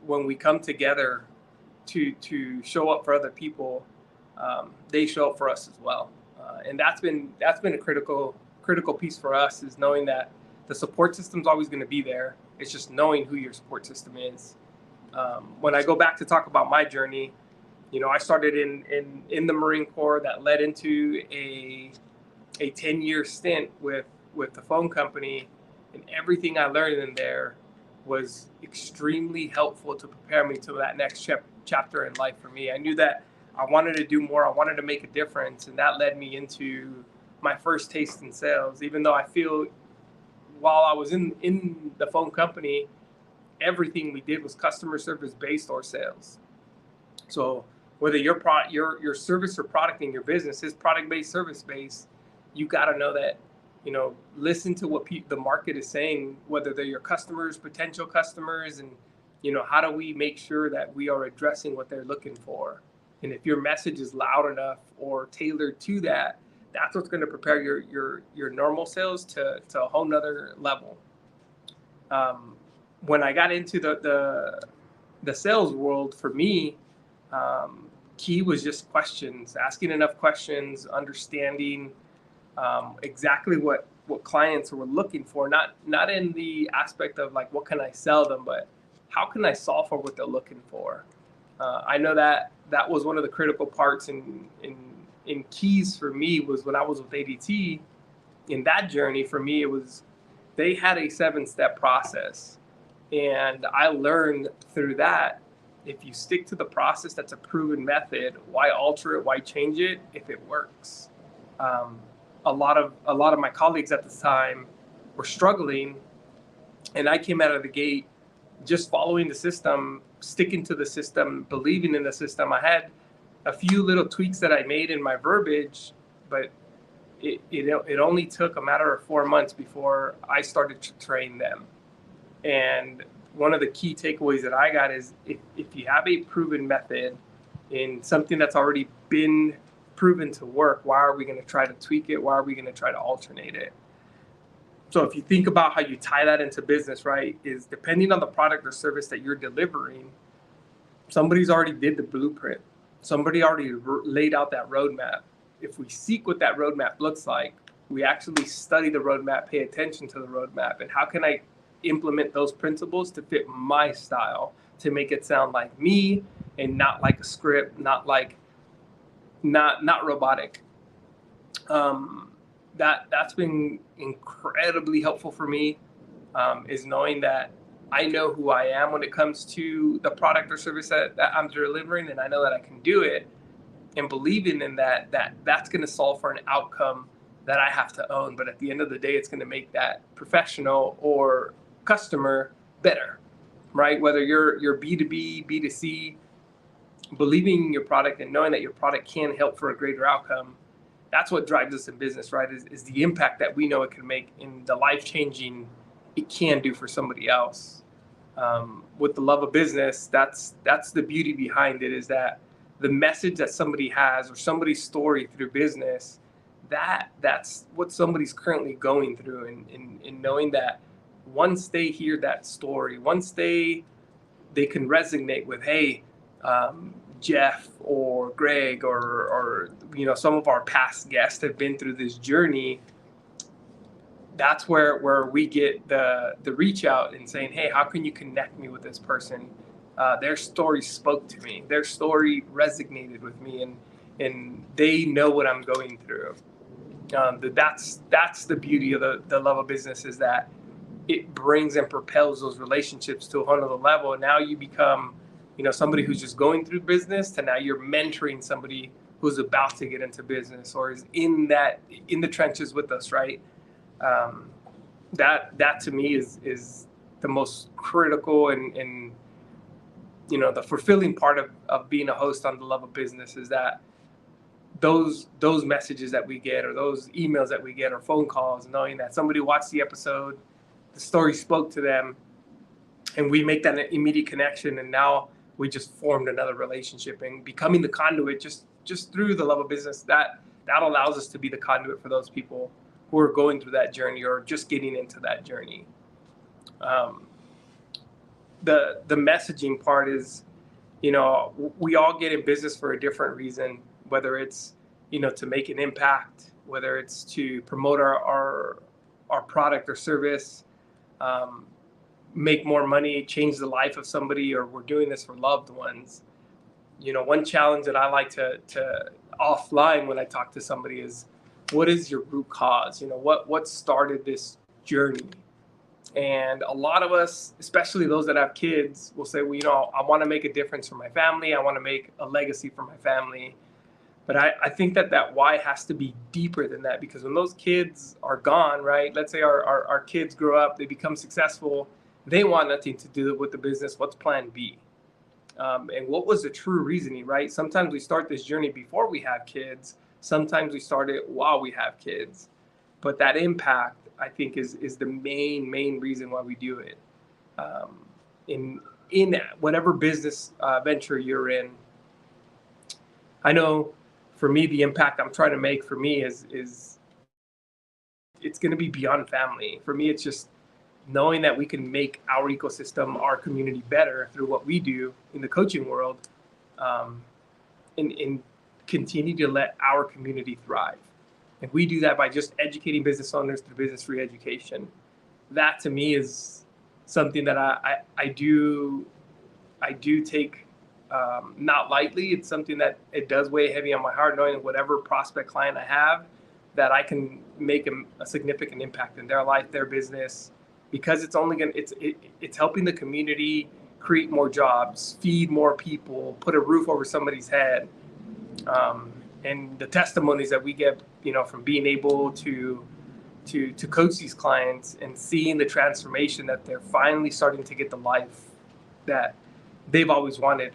when we come together to show up for other people, they show up for us as well. And that's been a critical piece for us, is knowing that the support system's always going to be there. It's just knowing who your support system is. When I go back to talk about my journey, I started in the Marine Corps, that led into a 10-year stint with the phone company, and everything I learned in there was extremely helpful to prepare me to that next chapter in life for me. I knew that I wanted to do more. I wanted to make a difference, and that led me into my first taste in sales. Even though I feel, while I was in the phone company, everything we did was customer service based or sales. So whether your service or product in your business is product based, service based, you got to know that, listen to what the market is saying, whether they're your customers, potential customers, and how do we make sure that we are addressing what they're looking for. And if your message is loud enough or tailored to that, that's what's going to prepare your normal sales to a whole nother level. When I got into the sales world, for me, key was just questions, asking enough questions, understanding exactly what clients were looking for, not in the aspect of like, what can I sell them, but how can I solve for what they're looking for? I know that was one of the critical parts in keys for me, was when I was with ADT. In that journey, for me, it was they had a 7-step process. And I learned through that, if you stick to the process, that's a proven method. Why alter it? Why change it if it works? A lot of my colleagues at the time were struggling, and I came out of the gate just following the system, sticking to the system, believing in the system. I had a few little tweaks that I made in my verbiage, but it only took a matter of 4 months before I started to train them. And one of the key takeaways that I got is if you have a proven method in something that's already been proven to work, why are we going to try to tweak it? Why are we going to try to alternate it? So if you think about how you tie that into business, right, is depending on the product or service that you're delivering, somebody's already did the blueprint. Somebody already laid out that roadmap. If we seek what that roadmap looks like, we actually study the roadmap, pay attention to the roadmap, and how can I implement those principles to fit my style, to make it sound like me and not like a script, not robotic. That's been incredibly helpful for me, is knowing that I know who I am when it comes to the product or service that I'm delivering, and I know that I can do it, and believing in that's going to solve for an outcome that I have to own. But at the end of the day, it's going to make that professional or customer better, right? Whether you're B2B, B2C, believing in your product and knowing that your product can help for a greater outcome, that's what drives us in business, right? Is the impact that we know it can make in the life-changing it can do for somebody else. With the love of business, that's the beauty behind it, is that the message that somebody has or somebody's story through business, that's what somebody's currently going through, and knowing that once they hear that story, once they can resonate with, hey, Jeff or Greg or some of our past guests have been through this journey, that's where we get the reach out and saying, hey, how can you connect me with this person? Their story spoke to me. Their story resonated with me, and they know what I'm going through. That's the beauty of the love of business, is that it brings and propels those relationships to a whole other level. And now you become, somebody who's just going through business, to now you're mentoring somebody who's about to get into business or is in the trenches with us, right? That to me is the most critical and the fulfilling part of being a host on the Love of Business, is that those messages that we get, or those emails that we get, or phone calls, knowing that somebody watched the episode, the story spoke to them, and we make that an immediate connection, and now we just formed another relationship, and becoming the conduit just through the love of business, that allows us to be the conduit for those people who are going through that journey or just getting into that journey. The messaging part is, we all get in business for a different reason, whether it's, to make an impact, whether it's to promote our product or service, make more money, change the life of somebody, or we're doing this for loved ones. One challenge that I like to offline when I talk to somebody is, what is your root cause? What started this journey? And a lot of us, especially those that have kids, will say, well, I want to make a difference for my family. I want to make a legacy for my family. But I think that why has to be deeper than that, because when those kids are gone, right? Let's say our kids grow up, they become successful. They want nothing to do with the business. What's plan B? And what was the true reasoning, right? Sometimes we start this journey before we have kids. Sometimes we start it while we have kids. But that impact, I think, is the main reason why we do it. In whatever business venture you're in, I know for me, the impact I'm trying to make for me is it's going to be beyond family. For me, it's just knowing that we can make our ecosystem, our community better through what we do in the coaching world, and continue to let our community thrive. And we do that by just educating business owners through business-free education. That to me is something that I do take not lightly. It's something that it does weigh heavy on my heart, knowing that whatever prospect client I have, that I can make a significant impact in their life, their business, because it's only going to, it's helping the community create more jobs, feed more people, put a roof over somebody's head. And the testimonies that we get, from being able to coach these clients and seeing the transformation that they're finally starting to get the life that they've always wanted.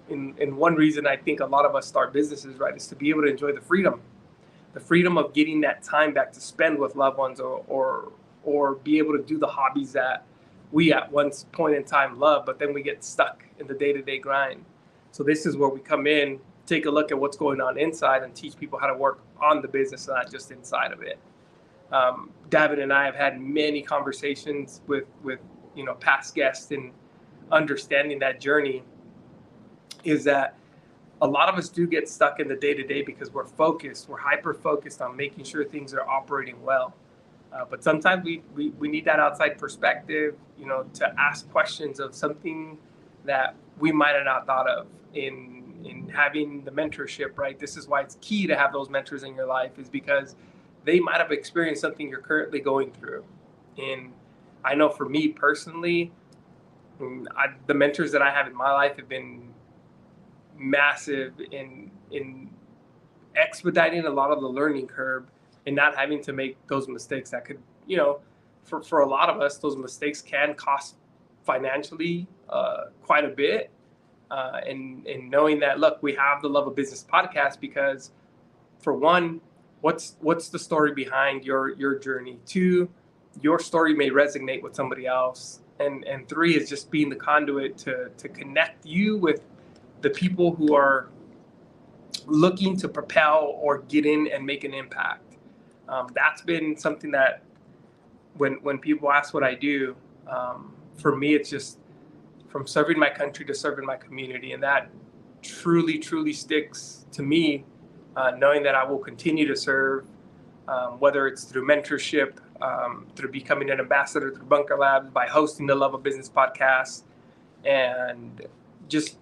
And one reason I think a lot of us start businesses, right, is to be able to enjoy the freedom of getting that time back to spend with loved ones, or be able to do the hobbies that we at one point in time love, but then we get stuck in the day-to-day grind. So this is where we come in, take a look at what's going on inside, and teach people how to work on the business, not just inside of it. Davin and I have had many conversations with past guests, and understanding that journey is that a lot of us do get stuck in the day-to-day because we're hyper-focused on making sure things are operating well. But sometimes we need that outside perspective, to ask questions of something that we might have not thought of in having the mentorship, right? This is why it's key to have those mentors in your life, is because they might have experienced something you're currently going through. And I know for me personally, the mentors that I have in my life have been massive in expediting a lot of the learning curve and not having to make those mistakes that could, for a lot of us, those mistakes can cost financially quite a bit. And knowing that, look, we have the Love of Business podcast because, for one, what's the story behind your journey? 2, your story may resonate with somebody else. And 3 is just being the conduit to connect you with the people who are looking to propel or get in and make an impact. That's been something that when people ask what I do, for me, it's just from serving my country to serving my community. And that truly, truly sticks to me, knowing that I will continue to serve, whether it's through mentorship, through becoming an ambassador through Bunker Labs, by hosting the Love of Business podcast, and just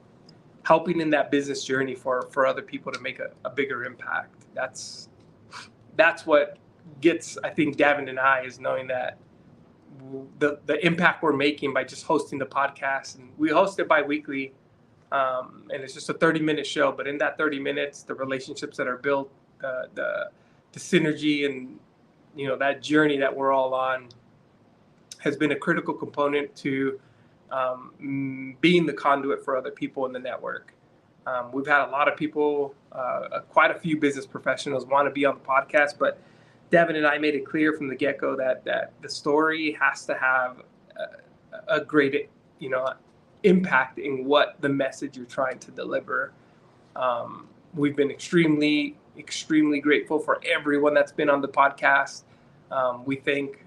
helping in that business journey for other people to make a bigger impact. That's what gets, I think, Davin and I, is knowing that the impact we're making by just hosting the podcast. And we host it bi-weekly, and it's just a 30-minute show. But in that 30 minutes, the relationships that are built, the synergy, and that journey that we're all on has been a critical component to being the conduit for other people in the network. We've had a lot of people, quite a few business professionals, want to be on the podcast, but Devin and I made it clear from the get-go that the story has to have a great, impact in what the message you're trying to deliver. We've been extremely, extremely grateful for everyone that's been on the podcast. We thank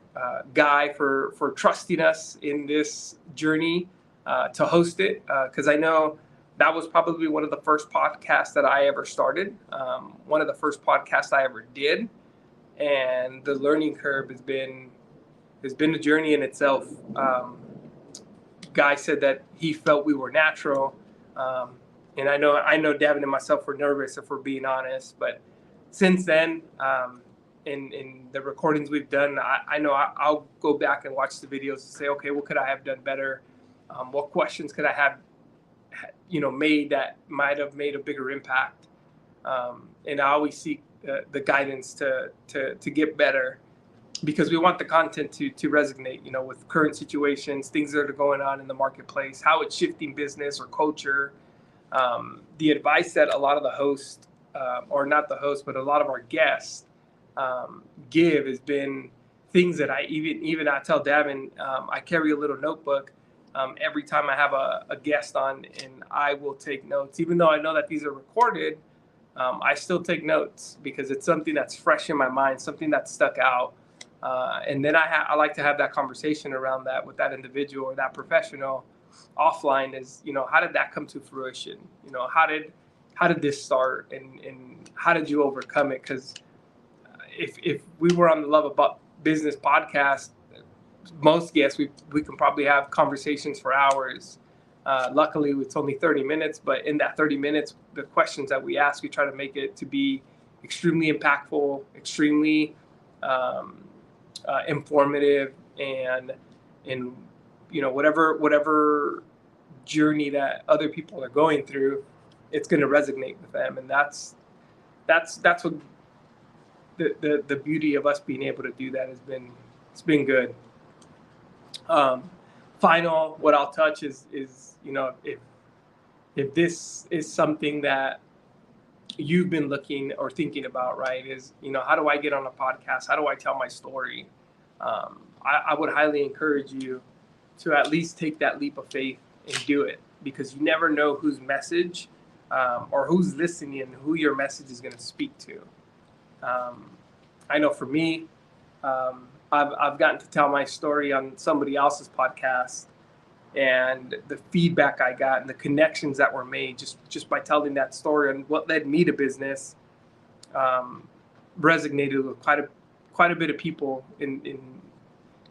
Guy for trusting us in this journey to host it, because I know that was probably one of the first podcasts that I ever started, one of the first podcasts I ever did, and the learning curve has been a journey in itself. Guy said that he felt we were natural, and I know Davin and myself were nervous, if we're being honest, but since then, in the recordings we've done, I know I'll go back and watch the videos and say, okay, what could I have done better? What questions could I have, made that might have made a bigger impact? And I always seek the guidance to get better, because we want the content to resonate, with current situations, things that are going on in the marketplace, how it's shifting business or culture. The advice that a lot of the hosts, or not the host, but a lot of our guests give has been things that I even I tell Davin, I carry a little notebook every time I have a guest on, and I will take notes. Even though I know that these are recorded, I still take notes because it's something that's fresh in my mind, something that's stuck out. And then I like to have that conversation around that with that individual or that professional offline, is, how did that come to fruition? How did this start, and how did you overcome it? Because if we were on the Love About Business podcast, most guests, we can probably have conversations for hours. Luckily, it's only 30 minutes, but in that 30 minutes, the questions that we ask, we try to make it to be extremely impactful, extremely informative, and whatever journey that other people are going through, it's going to resonate with them. And that's what the beauty of us being able to do that has been. It's been good. Final, what I'll touch is if this is something that you've been looking or thinking about, right, is, how do I get on a podcast? How do I tell my story? I would highly encourage you to at least take that leap of faith and do it, because you never know whose message or who's listening and who your message is going to speak to. I know for me, I've gotten to tell my story on somebody else's podcast, and the feedback I got and the connections that were made just by telling that story and what led me to business resonated with quite a bit of people in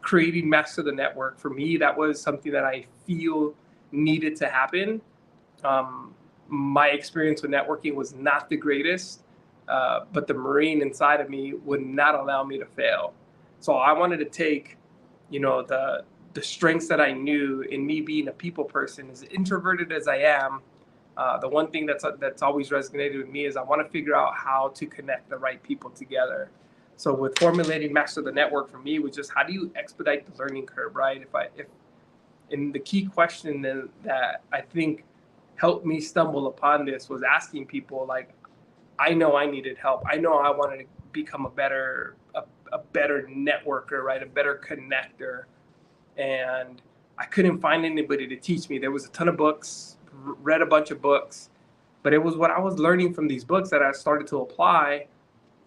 creating Master the Network. For me, that was something that I feel needed to happen. My experience with networking was not the greatest, but the Marine inside of me would not allow me to fail. So I wanted to take, the strengths that I knew in me being a people person, as introverted as I am. The one thing that's always resonated with me is I want to figure out how to connect the right people together. So with formulating Master the Network, for me was just, how do you expedite the learning curve, right? And the key question that I think helped me stumble upon this was asking people, like, I know I needed help. I know I wanted to become a better networker, right? A better connector. And I couldn't find anybody to teach me. There was a ton of books, read a bunch of books, but it was what I was learning from these books that I started to apply.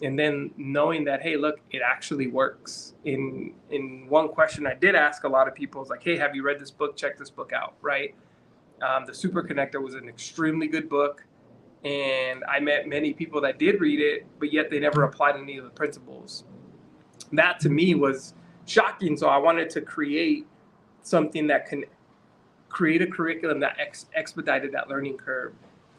And then knowing that, hey, look, it actually works. In one question I did ask a lot of people is like, hey, have you read this book? Check this book out, right? The Super Connector was an extremely good book. And I met many people that did read it, but yet they never applied any of the principles. That to me was shocking. So I wanted to create something that can create a curriculum that expedited that learning curve.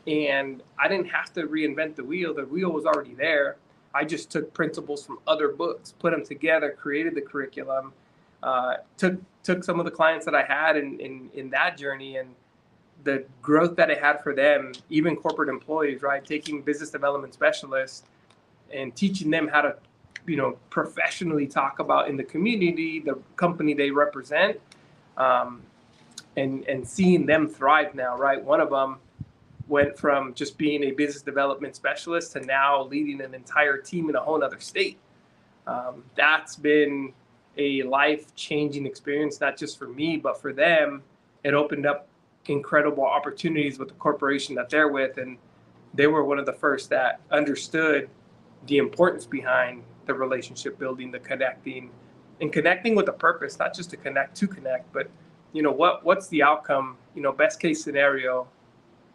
And I didn't have to reinvent the wheel. The wheel was already there. I just took principles from other books, put them together, created the curriculum, took some of the clients that I had in that journey, and the growth that it had for them, even corporate employees, right? Taking business development specialists and teaching them how to, professionally talk about in the community, the company they represent, and seeing them thrive now, right? One of them went from just being a business development specialist to now leading an entire team in a whole other state. That's been a life-changing experience, not just for me, but for them. It opened up incredible opportunities with the corporation that they're with, and they were one of the first that understood the importance behind the relationship building, the connecting with a purpose, not just to connect, but what's the outcome, best case scenario,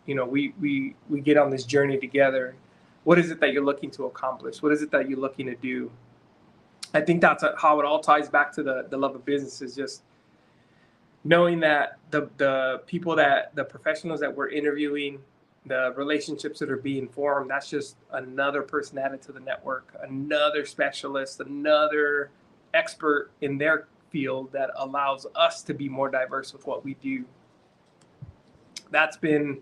we get on this journey together. What is it that you're looking to accomplish? What is it that you're looking to do? I think that's how it all ties back to the love of business, is just knowing that the people the professionals that we're interviewing, the relationships that are being formed, that's just another person added to the network, another specialist, another expert in their field that allows us to be more diverse with what we do. That's been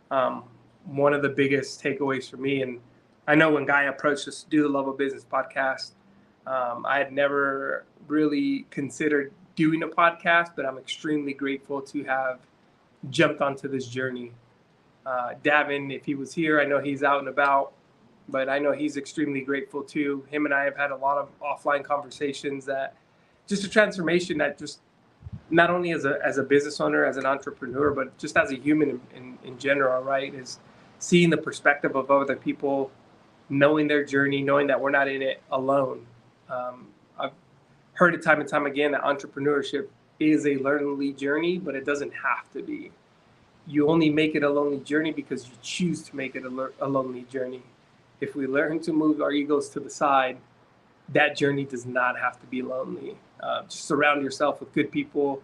one of the biggest takeaways for me. And I know when Guy approached us to do the Love of Business podcast, I had never really considered doing a podcast, but I'm extremely grateful to have jumped onto this journey. Davin, if he was here, I know he's out and about, but I know he's extremely grateful too. Him and I have had a lot of offline conversations, that just a transformation that just not only as a business owner, as an entrepreneur, but just as a human in general, right? Is seeing the perspective of other people, knowing their journey, knowing that we're not in it alone. I've heard it time and time again that entrepreneurship is a lonely journey, but it doesn't have to be. You only make it a lonely journey because you choose to make it a lonely journey. If we learn to move our egos to the side, that journey does not have to be lonely. Just surround yourself with good people,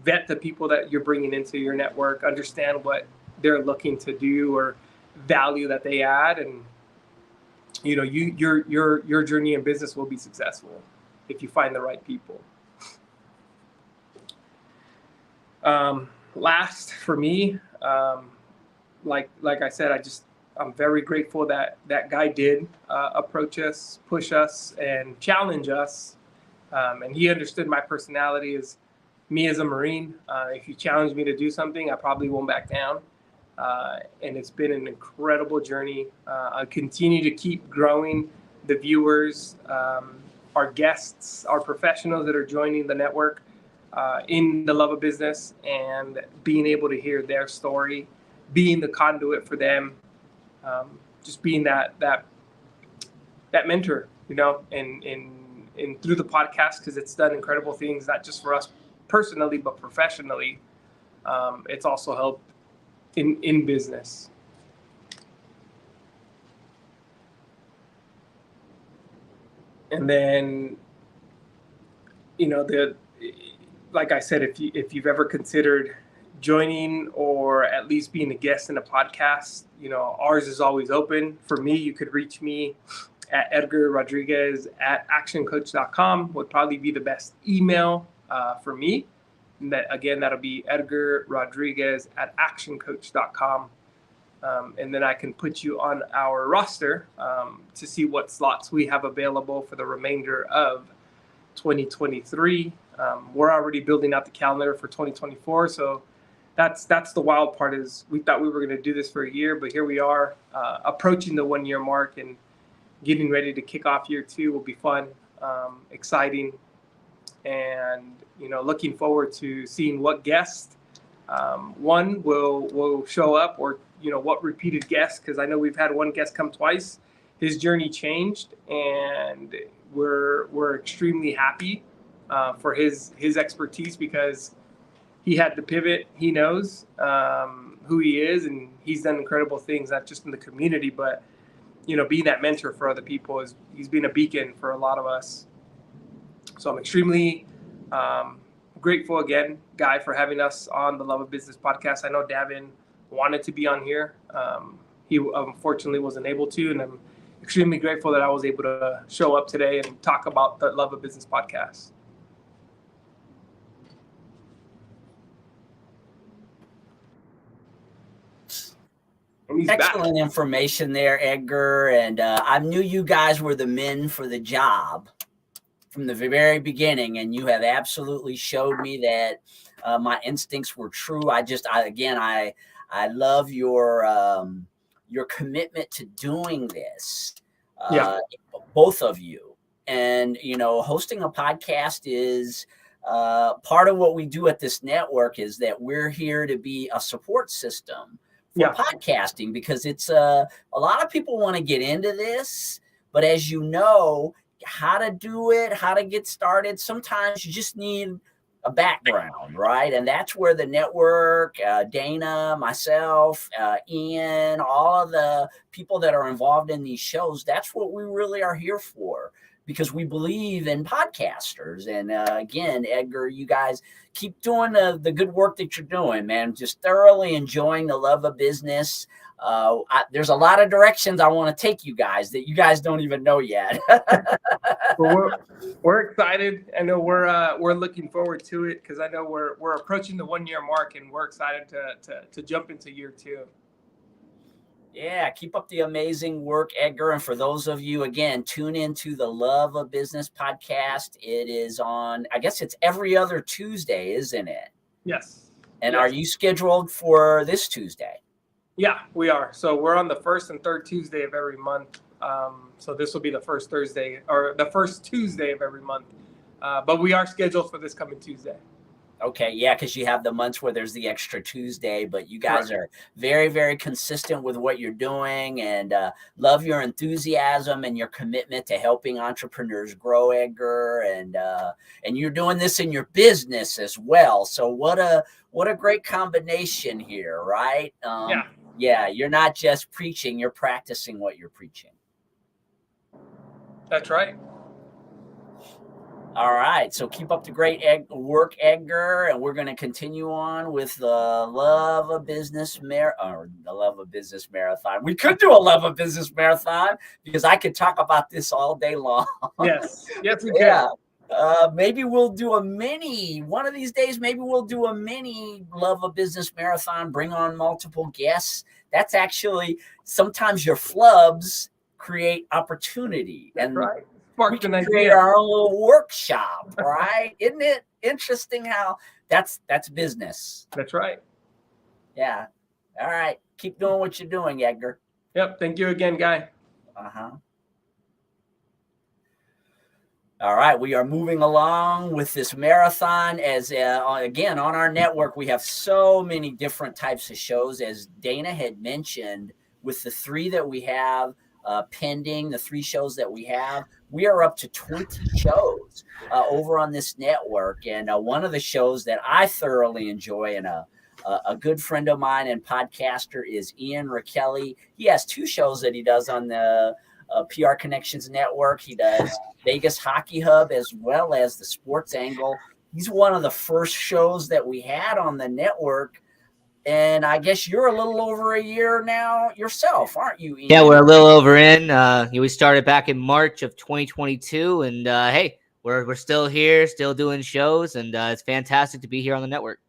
vet the people that you're bringing into your network, understand what they're looking to do or value that they add, and your journey in business will be successful if you find the right people. Last for me, like I said, I'm very grateful that guy did approach us, push us, and challenge us. And he understood my personality as me as a Marine. If you challenge me to do something, I probably won't back down. And it's been an incredible journey. I continue to keep growing the viewers, our guests, our professionals that are joining the network in the love of business, and being able to hear their story, being the conduit for them, just being that mentor, and through the podcast, because it's done incredible things, not just for us personally, but professionally. It's also helped in business. And then, like I said, if you've ever considered joining or at least being a guest in a podcast, ours is always open. For me, you could reach me at Edgar Rodriguez at actioncoach.com would probably be the best email for me. And that'll be Edgar Rodriguez at actioncoach.com. And then I can put you on our roster to see what slots we have available for the remainder of 2023. We're already building out the calendar for 2024. So that's the wild part, is we thought we were going to do this for a year, but here we are approaching the 1 year mark and getting ready to kick off year 2 will be fun, exciting, and looking forward to seeing what guests one will show up, or what repeated guests, because I know we've had one guest come twice. His journey changed, and we're extremely happy for his expertise, because he had to pivot. He knows who he is, and he's done incredible things, not just in the community, but being that mentor for other people. He's been a beacon for a lot of us. So I'm extremely grateful again, Guy, for having us on the Love of Business podcast. I know Davin wanted to be on here. He unfortunately wasn't able to, and I'm extremely grateful that I was able to show up today and talk about the Love of Business podcast. Excellent information there, Edgar. And I knew you guys were the men for the job from the very beginning, and you have absolutely showed me that my instincts were true. I love your commitment to doing this, both of you. And hosting a podcast is part of what we do at this network, is that we're here to be a support system for podcasting, because it's a lot of people want to get into this, but as you know, how to do it, how to get started, sometimes you just need a background, right? And that's where the network, Dana, myself, Ian, all of the people that are involved in these shows, that's what we really are here for, because we believe in podcasters. And again, Edgar, you guys keep doing the good work that you're doing, man. Just thoroughly enjoying the love of business. There's a lot of directions I want to take you guys that you guys don't even know yet. Well, we're excited. I know we're looking forward to it, because I know we're approaching the 1 year mark, and we're excited to jump into year 2. Yeah, keep up the amazing work, Edgar. And for those of you, again, tune into the Love of Business podcast. It is on, I guess it's every other Tuesday, isn't it? Yes. And are you scheduled for this Tuesday? Yeah, we are. So we're on the first and third Tuesday of every month. So this will be the first Thursday, or the first Tuesday of every month. But we are scheduled for this coming Tuesday. Okay, yeah, because you have the months where there's the extra Tuesday, but you guys are very, very consistent with what you're doing, and love your enthusiasm and your commitment to helping entrepreneurs grow, Edgar, and you're doing this in your business as well. So what a great combination here, right? Yeah, you're not just preaching, you're practicing what you're preaching. That's right. All right. So keep up the great work, Edgar. And we're going to continue on with the Love of Business the Love of Business Marathon. We could do a Love of Business Marathon because I could talk about this all day long. Yes, we can. Yeah. Maybe we'll do a mini one of these days. Maybe we'll do a mini Love of Business Marathon, bring on multiple guests. That's actually sometimes your flubs create opportunity. That's and right. We can create our own little workshop, right? Isn't it interesting how that's business? That's right. Yeah. All right. Keep doing what you're doing, Edgar. Yep. Thank you again, Guy. All right, we are moving along with this marathon. As again, on our network, we have so many different types of shows. As Dana had mentioned, with the 3 that we have pending, the 3 shows that we have, we are up to 20 shows over on this network. And one of the shows that I thoroughly enjoy, and a good friend of mine and podcaster, is Ian Rakelli. He has 2 shows that he does on the PR Connections Network. He does Vegas Hockey Hub as well as the Sports Angle. He's one of the first shows that we had on the network. And I guess you're a little over a year now yourself, aren't you, Ian? Yeah, we're a little over in. We started back in March of 2022. And hey, we're still here, still doing shows. And it's fantastic to be here on the network.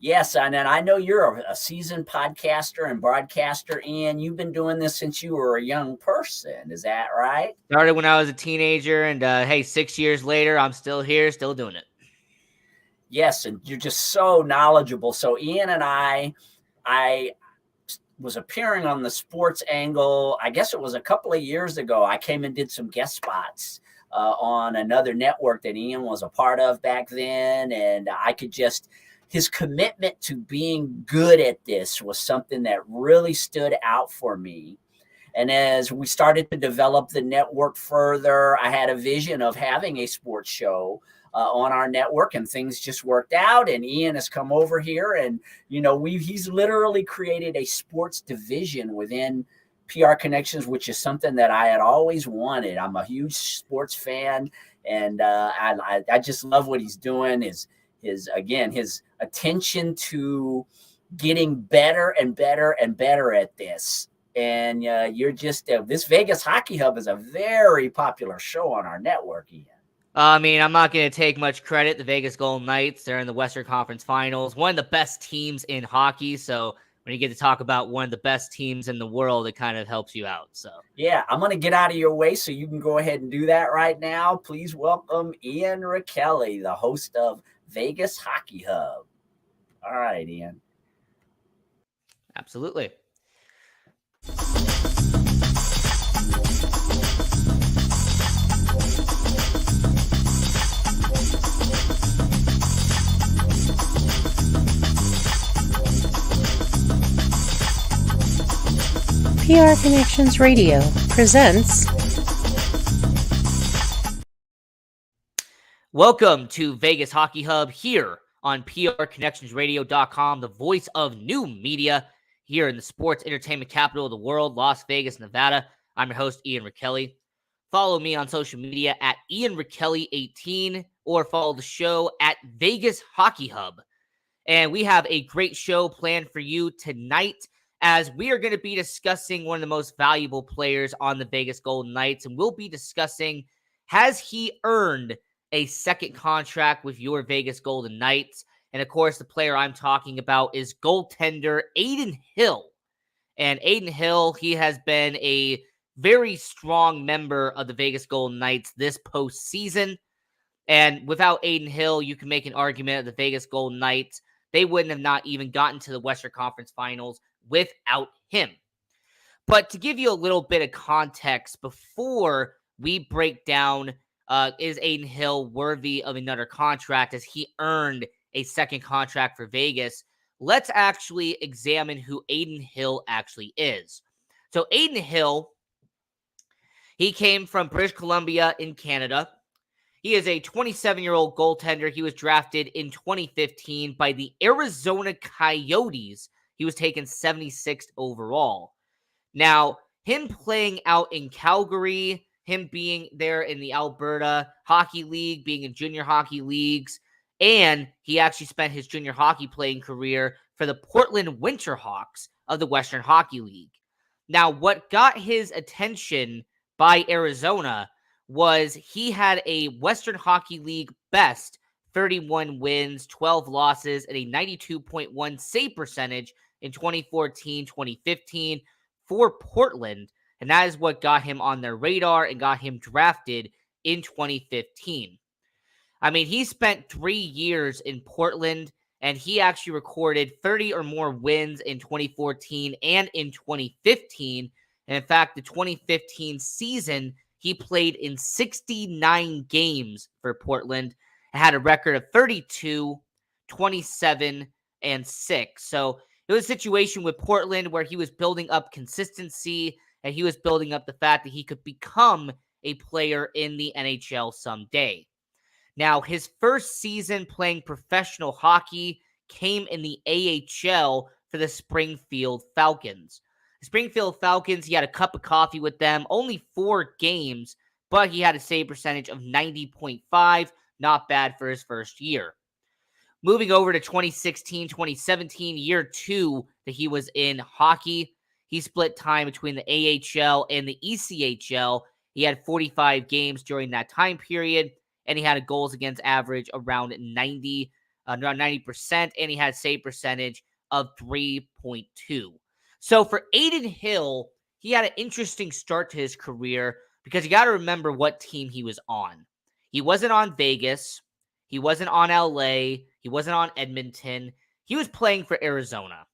Yes, and I know you're a seasoned podcaster and broadcaster, Ian. You've been doing this since you were a young person. Is that right? Started when I was a teenager, and hey, 6 years later, I'm still here, still doing it. Yes, and you're just so knowledgeable. So Ian and I was appearing on the Sports Angle. I guess it was a couple of years ago. I came and did some guest spots on another network that Ian was a part of back then, and I could just... His commitment to being good at this was something that really stood out for me. And as we started to develop the network further, I had a vision of having a sports show on our network, and things just worked out. And Ian has come over here, and he's literally created a sports division within PR Connections, which is something that I had always wanted. I'm a huge sports fan, and I just love what he's doing. His attention to getting better and better and better at this. And you're just this Vegas Hockey Hub is a very popular show on our network, Ian. I mean, I'm not going to take much credit. The Vegas Golden Knights, they're in the Western Conference Finals, one of the best teams in hockey. So when you get to talk about one of the best teams in the world, it kind of helps you out. So yeah, I'm going to get out of your way so you can go ahead and do that right now. Please welcome Ian Rakelli, the host of Vegas Hockey Hub. All right, Ian. Absolutely. PR Connections Radio presents Welcome to Vegas Hockey Hub here on PRConnectionsRadio.com, the voice of new media here in the sports entertainment capital of the world, Las Vegas, Nevada. I'm your host, Ian Rakelli. Follow me on social media at Ian Rakelli18 or follow the show at Vegas Hockey Hub. And we have a great show planned for you tonight, as we are going to be discussing one of the most valuable players on the Vegas Golden Knights, and we'll be discussing, has he earned a second contract with your Vegas Golden Knights? And of course, the player I'm talking about is goaltender Adin Hill. And Adin Hill, he has been a very strong member of the Vegas Golden Knights this postseason. And without Adin Hill, you can make an argument that the Vegas Golden Knights, they wouldn't have not even gotten to the Western Conference Finals without him. But to give you a little bit of context before we break down, is Adin Hill worthy of another contract as he earned a second contract for Vegas, let's actually examine who Adin Hill actually is. So Adin Hill, he came from British Columbia in Canada. He is a 27-year-old goaltender. He was drafted in 2015 by the Arizona Coyotes. He was taken 76th overall. Now, him playing out in Calgary him being there in the Alberta Hockey League, being in junior hockey leagues, and he actually spent his junior hockey playing career for the Portland Winterhawks of the Western Hockey League. Now, what got his attention by Arizona was he had a Western Hockey League best 31 wins, 12 losses, and a 92.1 save percentage in 2014-2015 for Portland. And that is what got him on their radar and got him drafted in 2015. I mean, he spent 3 years in Portland, and he actually recorded 30 or more wins in 2014 and in 2015. And in fact, the 2015 season, he played in 69 games for Portland and had a record of 32, 27, and 6. So it was a situation with Portland where he was building up consistency and he was building up the fact that he could become a player in the NHL someday. Now, his first season playing professional hockey came in the AHL for the Springfield Falcons. The Springfield Falcons, he had a cup of coffee with them, only 4 games, but he had a save percentage of 90.5, not bad for his first year. Moving over to 2016-2017, year 2 that he was in hockey, he split time between the AHL and the ECHL. He had 45 games during that time period, and he had a goals against average around 90%, and he had a save percentage of 3.2. So for Adin Hill, he had an interesting start to his career because you got to remember what team he was on. He wasn't on Vegas. He wasn't on LA. He wasn't on Edmonton. He was playing for Arizona.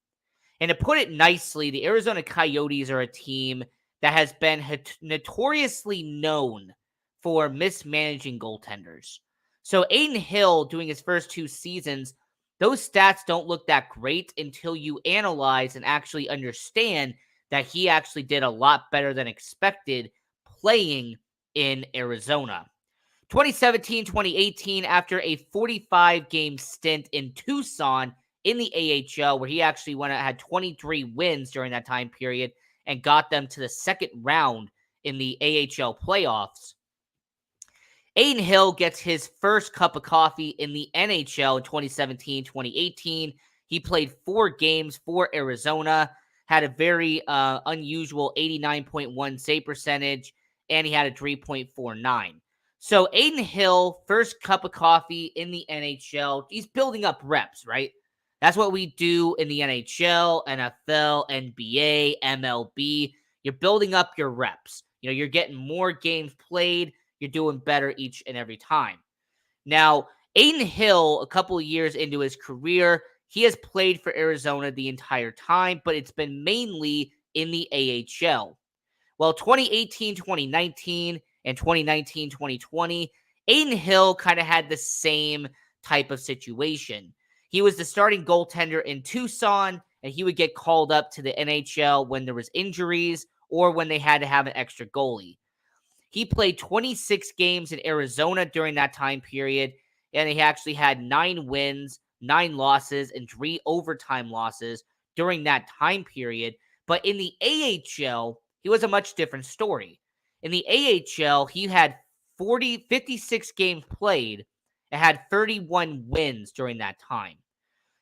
And to put it nicely, the Arizona Coyotes are a team that has been notoriously known for mismanaging goaltenders. So Adin Hill, doing his first 2 seasons, those stats don't look that great until you analyze and actually understand that he actually did a lot better than expected playing in Arizona. 2017-2018, after a 45-game stint in Tucson in the AHL, where he actually had 23 wins during that time period and got them to the second round in the AHL playoffs. Adin Hill gets his first cup of coffee in the NHL in 2017-2018. He played 4 games for Arizona, had a very unusual 89.1 save percentage, and he had a 3.49. So Adin Hill, first cup of coffee in the NHL. He's building up reps, right? That's what we do in the NHL, NFL, NBA, MLB. You're building up your reps. You know, you're getting more games played. You're doing better each and every time. Now, Adin Hill, a couple of years into his career, he has played for Arizona the entire time, but it's been mainly in the AHL. Well, 2018-2019 and 2019-2020, Adin Hill kind of had the same type of situation. He was the starting goaltender in Tucson, and he would get called up to the NHL when there was injuries or when they had to have an extra goalie. He played 26 games in Arizona during that time period, and he actually had 9 wins, 9 losses, and 3 overtime losses during that time period. But in the AHL, he was a much different story. In the AHL, he had 56 games played and had 31 wins during that time.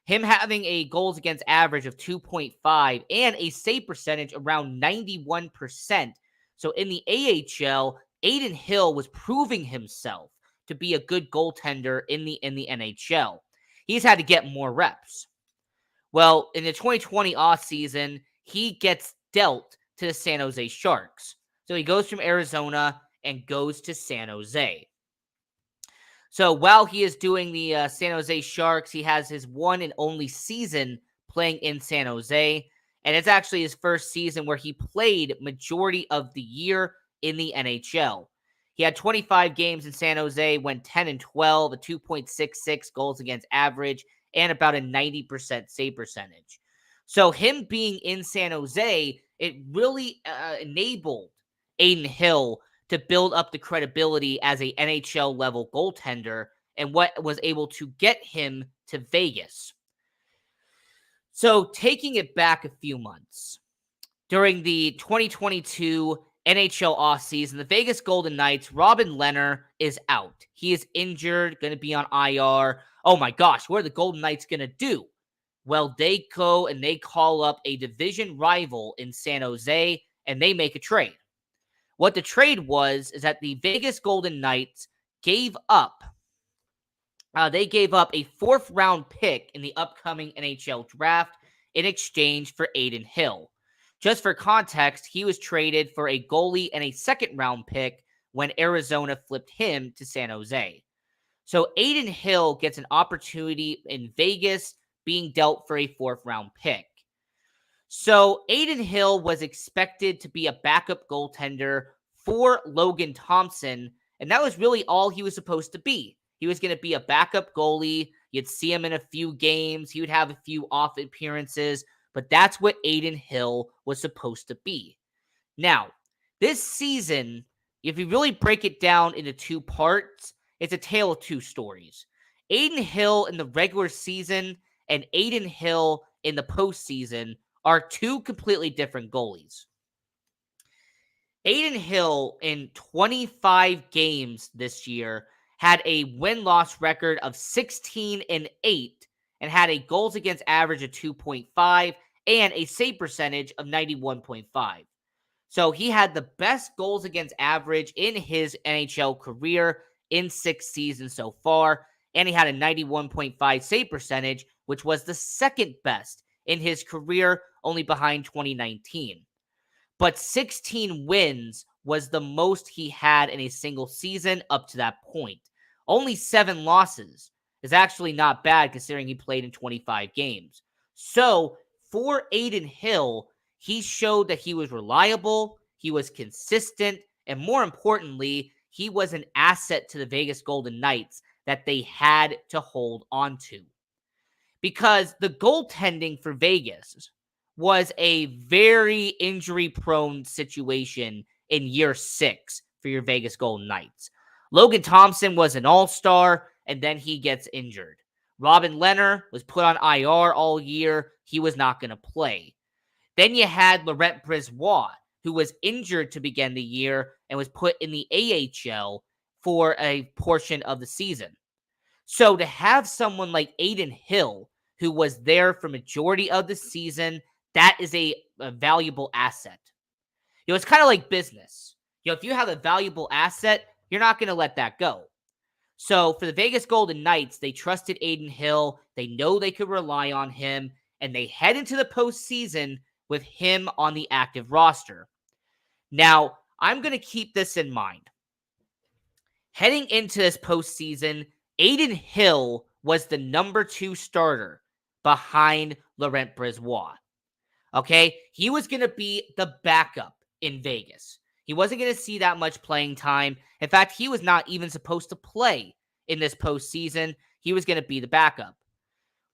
Him having a goals against average of 2.5 and a save percentage around 91%. So in the AHL, Adin Hill was proving himself to be a good goaltender in the NHL. He's had to get more reps. Well, in the 2020 offseason, he gets dealt to the San Jose Sharks. So he goes from Arizona and goes to San Jose. So while he is doing the San Jose Sharks, he has his one and only season playing in San Jose. And it's actually his first season where he played majority of the year in the NHL. He had 25 games in San Jose, went 10-12, a 2.66 goals against average, and about a 90% save percentage. So him being in San Jose, it really enabled Adin Hill to build up the credibility as a NHL level goaltender and what was able to get him to Vegas. So taking it back a few months, during the 2022 NHL offseason, the Vegas Golden Knights, Robin Lehner is out. He is injured, going to be on IR. Oh my gosh, what are the Golden Knights going to do? Well, they go and they call up a division rival in San Jose, and they make a trade. What the trade was is that the Vegas Golden Knights gave up a 4th round pick in the upcoming NHL draft in exchange for Adin Hill. Just for context, he was traded for a goalie and a 2nd round pick when Arizona flipped him to San Jose. So Adin Hill gets an opportunity in Vegas, being dealt for a 4th round pick. So Adin Hill was expected to be a backup goaltender for Logan Thompson, and that was really all he was supposed to be. He was going to be a backup goalie. You'd see him in a few games. He would have a few off appearances, but that's what Adin Hill was supposed to be. Now, this season, if you really break it down into 2 parts, it's a tale of 2 stories. Adin Hill in the regular season and Adin Hill in the postseason are 2 completely different goalies. Adin Hill in 25 games this year had a win-loss record of 16-8 and had a goals against average of 2.5 and a save percentage of 91.5. So he had the best goals against average in his NHL career in 6 seasons so far, and he had a 91.5 save percentage, which was the 2nd best in his career, only behind 2019. But 16 wins was the most he had in a single season up to that point. Only 7 losses is actually not bad considering he played in 25 games. So for Adin Hill, he showed that he was reliable, he was consistent, and more importantly, he was an asset to the Vegas Golden Knights that they had to hold on to. Because the goaltending for Vegas was a very injury-prone situation in year 6 for your Vegas Golden Knights. Logan Thompson was an all-star, and then he gets injured. Robin Lehner was put on IR all year. He was not going to play. Then you had Laurent Brisebois, who was injured to begin the year and was put in the AHL for a portion of the season. So to have someone like Adin Hill, who was there for majority of the season, that is a valuable asset. It's kind of like business. If you have a valuable asset, you're not going to let that go. So for the Vegas Golden Knights, they trusted Adin Hill. They know they could rely on him, and they head into the postseason with him on the active roster. Now, I'm going to keep this in mind. Heading into this postseason, Adin Hill was the number 2 starter behind Laurent Brisebois. Okay? He was going to be the backup in Vegas. He wasn't going to see that much playing time. In fact, he was not even supposed to play in this postseason. He was going to be the backup.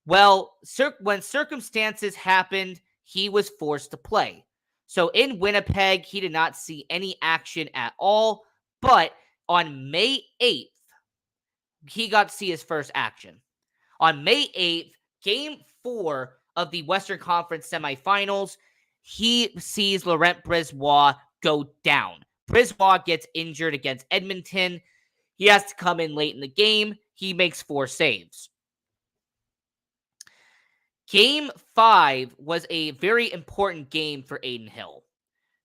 Well, when circumstances happened, he was forced to play. So in Winnipeg, he did not see any action at all. But on May 8th, he got to see his first action. On May 8th, Game 4 of the Western Conference semifinals, he sees Laurent Brisebois go down. Brisebois gets injured against Edmonton. He has to come in late in the game. He makes 4 saves. Game 5 was a very important game for Adin Hill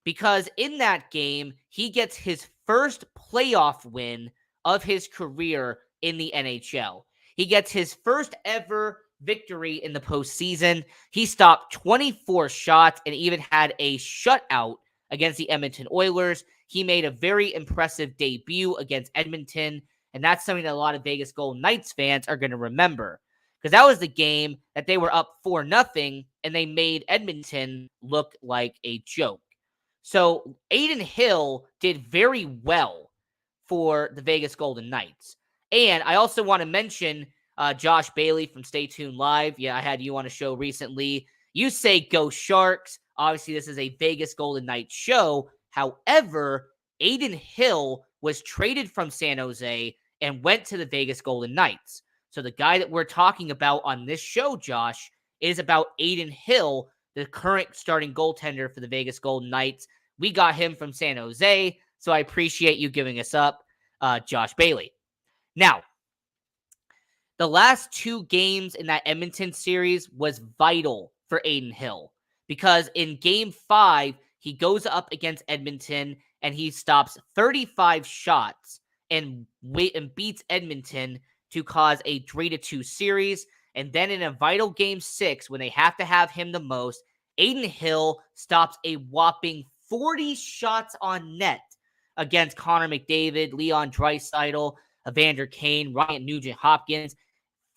because in that game, he gets his first playoff win of his career in the NHL. He gets his first ever victory in the postseason. He stopped 24 shots and even had a shutout against the Edmonton Oilers. He made a very impressive debut against Edmonton, and that's something that a lot of Vegas Golden Knights fans are going to remember because that was the game that they were up 4-0 and they made Edmonton look like a joke. So Adin Hill did very well for the Vegas Golden Knights. And I also want to mention Josh Bailey from Stay Tuned Live. Yeah, I had you on a show recently. You say go Sharks. Obviously, this is a Vegas Golden Knights show. However, Adin Hill was traded from San Jose and went to the Vegas Golden Knights. So the guy that we're talking about on this show, Josh, is about Adin Hill, the current starting goaltender for the Vegas Golden Knights, We got him from San Jose, so I appreciate you giving us up, Josh Bailey. Now, the last 2 games in that Edmonton series was vital for Adin Hill because in Game 5, he goes up against Edmonton and he stops 35 shots and beats Edmonton to cause a 3-2 series. And then in a vital Game 6, when they have to have him the most, Adin Hill stops a whopping 40 shots on net against Connor McDavid, Leon Draisaitl, Evander Kane, Ryan Nugent-Hopkins.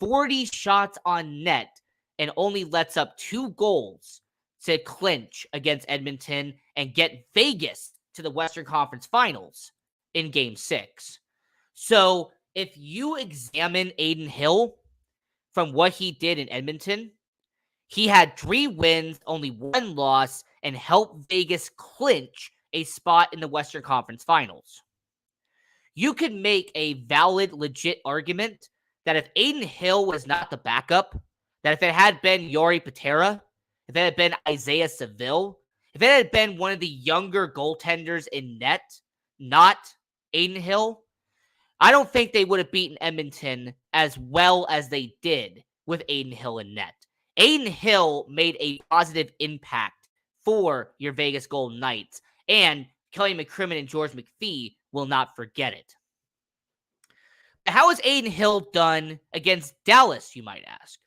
40 shots on net and only lets up 2 goals to clinch against Edmonton and get Vegas to the Western Conference Finals in Game 6. So if you examine Adin Hill from what he did in Edmonton, he had 3 wins, only 1 loss, and helped Vegas clinch a spot in the Western Conference Finals. You could make a valid, legit argument that if Adin Hill was not the backup, that if it had been Yuri Patera, if it had been Isaiah Seville, if it had been one of the younger goaltenders in net, not Adin Hill, I don't think they would have beaten Edmonton as well as they did with Adin Hill in net. Adin Hill made a positive impact for your Vegas Golden Knights, and Kelly McCrimmon and George McPhee will not forget it. How has Adin Hill done against Dallas, you might ask?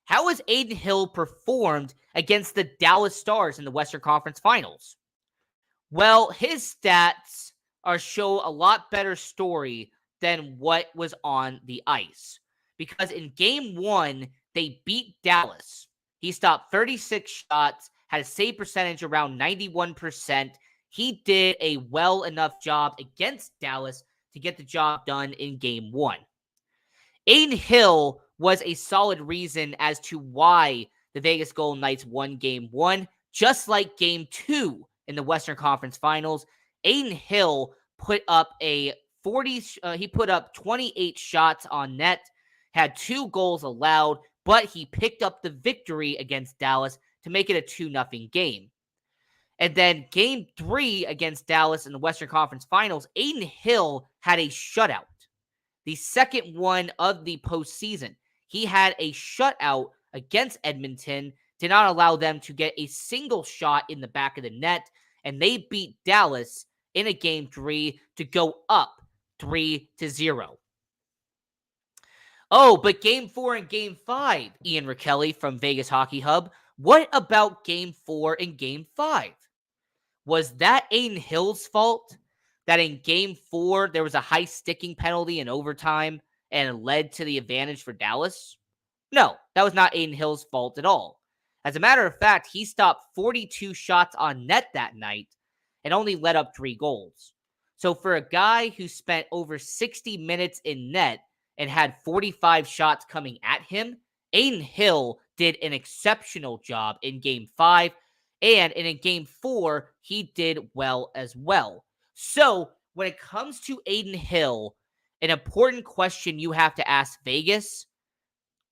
How has Adin Hill performed against the Dallas Stars in the Western Conference Finals? Well, his stats show a lot better story than what was on the ice. Because in Game 1, they beat Dallas. He stopped 36 shots, had a save percentage around 91%. He did a well enough job against Dallas to get the job done in Game 1. Adin Hill was a solid reason as to why the Vegas Golden Knights won Game 1, just like Game 2 in the Western Conference Finals. Adin Hill put up he put up 28 shots on net, had 2 goals allowed, but he picked up the victory against Dallas to make it a 2-0 game. And then Game 3 against Dallas in the Western Conference Finals, Adin Hill had a shutout. The second one of the postseason. He had a shutout against Edmonton, did not allow them to get a single shot in the back of the net, and they beat Dallas in a Game 3 to go up 3-0. Oh, but Game 4 and Game 5, Ian Rakelli from Vegas Hockey Hub. What about Game 4 and Game 5? Was that Adin Hill's fault that in Game 4 there was a high sticking penalty in overtime and it led to the advantage for Dallas? No, that was not Adin Hill's fault at all. As a matter of fact, he stopped 42 shots on net that night and only let up 3 goals. So for a guy who spent over 60 minutes in net and had 45 shots coming at him, Adin Hill did an exceptional job in Game 5. And in Game 4, he did well as well. So when it comes to Adin Hill, an important question you have to ask Vegas,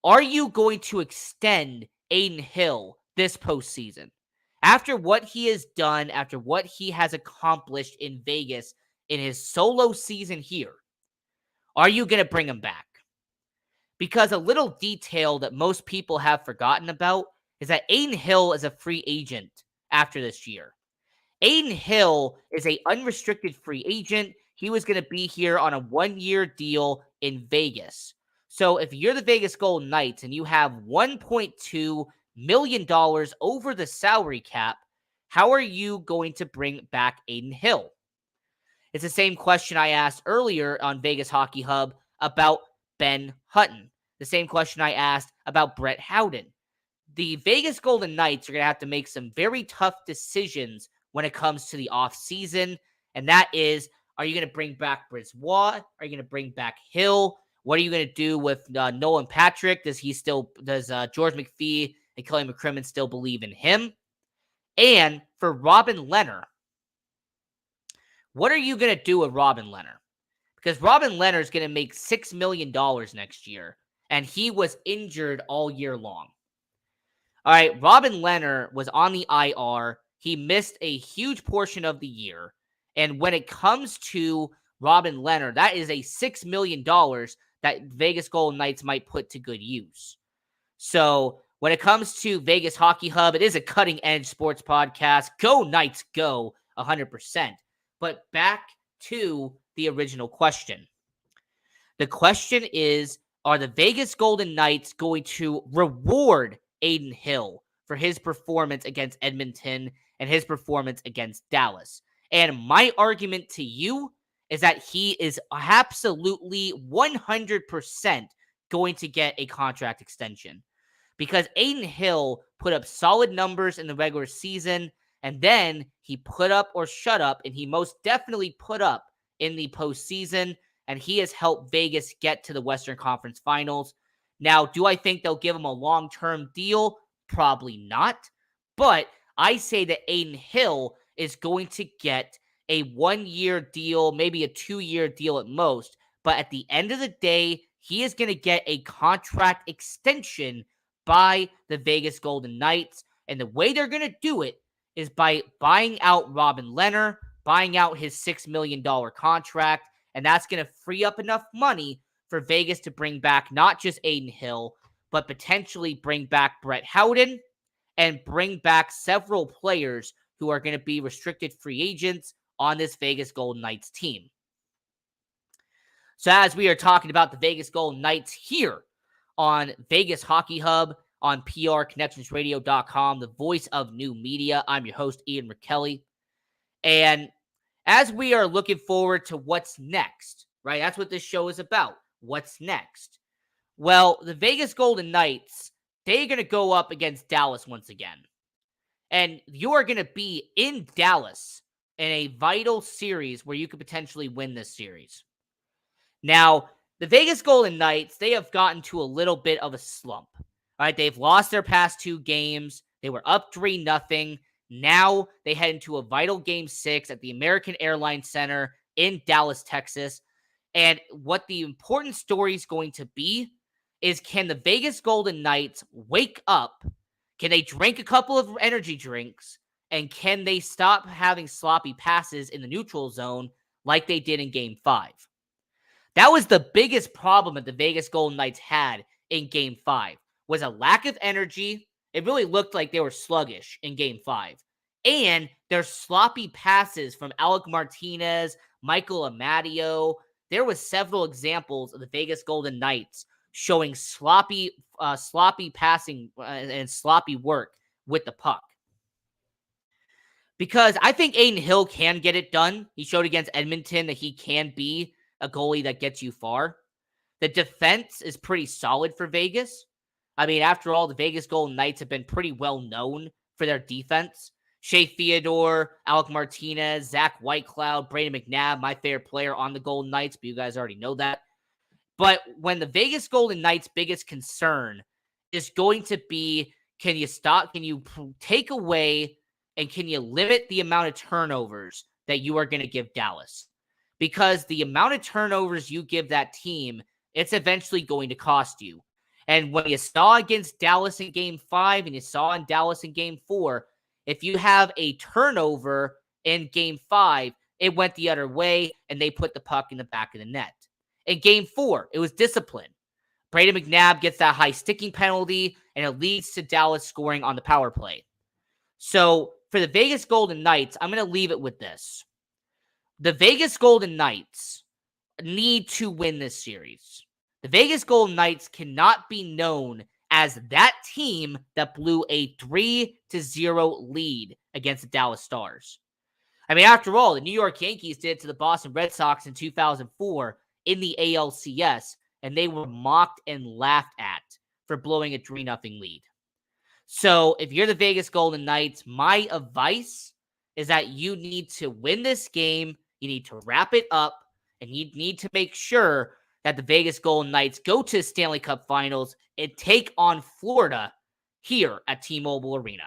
are you going to extend Adin Hill this postseason? After what he has done, after what he has accomplished in Vegas in his solo season here, are you going to bring him back? Because a little detail that most people have forgotten about is that Adin Hill is a free agent after this year. Adin Hill is an unrestricted free agent. He was going to be here on a 1-year deal in Vegas. So if you're the Vegas Golden Knights and you have $1.2 million over the salary cap, how are you going to bring back Adin Hill? It's the same question I asked earlier on Vegas Hockey Hub about Ben Hutton. The same question I asked about Brett Howden. The Vegas Golden Knights are going to have to make some very tough decisions when it comes to the offseason, and that is, are you going to bring back Brisebois? Are you going to bring back Hill? What are you going to do with Nolan Patrick? Does George McPhee and Kelly McCrimmon still believe in him? And for Robin Lehner, what are you going to do with Robin Lehner? Because Robin Lehner is going to make $6 million next year, and he was injured all year long. All right, Robin Lehner was on the IR. he missed a huge portion of the year. And when it comes to Robin Leonard, that is a $6 million that Vegas Golden Knights might put to good use. So when it comes to Vegas Hockey Hub, it is a cutting-edge sports podcast. Go Knights, go 100%. But back to the original question. The question is, are the Vegas Golden Knights going to reward Adin Hill for his performance against Edmonton and his performance against Dallas? And my argument to you is that he is absolutely 100% going to get a contract extension, because Adin Hill put up solid numbers in the regular season, and then he put up or shut up, and he most definitely put up in the postseason, and he has helped Vegas get to the Western Conference Finals. Now, do I think they'll give him a long-term deal? Probably not, but I say that Adin Hill is going to get a 1-year deal, maybe a 2-year deal at most, but at the end of the day, he is going to get a contract extension by the Vegas Golden Knights, and the way they're going to do it is by buying out Robin Leonard, buying out his $6 million contract, and that's going to free up enough money for Vegas to bring back not just Adin Hill, but potentially bring back Brett Howden and bring back several players who are going to be restricted free agents on this Vegas Golden Knights team. So as we are talking about the Vegas Golden Knights here on Vegas Hockey Hub on PRConnectionsRadio.com, the voice of new media, I'm your host, Ian McKelly. And as we are looking forward to what's next, right? That's what this show is about. What's next? Well, the Vegas Golden Knights, they're going to go up against Dallas once again. And you are going to be in Dallas in a vital series where you could potentially win this series. Now, the Vegas Golden Knights, they have gotten to a little bit of a slump. All right, they've lost their past 2 games. They were up 3-0. Now they head into a vital Game 6 at the American Airlines Center in Dallas, Texas. And what the important story is going to be is, can the Vegas Golden Knights wake up? Can they drink a couple of energy drinks? And can they stop having sloppy passes in the neutral zone like they did in Game 5? That was the biggest problem that the Vegas Golden Knights had in Game 5, was a lack of energy. It really looked like they were sluggish in Game 5. And their sloppy passes from Alec Martinez, Michael Amadio. There was several examples of the Vegas Golden Knights showing sloppy passing and sloppy work with the puck. Because I think Adin Hill can get it done. He showed against Edmonton that he can be a goalie that gets you far. The defense is pretty solid for Vegas. I mean, after all, the Vegas Golden Knights have been pretty well known for their defense. Shea Theodore, Alec Martinez, Zach Whitecloud, Brayden McNabb, my favorite player on the Golden Knights, but you guys already know that. But when the Vegas Golden Knights' biggest concern is going to be, can you take away and can you limit the amount of turnovers that you are going to give Dallas? Because the amount of turnovers you give that team, it's eventually going to cost you. And when you saw against Dallas in Game 5 and you saw in Dallas in Game 4, if you have a turnover in Game 5, it went the other way and they put the puck in the back of the net. In Game 4, it was discipline. Brayden McNabb gets that high sticking penalty and it leads to Dallas scoring on the power play. So for the Vegas Golden Knights, I'm going to leave it with this. The Vegas Golden Knights need to win this series. The Vegas Golden Knights cannot be known as that team that blew a 3-0 lead against the Dallas Stars. I mean, after all, the New York Yankees did it to the Boston Red Sox in 2004 in the ALCS, and they were mocked and laughed at for blowing a 3-0 lead. So if you're the Vegas Golden Knights, my advice is that you need to win this game. You need to wrap it up, and you need to make sure that the Vegas Golden Knights go to the Stanley Cup Finals and take on Florida here at T-Mobile Arena.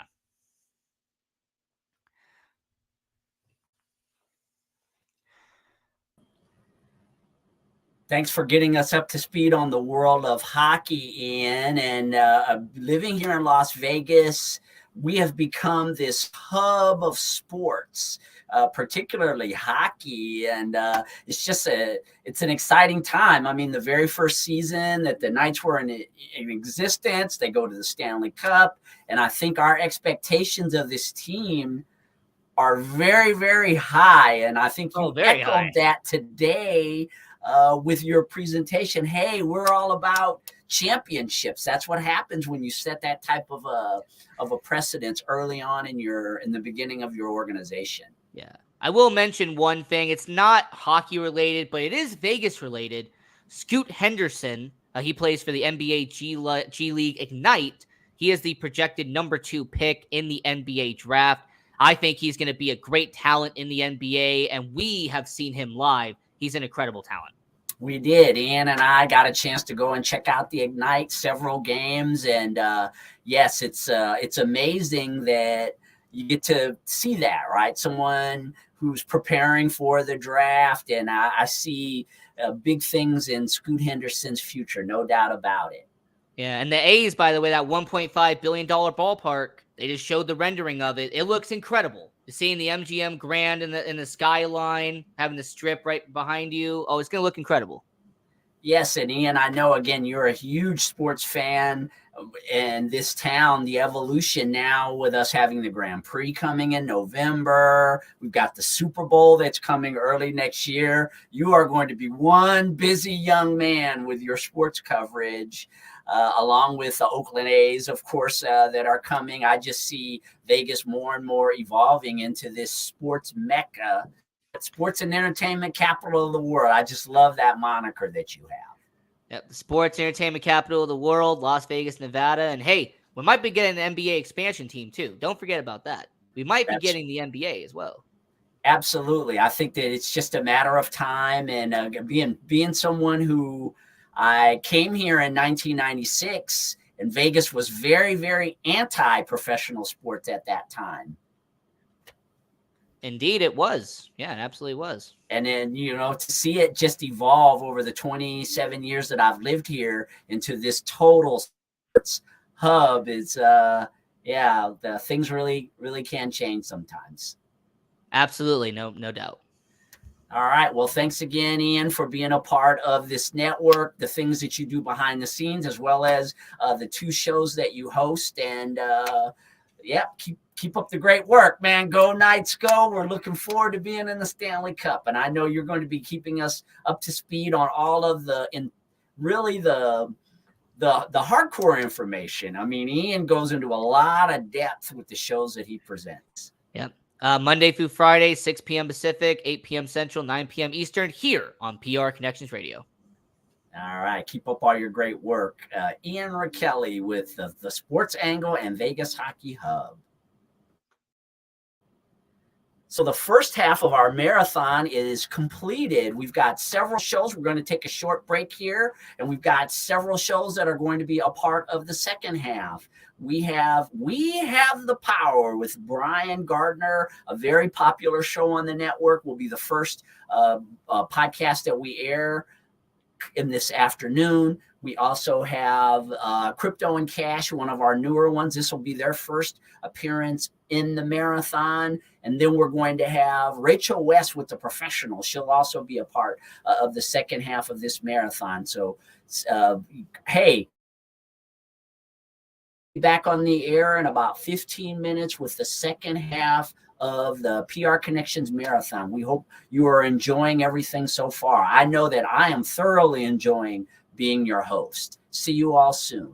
Thanks for getting us up to speed on the world of hockey, Ian. And living here in Las Vegas, we have become this hub of sports, particularly hockey. And it's just it's an exciting time. I mean, the very first season that the Knights were in existence, they go to the Stanley Cup. And I think our expectations of this team are very, very high. And I think you echoed that today with your presentation. Hey, we're all about championships. That's what happens when you set that type of a precedence early on in the beginning of your organization. Yeah. I will mention one thing. It's not hockey related, but it is Vegas related. Scoot Henderson, he plays for the NBA G League Ignite. He is the projected number 2 pick in the NBA draft. I think he's going to be a great talent in the NBA, and we have seen him live. He's an incredible talent. We did. Ian and I got a chance to go and check out the Ignite several games. And yes, it's amazing that you get to see that, right? Someone who's preparing for the draft. And I see big things in Scoot Henderson's future, no doubt about it. Yeah, and the A's, by the way, that $1.5 billion ballpark, they just showed the rendering of it. It looks incredible. Seeing the MGM Grand in the skyline, having the strip right behind you. Oh, it's going to look incredible. Yes, and Ian, I know, again, you're a huge sports fan. And this town, the evolution now with us having the Grand Prix coming in November. We've got the Super Bowl that's coming early next year. You are going to be one busy young man with your sports coverage, along with the Oakland A's, of course, that are coming. I just see Vegas more and more evolving into this sports mecca, sports and entertainment capital of the world. I just love that moniker that you have. Yep, the sports entertainment capital of the world, Las Vegas, Nevada. And hey, we might be getting an NBA expansion team too. Don't forget about that. We might be getting the NBA as well. Absolutely. I think that it's just a matter of time. And being someone who I came here in 1996, and Vegas was very, very anti-professional sports at that time. Indeed, it was. Yeah, it absolutely was. And then, to see it just evolve over the 27 years that I've lived here into this total sports hub is, the things really, really can change sometimes. Absolutely. No doubt. All right. Well, thanks again, Ian, for being a part of this network, the things that you do behind the scenes, as well as the 2 shows that you host. And keep up the great work, man. Go Knights, go. We're looking forward to being in the Stanley Cup. And I know you're going to be keeping us up to speed on all of the hardcore information. I mean, Ian goes into a lot of depth with the shows that he presents. Yep. Monday through Friday, 6 p.m. Pacific, 8 p.m. Central, 9 p.m. Eastern, here on PR Connections Radio. All right. Keep up all your great work. Ian Rakelli with the Sports Angle and Vegas Hockey Hub. So the first half of our marathon is completed. We've got several shows. We're going to take a short break here, and we've got several shows that are going to be a part of the second half. We have the Power with Brian Gardner, a very popular show on the network. Will be the first podcast that we air in this afternoon. We also have Crypto and Cash, one of our newer ones. This will be their first appearance in the marathon. And then we're going to have Rachel West with The Professional. She'll also be a part of the second half of this marathon. So, hey, back on the air in about 15 minutes with the second half of the PR Connections Marathon. We hope you are enjoying everything so far. I know that I am thoroughly enjoying being your host. See you all soon.